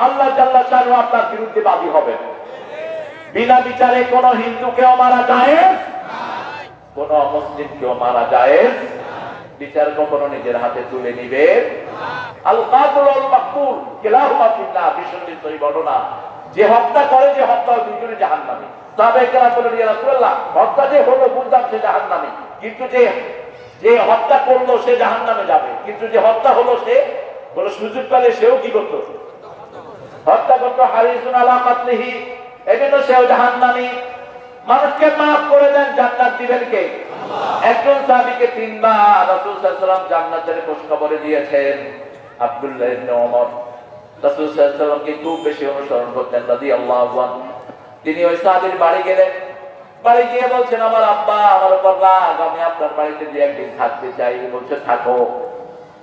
আল্লাহ জাল্লা শানহু আপনার বিরুদ্ধে বাদী হবেন। বিনা বিচারে কোন হিন্দুকেও মারা যায়, কোন মুসলিমকেও মারা যায়। বিচার কখনো নিজের হাতে তুলে নিবে। আল কাতিল ওয়াল মাকতুল কিলাহুমা ফিন্নার। বিশ্বনবীর সহিহ ঘটনা, যে হত্যা করে, যে হত্যা, দুইজনে জাহান্নামী। সাহাবায়ে কেরাম বললেন, ইয়া রাসূলুল্লাহ, হত্যা যে হলো বুঝলাম সে জাহান্নামী, কিন্তু যে হত্যা করলো সে জাহান্নামে যাবে, কিন্তু যে হত্যা হলো সে বলে সুযোগ পেলে সেও কি করতো? হত্যা করতো। হারিসুন আলা কাতলিহি, এজন্য সেও জাহান্নামী। মানুষকে মাফ করে দেন, জান্নাত দিবেন কে? একজন সাহাবীকে 3 বার রাসূল সাল্লাল্লাহু আলাইহি ওয়াসাল্লাম জান্নাতের খোঁজখবর দিয়েছেন। আব্দুল্লাহ ইবনে ওমর রাসূল সাল্লাল্লাহু আলাইহি ওয়াসাল্লামকে খুব বেশি অনুসরণ করতেন রাদিয়াল্লাহু আনহু। তিনি ওই সাহাবীর বাড়ি গেলেন। বাড়ি গিয়ে বলছেন, আমার আব্বা আমার উপর রাগ, আমি আপনার বাড়িতে যে একদিন থাকতে চাই। বলছে, থাকো।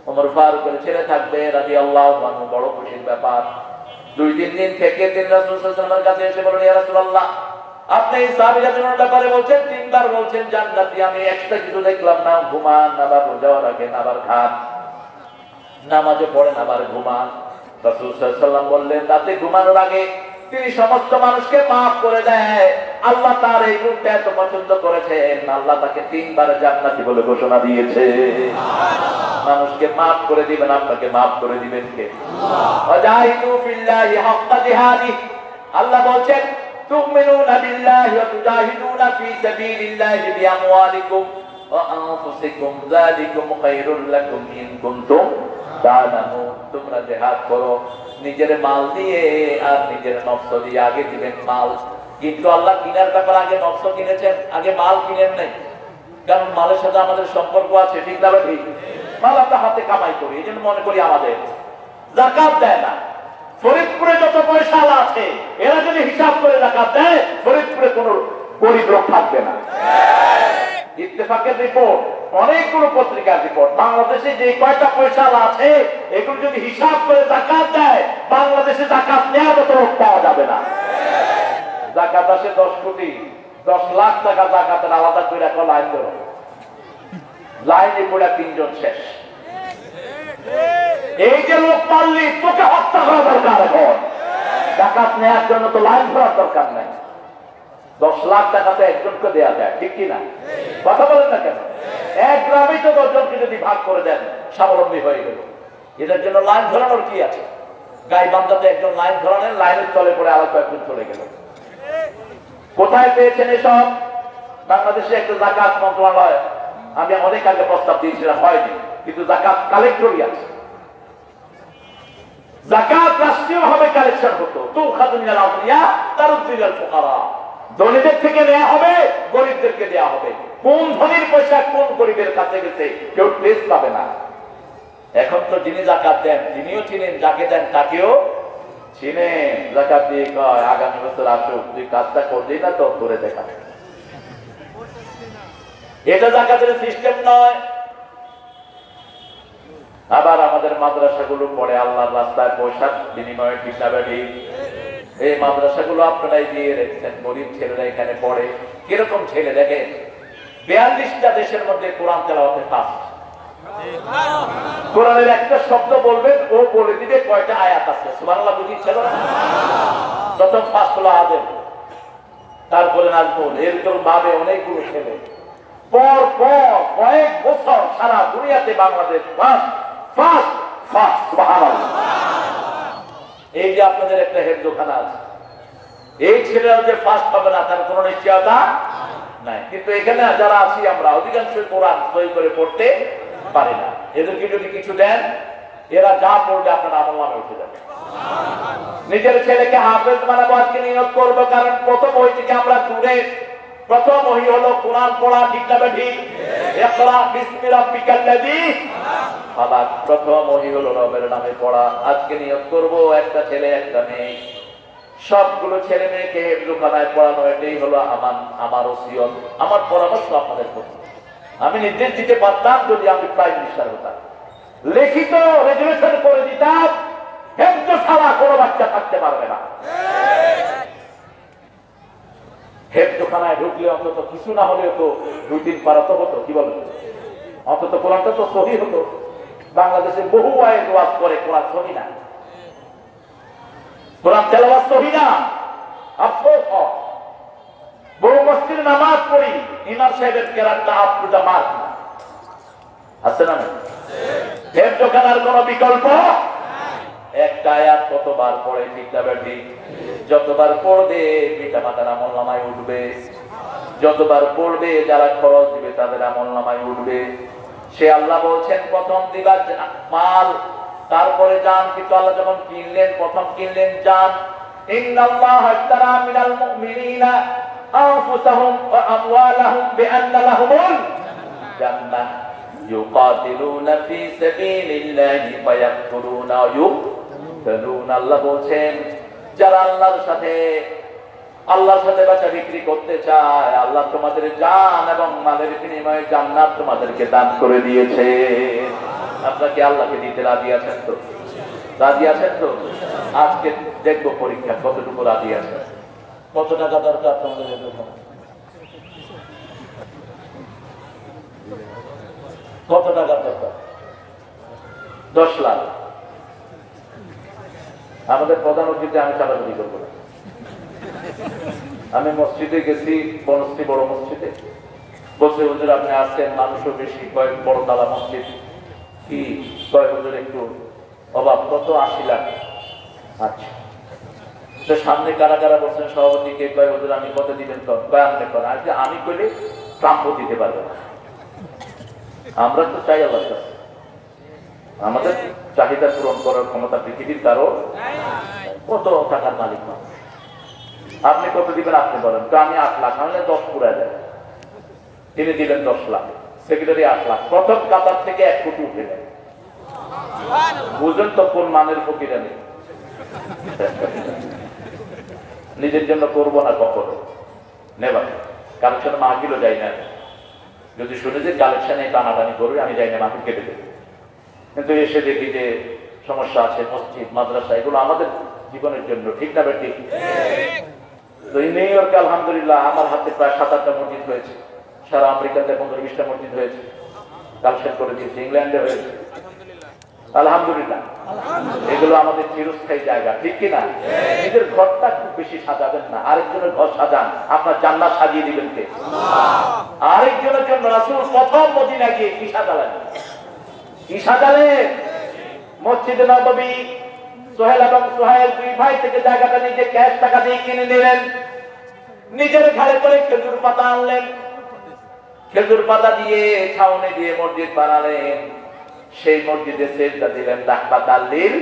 ওমর ফারুকের ছেলে থাকবে রাদিয়াল্লাহু আনহু, বড় খুশির ব্যাপার। 2-3 দিন থেকে তিনি রাসূল সাল্লাল্লাহু আলাইহি ওয়াসাল্লামের কাছে এসে বললেন, ইয়া রাসূলুল্লাহ, আপনি এই সাহাবীদের ব্যাপারে বলছেন, 3 বার বলছেন জান্নাতি, আমি একটা কিছু দেখলাম না। ঘুমান, আবার রোজা রাখেন, আবার খান, নামাজে পড়েন, আবার ঘুমান। রাসূল সাল্লাল্লাহু আলাইহি ওয়াসাল্লাম বললেন, রাতে ঘুমানোর আগে তিনি সমস্ত মানুষকে মাফ করে দেয়। আল্লাহ তার এই গুণটা এত পছন্দ করেছেন, আল্লাহ তাকে 3 বার জান্নাতি বলে ঘোষণা দিয়েছে। মানুষকে মাফ করে দিবেন, আপনাকে মাফ করে দিবেন কে? ওয়াজাহিদু ফিল্লাহি হাক্কা জিহাদি। আল্লাহ বলেন, তুমিনুনা বিল্লাহি ওয়া তুজাহিদুনা ফি সাবিলিল্লাহি বিআমওয়ালিকুম ওয়া আনফুসিকুম যালিকুম খায়রুল লাকুম ইন কুনতুম তা'লামুন। তোমরা জিহাদ করো নিজের মাল দিয়ে আর নিজের নফস দিয়ে। আগে দিবেন মাল, কিন্তু আল্লাহ কিনার ব্যাপার আগে নফস কিনেছেন, আগে মাল কিনেন নাই। কারণ মালের সাথে আমাদের সম্পর্ক আছে, ঠিক না ঠিক? মাল আমরা হাতে কামাই করি, এই জন্য মনে করি আমাদের। যাকাত দেয় না। ফরিদপুরে যত পয়সা আছে এরা যদি হিসাব করে যাকাত দেয়, ফরিদপুরে কোনো গরিব লোক থাকবে না। ইত্তেফাকের রিপোর্ট, অনেকগুলো পত্রিকার রিপোর্ট, বাংলাদেশে যে কয়টা পয়সা আছে এগুলো যদি হিসাব করে যাকাত দেয়, বাংলাদেশে যাকাত নেওয়ার মতো লোক পাওয়া যাবে না। যাকাত আসে 10 কোটি, 10 লাখ টাকা যাকাতের আলাদা করে একটা লাইন ধরো, লাইনে পড়ে 3 জন শেষ। এই যে লোক পারলি তোকে হত্যা করা দরকার। এখন যাকাত নেওয়ার জন্য তো লাইন ধরার দরকার নাই। 10 লাখ টাকা তো একজনকে দেওয়া যায়, ঠিক কিনা? কথা বলেন না কেন? এক গ্রামেই তো 10 জনকে যদি ভাগ করে দেন, স্বাবলম্বী হয়ে গেল। এটার জন্য লাইন ধরানোর কি আছে? গাইবান্ধাতে একজন লাইন ধরালেন, লাইনের তলে পড়ে আরো কয়েকজন চলে গেল। কোথায় পেয়েছেন এসব? বাংলাদেশে একটা যাকাত মন্ত্রণালয় আমি অনেক আগে প্রস্তাব দিয়েছিলাম, হয়নি, কিন্তু যাকাত কালেক্টরই আছে। যাকাত রাষ্ট্রীয় ভাবে কালেকশন হতো, তো খাদুনিয়াল আউলিয়া তারুদ্দিলাল ফুকারা, ধনীদের থেকে নেওয়া হবে, গরিবদেরকে দেওয়া হবে। কোন ধনীর পয়সা কোন গরিবের কাছে গেছে কেউ ট্রেস পাবে না। এখন তো যিনি যাকাত দেন তিনিও চিনেন, যাকে দেন তাকেও চিনেন। যাকাত দিয়ে কয় আগামী বছর আসুক, তুই কাজটা করলি না তো করে দেখা। এটা যাকাতের সিস্টেম নয়। আবার আমাদের মাদ্রাসাগুলো পড়ে আল্লাহর রাস্তায় পয়সার বিনিময়ে, ঠিক না ঠিক? এই মাদ্রাসাগুলো আপনারাই দিয়ে রেখেছেন, গরিব ছেলেরা এখানে পড়ে। কিরকম ছেলে দেখেন, 42টা দেশের মধ্যে কোরআন তেলাওয়াতে ফার্স্ট। কোরআনের একটা শব্দ বলবেন, ও বলে দিবে কয়টা আয়াত আছে। সুবহানাল্লাহ বুঝিয়েছিল না? প্রথম ফার্স্ট হলো আদেম, তারপরে নাজমুল, এরকম ভাবে অনেকগুলো ছেলে পর পর কয়েক বছর সারা দুনিয়াতে বাংলাদেশ ফার্স্ট ফার্স্ট ফার্স্ট। সুবহানাল্লাহ। এই যে আপনাদের একটা হেফজখানা আছে, এই ছেলেরা যে ফার্স্ট হবে না তার কোনো নিশ্চয়তা নাই। কিন্তু এখানে যারা আছি আমরা অধিকাংশ কোরআন সই করে পড়তে পারি না। এদেরকে যদি কিছু দেন, এরা যা পড়বে আপনার আমল উঠে যাবে। নিজের ছেলেকে হাফেজ বানাবো, আজকে নিয়ত করবো, কারণ প্রথম ওই থেকে আমরা দূরে। প্রথম ওই হলো কোরআন পড়া, ঠিক না ঠিক? ইকরা বিসমি রাব্বিকাল্লাযী খালাক, প্রথম ওই হলো রবের নামে পড়া। আজকে নিয়ত করব একটা ছেলে একটা মেয়ে, সবগুলো ছেলে মেয়েকে হেফজখানায় পড়ানো, এটাই হলো আমার ওসিয়ত, আমার পরামর্শ আপনাদের প্রতি। আমি নির্দেশ দিতে পারতাম যদি আমি প্রাইম মিনিস্টার হতাম, লিখিত রেজুলেশন করে দিতাম, হেফজ ছাড়া কোনো বাচ্চা থাকতে পারবে না। হেফজখানায় ঢুকলে অন্তত কিছু না হলেও তো 2-3 পারা তো হতো, কি বলেন? অন্তত কোরআনটা তো সহি হতো। বাংলাদেশে বহু আয়ে ওয়াজ করে, কোরআন সহি না, কোরআন তেলাওয়াত সহি না। আফসোস হয়, বহু মসজিদে নামাজ পড়ি, ইমাম সাহেবের কেরাতটা আপ টু দা মার্ক আছে না? হেফজখানার কোনো বিকল্প একটা আয়াত কতবার পড়ে, ঠিক না ঠিক? যতবার পড়বে পিতা মাতার আমলনামায় উঠবে, যতবার পড়বে যারা খরচ দিবে তাদের আমলনামায় উঠবে। সে আল্লাহ বলছেন প্রথম দিবা মাল, তারপরে জান, কিন্তু আল্লাহ যখন কিনলেন, প্রথম কিনলেন জান। ইন্নাল্লাহা ইশতারা মিনাল মুমিনিনা আনফুসাহুম ওয়া আমওয়ালাহুম বিআন্না লাহুমুল জান্নাহ ইউকাতিলুনা ফি সাবিলিল্লাহি ফায়াকতুলুনা ওয়া ইউকতালুনা। আল্লাহ বলছেন যারা আল্লাহর সাথে বেচা বিক্রি করতে চায়, আল্লাহ তোমাদের জান এবং মালের বিনিময়ে জান্নাত তোমাদেরকে দান করে দিয়েছে। আপনাকে আল্লাহকে দিতে রাজি আছেন তো? রাজি আছেন তো? আজকে দেখবো পরীক্ষা কতটুকু রাজি আছেন। কত টাকা দরকার তোমাদের? কত টাকা দরকার? 10 লাখ। আমাদের প্রধান অতিথি আমি চাঁদাবাজি করবো না। আমি মসজিদে গেছি, বনশ্রী বড় মসজিদে, বলছে হুজুর আপনি আসছেন, মানুষও বেশি, কয়েক বড় তালা মসজিদ, কি কয় হুজুর একটু অভাব, কত? 80 লাখ। আচ্ছা, তো সামনে কারা কারা বলছেন? সভাপতিকে কয় হুজুর আমি কত দিবেন? কয় আপনি করেন। আজকে আমি কইলে প্রাপ্য দিতে পারবো না। আমরা তো চাই আল্লাহর কাছে, আমাদের চাহিদা পূরণ করার ক্ষমতা পৃথিবীর কারো। কত টাকার মালিক মানুষ, আপনি কত দিবেন আপনি বলেন তো? আমি 8 লাখ, আমি 10 পুরা দেয়, তিনি দিলেন 10 লাখ, সেক্রেটারি 8 লাখ, প্রথম কাতার থেকে 1 কোটি উঠে নেন। বুঝেন তো কোন মানের ফকিরা নেই। নিজের জন্য করবো না কখনো, নেবার কালেকশনে মাহফিলও যাই না। যদি শুনে যে কালেকশনে টানাটানি করবে, আমি যাই না, মাহফিল কেটে দেবে। কিন্তু এসে দেখি যে সমস্যা আছে, মসজিদ মাদ্রাসা এগুলো আমাদের জীবনের জন্য, ঠিক না ঠিক? তো নিউ ইয়র্কে আলহামদুলিল্লাহ আমার হাতে প্রায় 7-8টা মসজিদ হয়েছে, সারা আমেরিকাতে 15-20টা মসজিদ হয়েছে, কালেকশন করে দিয়েছে, ইংল্যান্ডে হয়েছে, আলহামদুলিল্লাহ। এগুলো আমাদের চিরস্থায়ী জায়গা, ঠিক কিনা? নিজের ঘরটা খুব বেশি সাজাবেন না, আরেকজনের ঘর সাজান, আপনার জান্নাত সাজিয়ে দিবেন কে? আরেকজনের জন্য রাসূল প্রথম মদিনা গিয়ে কি সাজালেন? কি সাজালেন? মসজিদে নববী সোহেল এবং সোহেল 2 ভাই থেকে জায়গাটা নিজে ক্যাশ টাকা দিয়ে কিনে নিলেন, নিজের ঘাড়ে করে খেজুর পাতা আনলেন, খেজুর পাতা দিয়ে ছাউনি দিয়ে মসজিদ বানালেন। সেই মসজিদে সেজদা দিলেন রাহমাতাল্লিল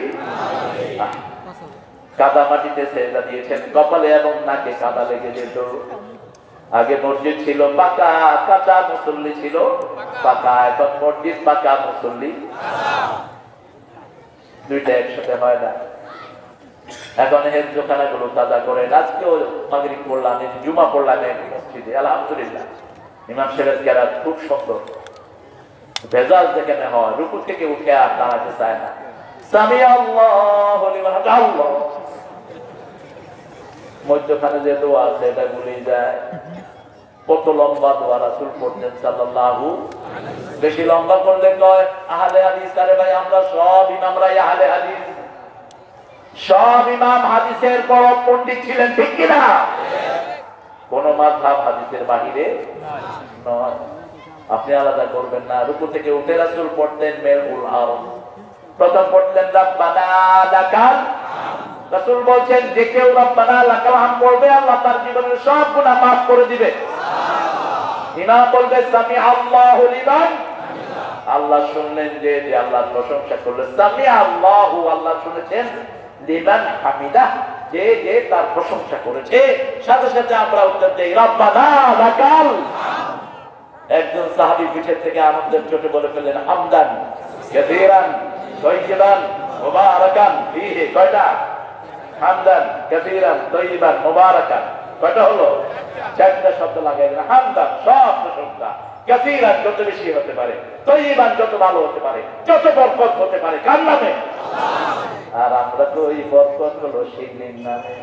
আলামিন। কাদা মাটিতে সেজদা দিয়েছেন, কপালে এবং নাকে কাদা লেগে যেত। আগে মসজিদ ছিল পাকা, কাঁচা মুসল্লি ছিল পাকা, এখন মসজিদ পাকা, মুসল্লি দুইটা একসাথে হয় না। এখন হেফজখানা গুলো কাদা করে, আজকেও মাগরিব পড়লাম, জুমা পড়লাম মসজিদে, আলহামদুলিল্লাহ ইমাম সাহেবের কেরাত খুব সুন্দর, ভেজাল যেখানে হয়, রুকু থেকে উঠে আর দাঁড়াতে চায় না, সামি আল্লাহু লিমান হামিদাহু। মধ্যখানে যে দোয়া আছে এটা ভুলে যায়। কত লম্বা দোয়া রাসূল পড়তেন সাল্লাল্লাহু আলাইহি ওয়াসাল্লাম। বেশি লম্বা করলে কয় আহলে হাদিস, আরে ভাই আমরা সব ইমামরাই আহলে হাদিস, সব ইমাম হাদিসের বড় পণ্ডিত ছিলেন, ঠিক কিনা? কোন মাযহাব হাদিসের বাহিরে নয়, আপনি আলাদা করবেন না। রুকু থেকে উঠে রাসূল পড়তেন মেলউল আরব, প্রথম পড়তেন রাব্বানা লাকাল। রাসূল বলেন যে কেউ রাব্বানা লাকাল হাম পড়বে, আল্লাহ তার জীবনের সব গুনাহ মাফ করে দিবে। ইমাম বলবে সামি আল্লাহু লিমান, আল্লাহ শুনলেন যে আল্লাহর প্রশংসা করলেন, সামি আল্লাহু, আল্লাহ শুনেছেন, লিমান হামিদা, যে যে তার প্রশংসা করেছে। সাথে সাথে আমরা উত্তর দেই রাব্বানা লাকাল। একজন সাহাবী পিঠের থেকে আনন্দের চোটে বলে ফেললেন হামদান কাসীরান তাইয়িবান মুবারাকান ফীহি। কয়টা? হামদান কাসীরান তাইয়িবান মুবারাকান, কয়টা হলো? 4টা শব্দ লাগাইলেন। হামদান সব প্রশংসা, কাসীরান যত বেশি হতে পারে, তাইয়িবান যত ভালো হতে পারে, যত বরকত হতে পারে, কার নামে? আর আমরা তো এই বরকত হলো শিরনির নামে।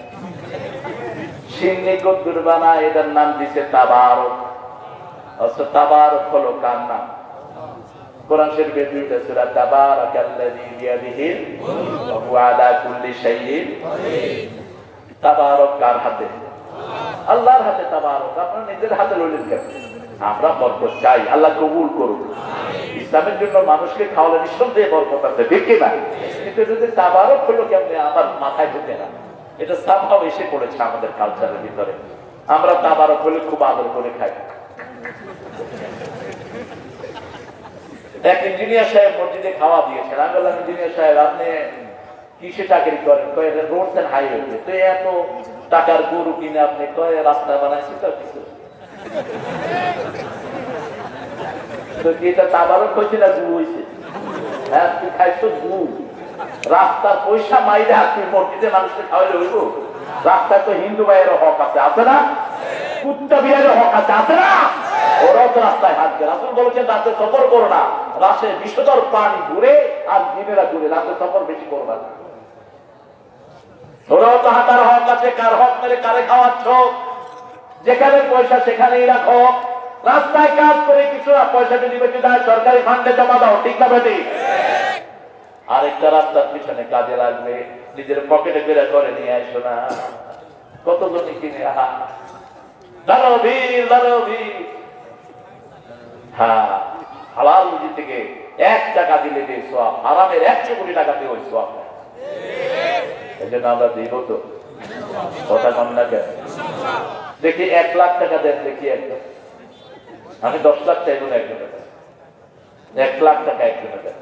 শিরনি কদ্দুর বানায়, এটার নাম দিছে তাবারক। আচ্ছা তাবারক হলো কার নাম? কোরআন শরীফে 2টা সূরা, তাবারাকাল্লাযী বিয়াদিহিল ওয়া হুয়া আলা কুল্লি শাইইন কাদির। তাবারক কার হাতে? আল্লাহর হাতে তাবারক। আপনারা নিজের হাতে লইলেন কেন? আমরা বরকত চাই, আল্লাহ কবুল করুন। ইসলামের জন্য মানুষকে খাওয়ালে নিঃসন্দেহে বরকত আছে, ঠিক কি না? কিন্তু যদি তাবারক হলো কেমনে আমার মাথায় ঢুকে না। এটা সামহাও এসে পড়েছে আমাদের কালচারের ভিতরে। আমরা তাবারক হলে খুব আদর করে খাই। এক ইঞ্জিনিয়ার সাহেব মসজিদে খাওয়া দিয়েছেন। আমি বললাম ইঞ্জিনিয়ার সাহেব আপনি কিসে চাকরি করেন? কয় রোডস এন্ড হাইওয়ে। তো এত টাকার গরু কিনে আপনি কয় রাস্তা বানাইছি তো কিছু। তো কি এটা তাবারক হয়েছে না গু হয়েছে? হ্যাঁ তুই খাইছো গু। রাস্তার পয়সা মাইরে তুই মসজিদে মানুষকে খাওয়াইলে হইব? রাস্তায় তো হিন্দু ভাইয়েরও হক আছে, আছে না? কুত্তা বিড়ালের হক আছে, আছে না? ওরাও তো রাস্তায় হাঁটবে। রাসূল বলেছেন রাতে সফর করো না, রাতে বিষধর প্রাণী ঘুরে আর দিনেরা ঘুরে, রাতে সফর বেশি করবা না। ওরাও তো হাঁটার হক আছে, কার হক মেরে কারে খাওয়াচ্ছ? যেখানে পয়সা সেখানেই রাখো। রাস্তায় কাজ করে কিছু পয়সা যদি বেশি দেয় সরকারি ফান্ডে জমা দাও, ঠিক না বেটি? আরেকটা রাস্তার পিছনে কাজে লাগবে, নিজের পকেটে বেড়ে করে নিয়ে আসো না। কতজনই কিনে দাঁড়াও ভিড়, দাঁড়াও ভিড়। হ্যাঁ হালাল রুজি থেকে 1 টাকা দিলে যে সওয়াব, হারামের 100 কোটি টাকা দিয়ে ওই সওয়াব। এই জন্য আমরা দিব তো, কথা কম না কেন? দেখি 1 লাখ টাকা দেন, দেখি একদম। আমি 10 লাখ চাইব না একজন। 1 লাখ টাকা একজনে দেন।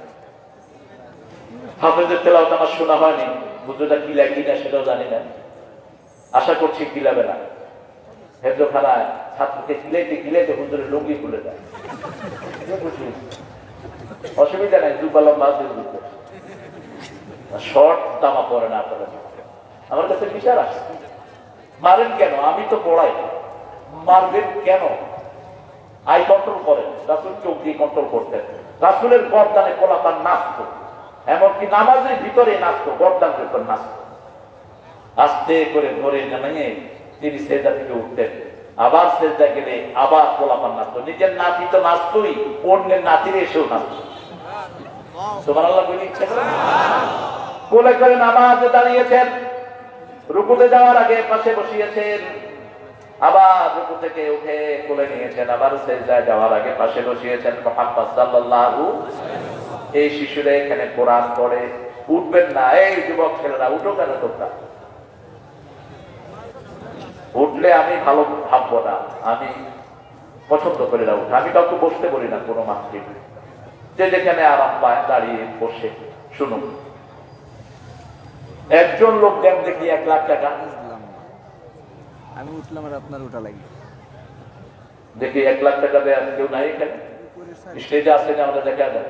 হাফেজের তেলাওয়াত আমার শোনা হয়নি, হুজুরটা কিলা কিনা সেটাও জানি না, আশা করছি কিলাবে না। হেফজখানায় ছাত্রকে কিলাইতে হুজুরের লুঙ্গি খুলে দেয়, অসুবিধা নাই, দুপালম মাছ দিয়ে শর্ট জামা পরে না আপনারা। আমার কাছে বিচার আসে, মারেন কেন? আমি তো পড়াই, মারবেন কেন? আই কন্ট্রোল করেন, রাসূল চোখ দিয়ে কন্ট্রোল করতেন। রাসূলের গর্দানে পোলাপান নাচত, এমনকি নামাজের ভিতরে নাচত, গর্দান করতেন নাচত। আস্তে করে ধরে নামিয়ে তিনি সেজদা থেকে উঠতেন, আবার সেজদা গেলে আবার পোলাপান নাচত। নিজের নাতি তো নাচতই, অন্যের নাতির এসেও নাচত। সুবহানাল্লাহ বলে ইচ্ছে করে কোলে করে নামাজে দাঁড়িয়েছেন, রুকুতে যাওয়ার আগে পাশে বসিয়েছেন, আবার রুকু থেকে উঠে কোলে নিয়েছেন, আবার সেজদায় যাওয়ার আগে পাশে বসিয়েছেন। মুহাম্মদ সাল্লাল্লাহু, এই শিশুরা এখানে কোরআন পড়ে, উঠবেন না? এই যুবক ছেলেরা উঠো কেন তোমরা? উঠলে আমি ভালো ভাববো না, আমি পছন্দ করি না উঠে। আমি কাউকে বসতে বলি না কোনো মাহফিল, যে যেখানে আরাম পায় দাঁড়িয়ে বসে শুনুন। একজন লোক দেন দেখি 1 লাখ টাকা, আমি উঠলাম আর আপনার ওটা লাগবে। দেখি 1 লাখ টাকা দেয় কেউ নাই এখানে, স্টেজে আসেন আমাদের দেখা যায়।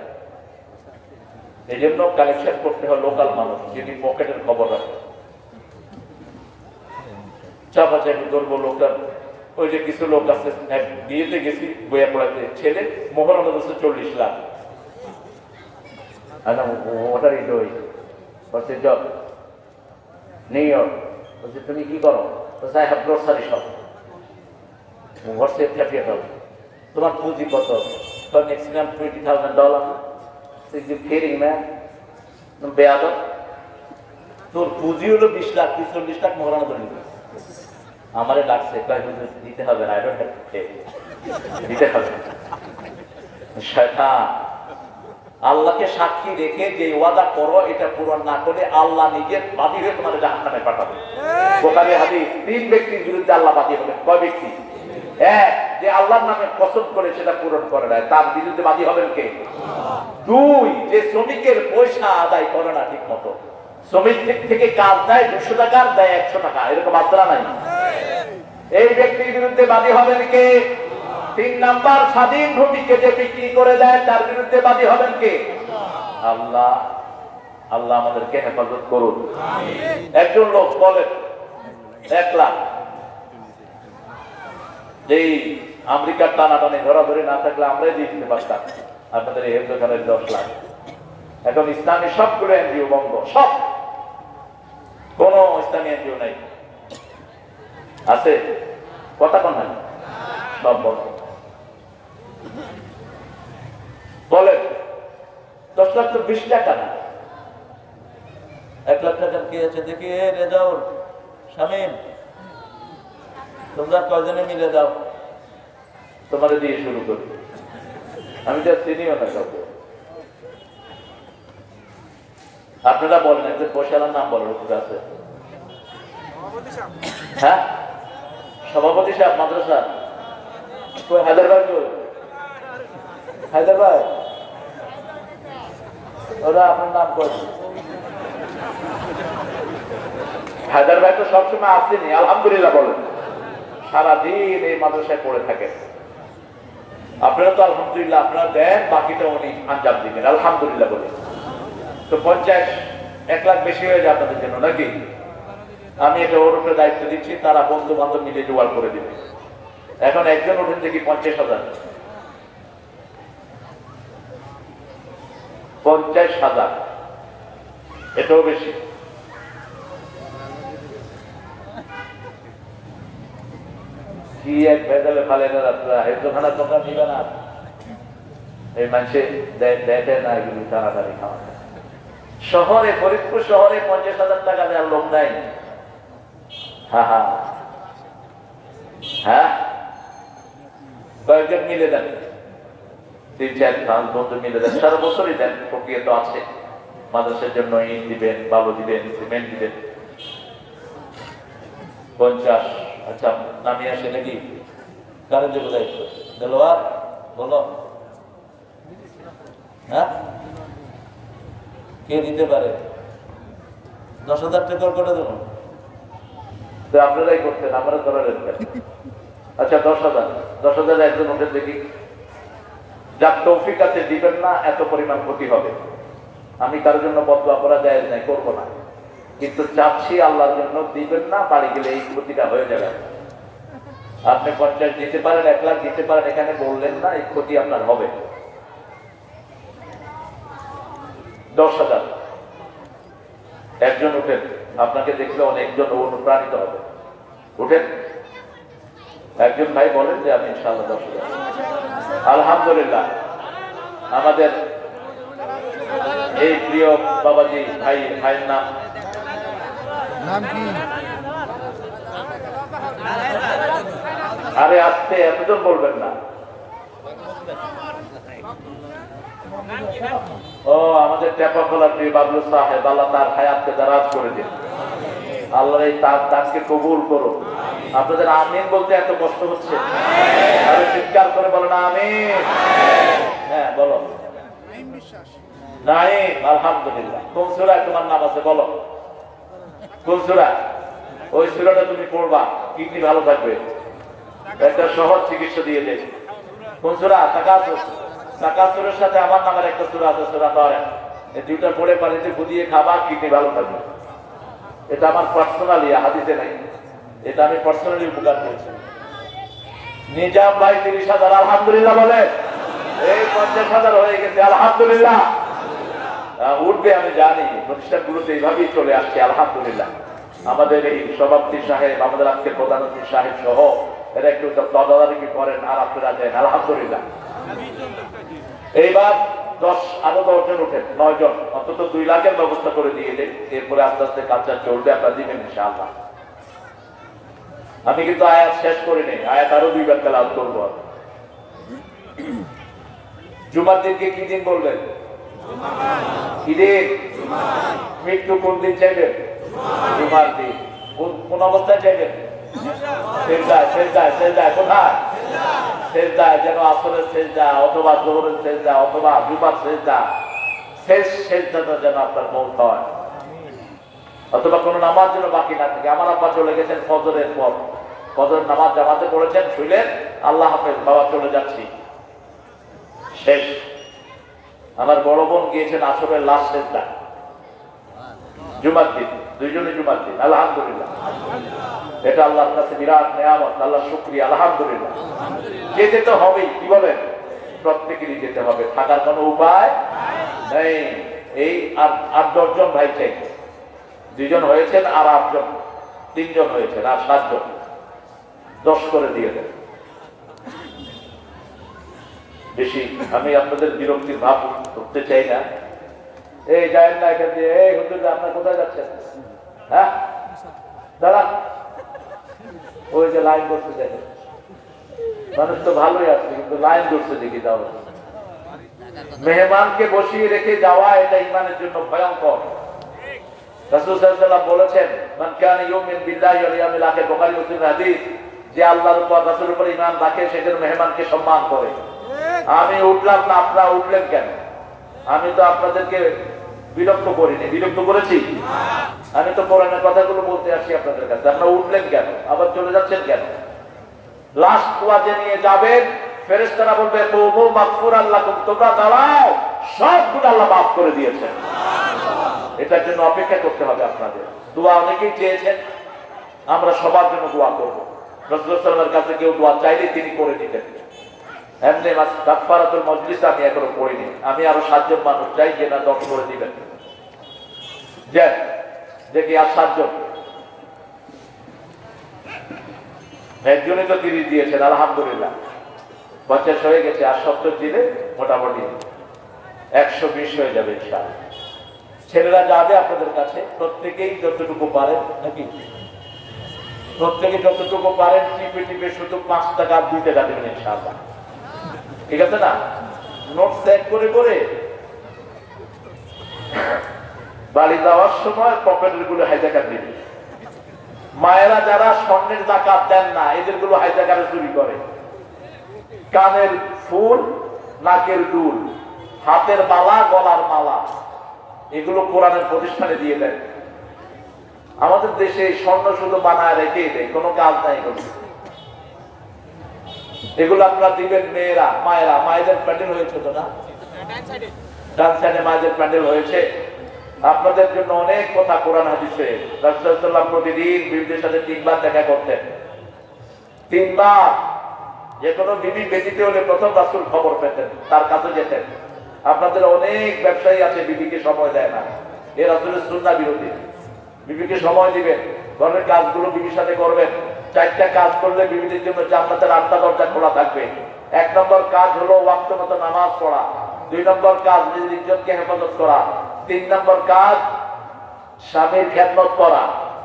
এই জন্য কালেকশন করতে হয় লোকাল মানুষ, যিনি পকেটের খবর রাখে। চাপাচাপি করবো লোকাল। ওই যে কিছু লোক আছে, বিয়েতে গেছি বইয়া পড়াতে, ছেলে মোহরম হচ্ছে 40 লাখ। ওটার ইডোই বলছে জব নিউ ইয়র্ক, বলছে তুমি কি করো? I have grocery shop. WhatsApp ক্যাপিয়ার হবে, তোমার পুঁজি কত? ম্যাক্সিমাম $20,000। ফেরিং ম্যান বেয়াদব, তোর পুঁজি হলো 20 লাখ, 40 লাখ মোহরানা ধরে নিবে। আমারে ডাকছে, কয় হুজুর দিতে হবে না, দিতে হবে। শয়তান, আল্লাহকে সাক্ষী রেখে যে ওয়াদা করো এটা পূরণ না করে আল্লাহ নিজের বাদী হয়ে তোমাদের জাহান্নামে পাঠাবে। বুখারী হাদিস, 3 ব্যক্তির বিরুদ্ধে আল্লাহ বাদী হবেন। কয় ব্যক্তি? এক, যে আল্লাহর নামে কসম করে সেটা পূরণ করে না, তার বিরুদ্ধে বাদী হবেন কে? 2, যে শ্রমিকের পয়সা আদায় করে না ঠিক মতো, শ্রমিক থেকে কাজ দেয় 200 টাকা, দেয় 100 টাকা, এরকম মাত্রা নাই, এই ব্যক্তির বিরুদ্ধে বাদী হবেন কে? 3 নাম্বার, স্বাধীন ভূমিকে যে বিক্রি করে দেয় তার বিরুদ্ধে বাদী হবেন কে? আল্লাহ। আল্লাহ আমাদেরকে হেফাজত করুন। একজন লোক বলেন 1 লাখ, যেই আমেরিকার টানাটানি ধরাধরি না থাকলে আমরাই দিয়ে দিতে পারতাম আপনাদের এই হেফজখানের 10 লাখ। এখন ইসলামী সবগুলো এনজিও বন্ধ, সব, কোন ইসলামী এনজিও নাই। আছে কথা কোন নাই, সব বন্ধ। বলেন 10 লাখ তো 20 টাকা না, 1 লাখ টাকার কি আছে দেখি। রেজাউল, শামীম, তোমরা কয়জনে মিলে দাও, তোমার দিয়ে শুরু করি। আমি তো চিনিও না কাউকে। আপনারা বলেন, একজন পয়সার নাম বলেন, ওখানে আছে। হ্যাঁ, সভাপতি সাহেব মাদ্রাসা কই? হায়দ্রাবাদ কই? হায়দ্রাবাদ, ওরা আপনার নাম কই? হায়দ্রাবাদ তো সবসময় আসেনি, আলহামদুলিল্লাহ বলেন। সারাদিন এই মাদ্রাসায় পড়ে থাকে। আপনারা তো আলহামদুলিল্লাহ আপনারা দেন, বাকিটা উনি আঞ্জাম দিবেন, আলহামদুলিল্লাহ বলে। তো 50, 1 লাখ বেশি হয়ে যায় আপনাদের জন্য নাকি? আমি এটা ওর উপরে দায়িত্ব দিচ্ছি, তারা বন্ধু বান্ধব মিলে জোগাড় করে দিবে। এখন একজন ওঠেন দেখি 50,000, 50,000, এটাও বেশি। কি এক ভেজালে ফালেন আপনারা, হেফজখানা তোমরা নিবে না। এই মানুষে দেখে না এগুলি তাড়াতাড়ি খাওয়া। শহরে, ফরিদপুর শহরে 50,000 টাকা দেওয়ার লোক নাই। হ্যাঁ, কয়েকজন মিলে দেন, 3-4 বন্ধু মিলে দেন, সারা বছরই দেন। প্রক্রিয়া তো আছে, মাদ্রাসার জন্য ইট দিবেন, বালু দিবেন, সিমেন্ট দিবেন। 50, আচ্ছা নামিয়ে আসে নাকি? কারণ যে বোঝাই দেলোয়ার বলো হ্যাঁ, কে দিতে পারে? 10,000 টাকা করে দেবো, তো আপনারাই করতেন, আমরা ধরে রেখেন। আচ্ছা 10,000 একজন ওঠে দেখি, যার তৌফিক আছে দিবেন না, এত পরিমাণ ক্ষতি হবে। আমি তার জন্য বদদুয়া করা যায় নাই, করবো না, কিন্তু চাচ্ছি আল্লাহর জন্য দিবেন না, বাড়ি গেলে এই ক্ষতিটা হয়ে যাবে। আপনি 50 দিতে পারেন, 1 লাখ দিতে পারেন, এখানে বললেন না, এই ক্ষতি আপনার হবে। 10,000 একজন উঠেন, আপনাকে দেখলে অনেকজন অনুপ্রাণিত হবে। উঠেন, একজন ভাই বলেন যে আমি ইনশাআল্লাহ 10,000। আলহামদুলিল্লাহ, আমাদের এই প্রিয় বাবাজি ভাইয়ের নাম কি? আরে আসতে এতজন বলবেন না। ও আমাদের টেপা খোলার প্রিয় বাবলু সাহেব, আল্লাহ তার হায়াতকে দারাজ করে দিন, আল্লাহ এই তাকে কবুল করুন। আপনাদের আমিন বলতে এত কষ্ট হচ্ছে, আরে চিৎকার করে বলো না আমিন। হ্যাঁ বলো। নাইম, আলহামদুলিল্লাহ। কোন সূরায় তোমার নাম আছে বলো? কোন সূরা? ওই সূরাটা তুমি পড়বা, কিডনি ভালো থাকবে, একটা সহজ চিকিৎসা দিয়ে দেবে। কোন সূরা? তাকাসুর। তাকাসুরের সাথে আমার নামের একটা সূরা আছে, সূরা তারিক। এই দুইটা পড়ে পানিতে ফুটিয়ে খাবা, কিডনি ভালো থাকবে। এটা আমার পার্সোনালি, হাদিসে নাই, এটা আমি পার্সোনালি উপকার পেয়েছি। নিজাম ভাই 30,000, আলহামদুলিল্লাহ বলে। এই 50,000 হয়ে গেছে, আলহামদুলিল্লাহ। উঠবে আমি জানি, প্রতিষ্ঠানগুলোতে এইভাবেই চলে আসছে, আলহামদুলিল্লাহ। আমাদের এই সভাপতি সাহেব, আমাদের আজকে প্রধান অতিথি সাহেব সহ এরা একটু তদারকি করেন, আর আপনারা দেন, আলহামদুলিল্লাহ। এইবার 10 জন উঠেন, 9 জন, অন্তত 2 লাখের ব্যবস্থা করে দিয়ে দেন। এরপরে আস্তে আস্তে কাজটা চলবে, আপনারা দিবেন ইনশাআল্লাহ। আমি কিন্তু আয়াত শেষ করিনি, আয়াত আরো 2 বার তেলাওয়াত করব। জুমার দিনকে কি দিন বলবেন? কি দিন? মৃত্যু কোন দিন চাইবেন? জুমার দিন। কোন অবস্থায় চাইবেন? সেজদায়। সেজদায় কোথায়? সেজদায়, যেন আসরের সেজদা অথবা যোহরের সেজদা অথবা জুমার সেজদা, শেষ সেজদাটা যেন আপনার মৌত হয়, অথবা কোনো নামাজ যেন বাকি না থাকে। আমার আব্বা চলে গেছেন ফজরের পর, ফজরের নামাজ জামাতে পড়েছেন, শুইলেন, আল্লাহ হাফেজ বাবা চলে যাচ্ছি, শেষ। আমার বড় বোন গিয়েছেন আসরের লাস্ট সেজদা, জুমার দিন, 2 জনই জুমার দিন, আলহামদুলিল্লাহ। এটা আল্লাহর কাছে বিরাট নেয়ামত, আল্লাহ শুকরিয়া, আলহামদুলিল্লাহ। যেতে তো হবেই, কি বলেন? প্রত্যেকেরই যেতে হবে, থাকার কোনো উপায় নেই। এই 8-10 জন ভাই চাই, 2 জন হয়েছেন, আর 8 জন, 3 জন হয়েছেন, আর 7 জন, 10 করে দিয়ে দেন। বেশি আমি আপনাদের বিরক্তির ভাব করতে চাই না। এই যায়েন না এখান দিয়ে, এই হুজুর আপনার কোথায় যাচ্ছেন? হ্যাঁ দাদা, ওই যে লাইন করতে দেখেন, মানুষ তো ভালোই আছে, কিন্তু লাইন করতে দেখি যাও। মেহমানকে বসিয়ে রেখে যাওয়া, এটা ইমানের জন্য ভয়ঙ্কর। রাসূল সাল্লাল্লাহু আলাইহি ওয়াসাল্লাম বলেছেন, মান কানা ইউমিন বিল্লাহি ওয়াল ইয়াউমিল আখির, বুখারী মুসলিম হাদিস, যে আল্লাহর উপর রাসূলের উপর ঈমান রাখে সে যেন মেহমানকে সম্মান করে। আমি উঠলাম না, আপনারা উঠলেন কেন? আমি তো আপনাদেরকে বিরক্ত করিনি, বিরক্ত করেছি? আমি তো কোরআনের কথাগুলো বলতে আসি আপনাদের কাছে, আপনারা উঠলেন কেন, আবার চলে যাচ্ছেন কেন? লাস্ট ওয়াজে নিয়ে যাবেন, ফেরেশতারা বলবে কুমু মাগফুরান লাকুম, তোমরা দাঁড়াও, সবগুলো আল্লাহ মাফ করে দিয়েছেন। এটার জন্য অপেক্ষা করতে হবে আপনাদের। দোয়া অনেকেই চেয়েছেন, আমরা সবার জন্য দোয়া করব। রাসূল সাল্লাল্লাহু আলাইহি ওয়াসাল্লামের কাছে কেউ দোয়া চাইলে তিনি করে দিতেন। এমনি কাফারাতুল মজলিস আমি এখনো পড়িনি, আমি আরো 7 জন মানুষ চাই, যে না 10 করে দিবেন। যান দেখি, আর 7 জন, একজনই তো 30 দিয়েছেন, আলহামদুলিল্লাহ। 50 হয়ে গেছে, আর 70 দিলে মোটামুটি 120 হয়ে যাবে ইনশাআল্লাহ। ছেলেরা যাবে আপনাদের কাছে, প্রত্যেকেই যতটুকু পারেন, নাকি প্রত্যেকে যতটুকু পারেন টিপে টিপে শুধু 5 টাকা 2 টাকা দেবেন ইনশাআল্লাহ, ঠিক আছে না? নোট চেক করে করে বাড়ি যাওয়ার সময় পকেটের গুলো হাইজাকার দিবে। মায়েরা যারা স্বর্ণের জাকাত দেন না, এদের গুলো হাইজাকারে চুরি করে। কানের ফুল, নাকের দুল, হাতের মালা, গলার মালা, এগুলো কোরআনের প্রতিষ্ঠানে দিয়ে দেন। আমাদের দেশে স্বর্ণ শুধু বানায় রেখে দেয়, কোনো কাজ নাই এগুলো। এগুলো আপনারা দিবেন মেয়েরা, মায়েরা, মায়েদের প্যান্ডেল হয়েছে তো না? ডান সাইডে মায়েদের প্যান্ডেল হয়েছে। আপনাদের জন্য অনেক কথা কোরআন হাদিসে। রাসূলুল্লাহ সাল্লাল্লাহু আলাইহি ওয়াসাল্লাম প্রতিদিন বিবিদের সাথে 3 বার দেখা করতেন। 3 বার। যে কোনো বিবি বেদিতে হলে প্রথম রাসূল খবর পেতেন, তার কাছে যেতেন। আপনাদের অনেক ব্যবসায়ী আছে বিবিকে সময় দেয় না, এ রাসূলের সুন্নাহ বিরোধী। বিবিকে সময় দিবেন, ঘরের কাজগুলো বিবির সাথে করবেন। 4টা কাজ করলে বিবিদের জন্য জান্নাতের 8টা দরজা খোলা থাকবে। 1 নম্বর কাজ হলো ওয়াক্ত মতো নামাজ পড়া। 2 নম্বর কাজ নিজের ইজ্জতকে হেফাজত করা। 3 নম্বর কাজ স্বামীর খেদমত করা।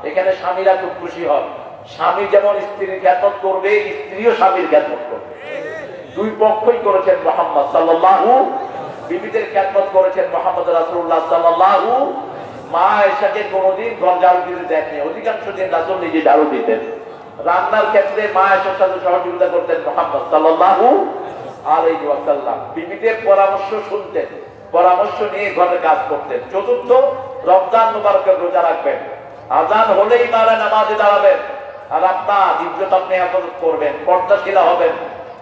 এখানে স্বামীরা খুব খুশি হন। স্বামী যেমন স্ত্রীর খেদমত করবে, স্ত্রীও স্বামীর খেদমত করবে। 2 পক্ষই করেছেন মুহাম্মদ সাল্লাল্লাহু। বিবিদের খেদমত করেছেন মুহাম্মদ রাসূলুল্লাহ সাল্লাল্লাহু। মা এসাকে কোনোদিন ঘর ঝাড়ু দিতে দেননি, অধিকাংশ দিন রাসূল নিজে ঝাড়ু দিতেন। রান্নার ক্ষেত্রে মা এসার সাথে সহযোগিতা করতেন মুহাম্মদ সাল্লাল্লাহু আলাইহি ওয়াসাল্লাম। বিবিদের পরামর্শ শুনতেন, পরামর্শ নিয়ে ঘরে কাজ করতেন। 4র্থ, রমজান মুবারকের রোজা রাখবেন। আযান হলেই তারা নামাজে দাঁড়াবেন। আর আপনার ইজ্জত আপনি হেফাজত করবেন, পর্দাশীলা হবেন।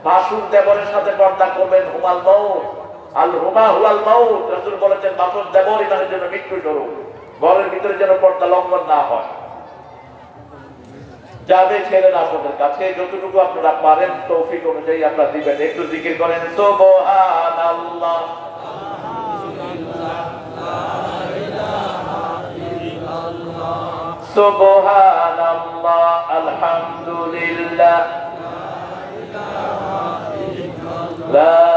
ভাসুর দেবরের সাথে পর্দা করবেন। হুমাল মাউত, আল হুমা হুয়াল মাউত। রাসূল বলেছেন ভাসুর দেবর ইমানের জন্য মৃত্যু স্বরূপ। ঘরের ভিতরে যেন পর্দা লঙ্ঘন না হয়। যাবে ছেলেরা আপনাদের কাছে, যতটুকু আপনারা পারেন তৌফিক অনুযায়ী আপনারা দিবেন। একটু জিকির করেন সুবহানাল্লাহ, সুবহানাল্লাহ, আলহামদুলিল্লাহ, লা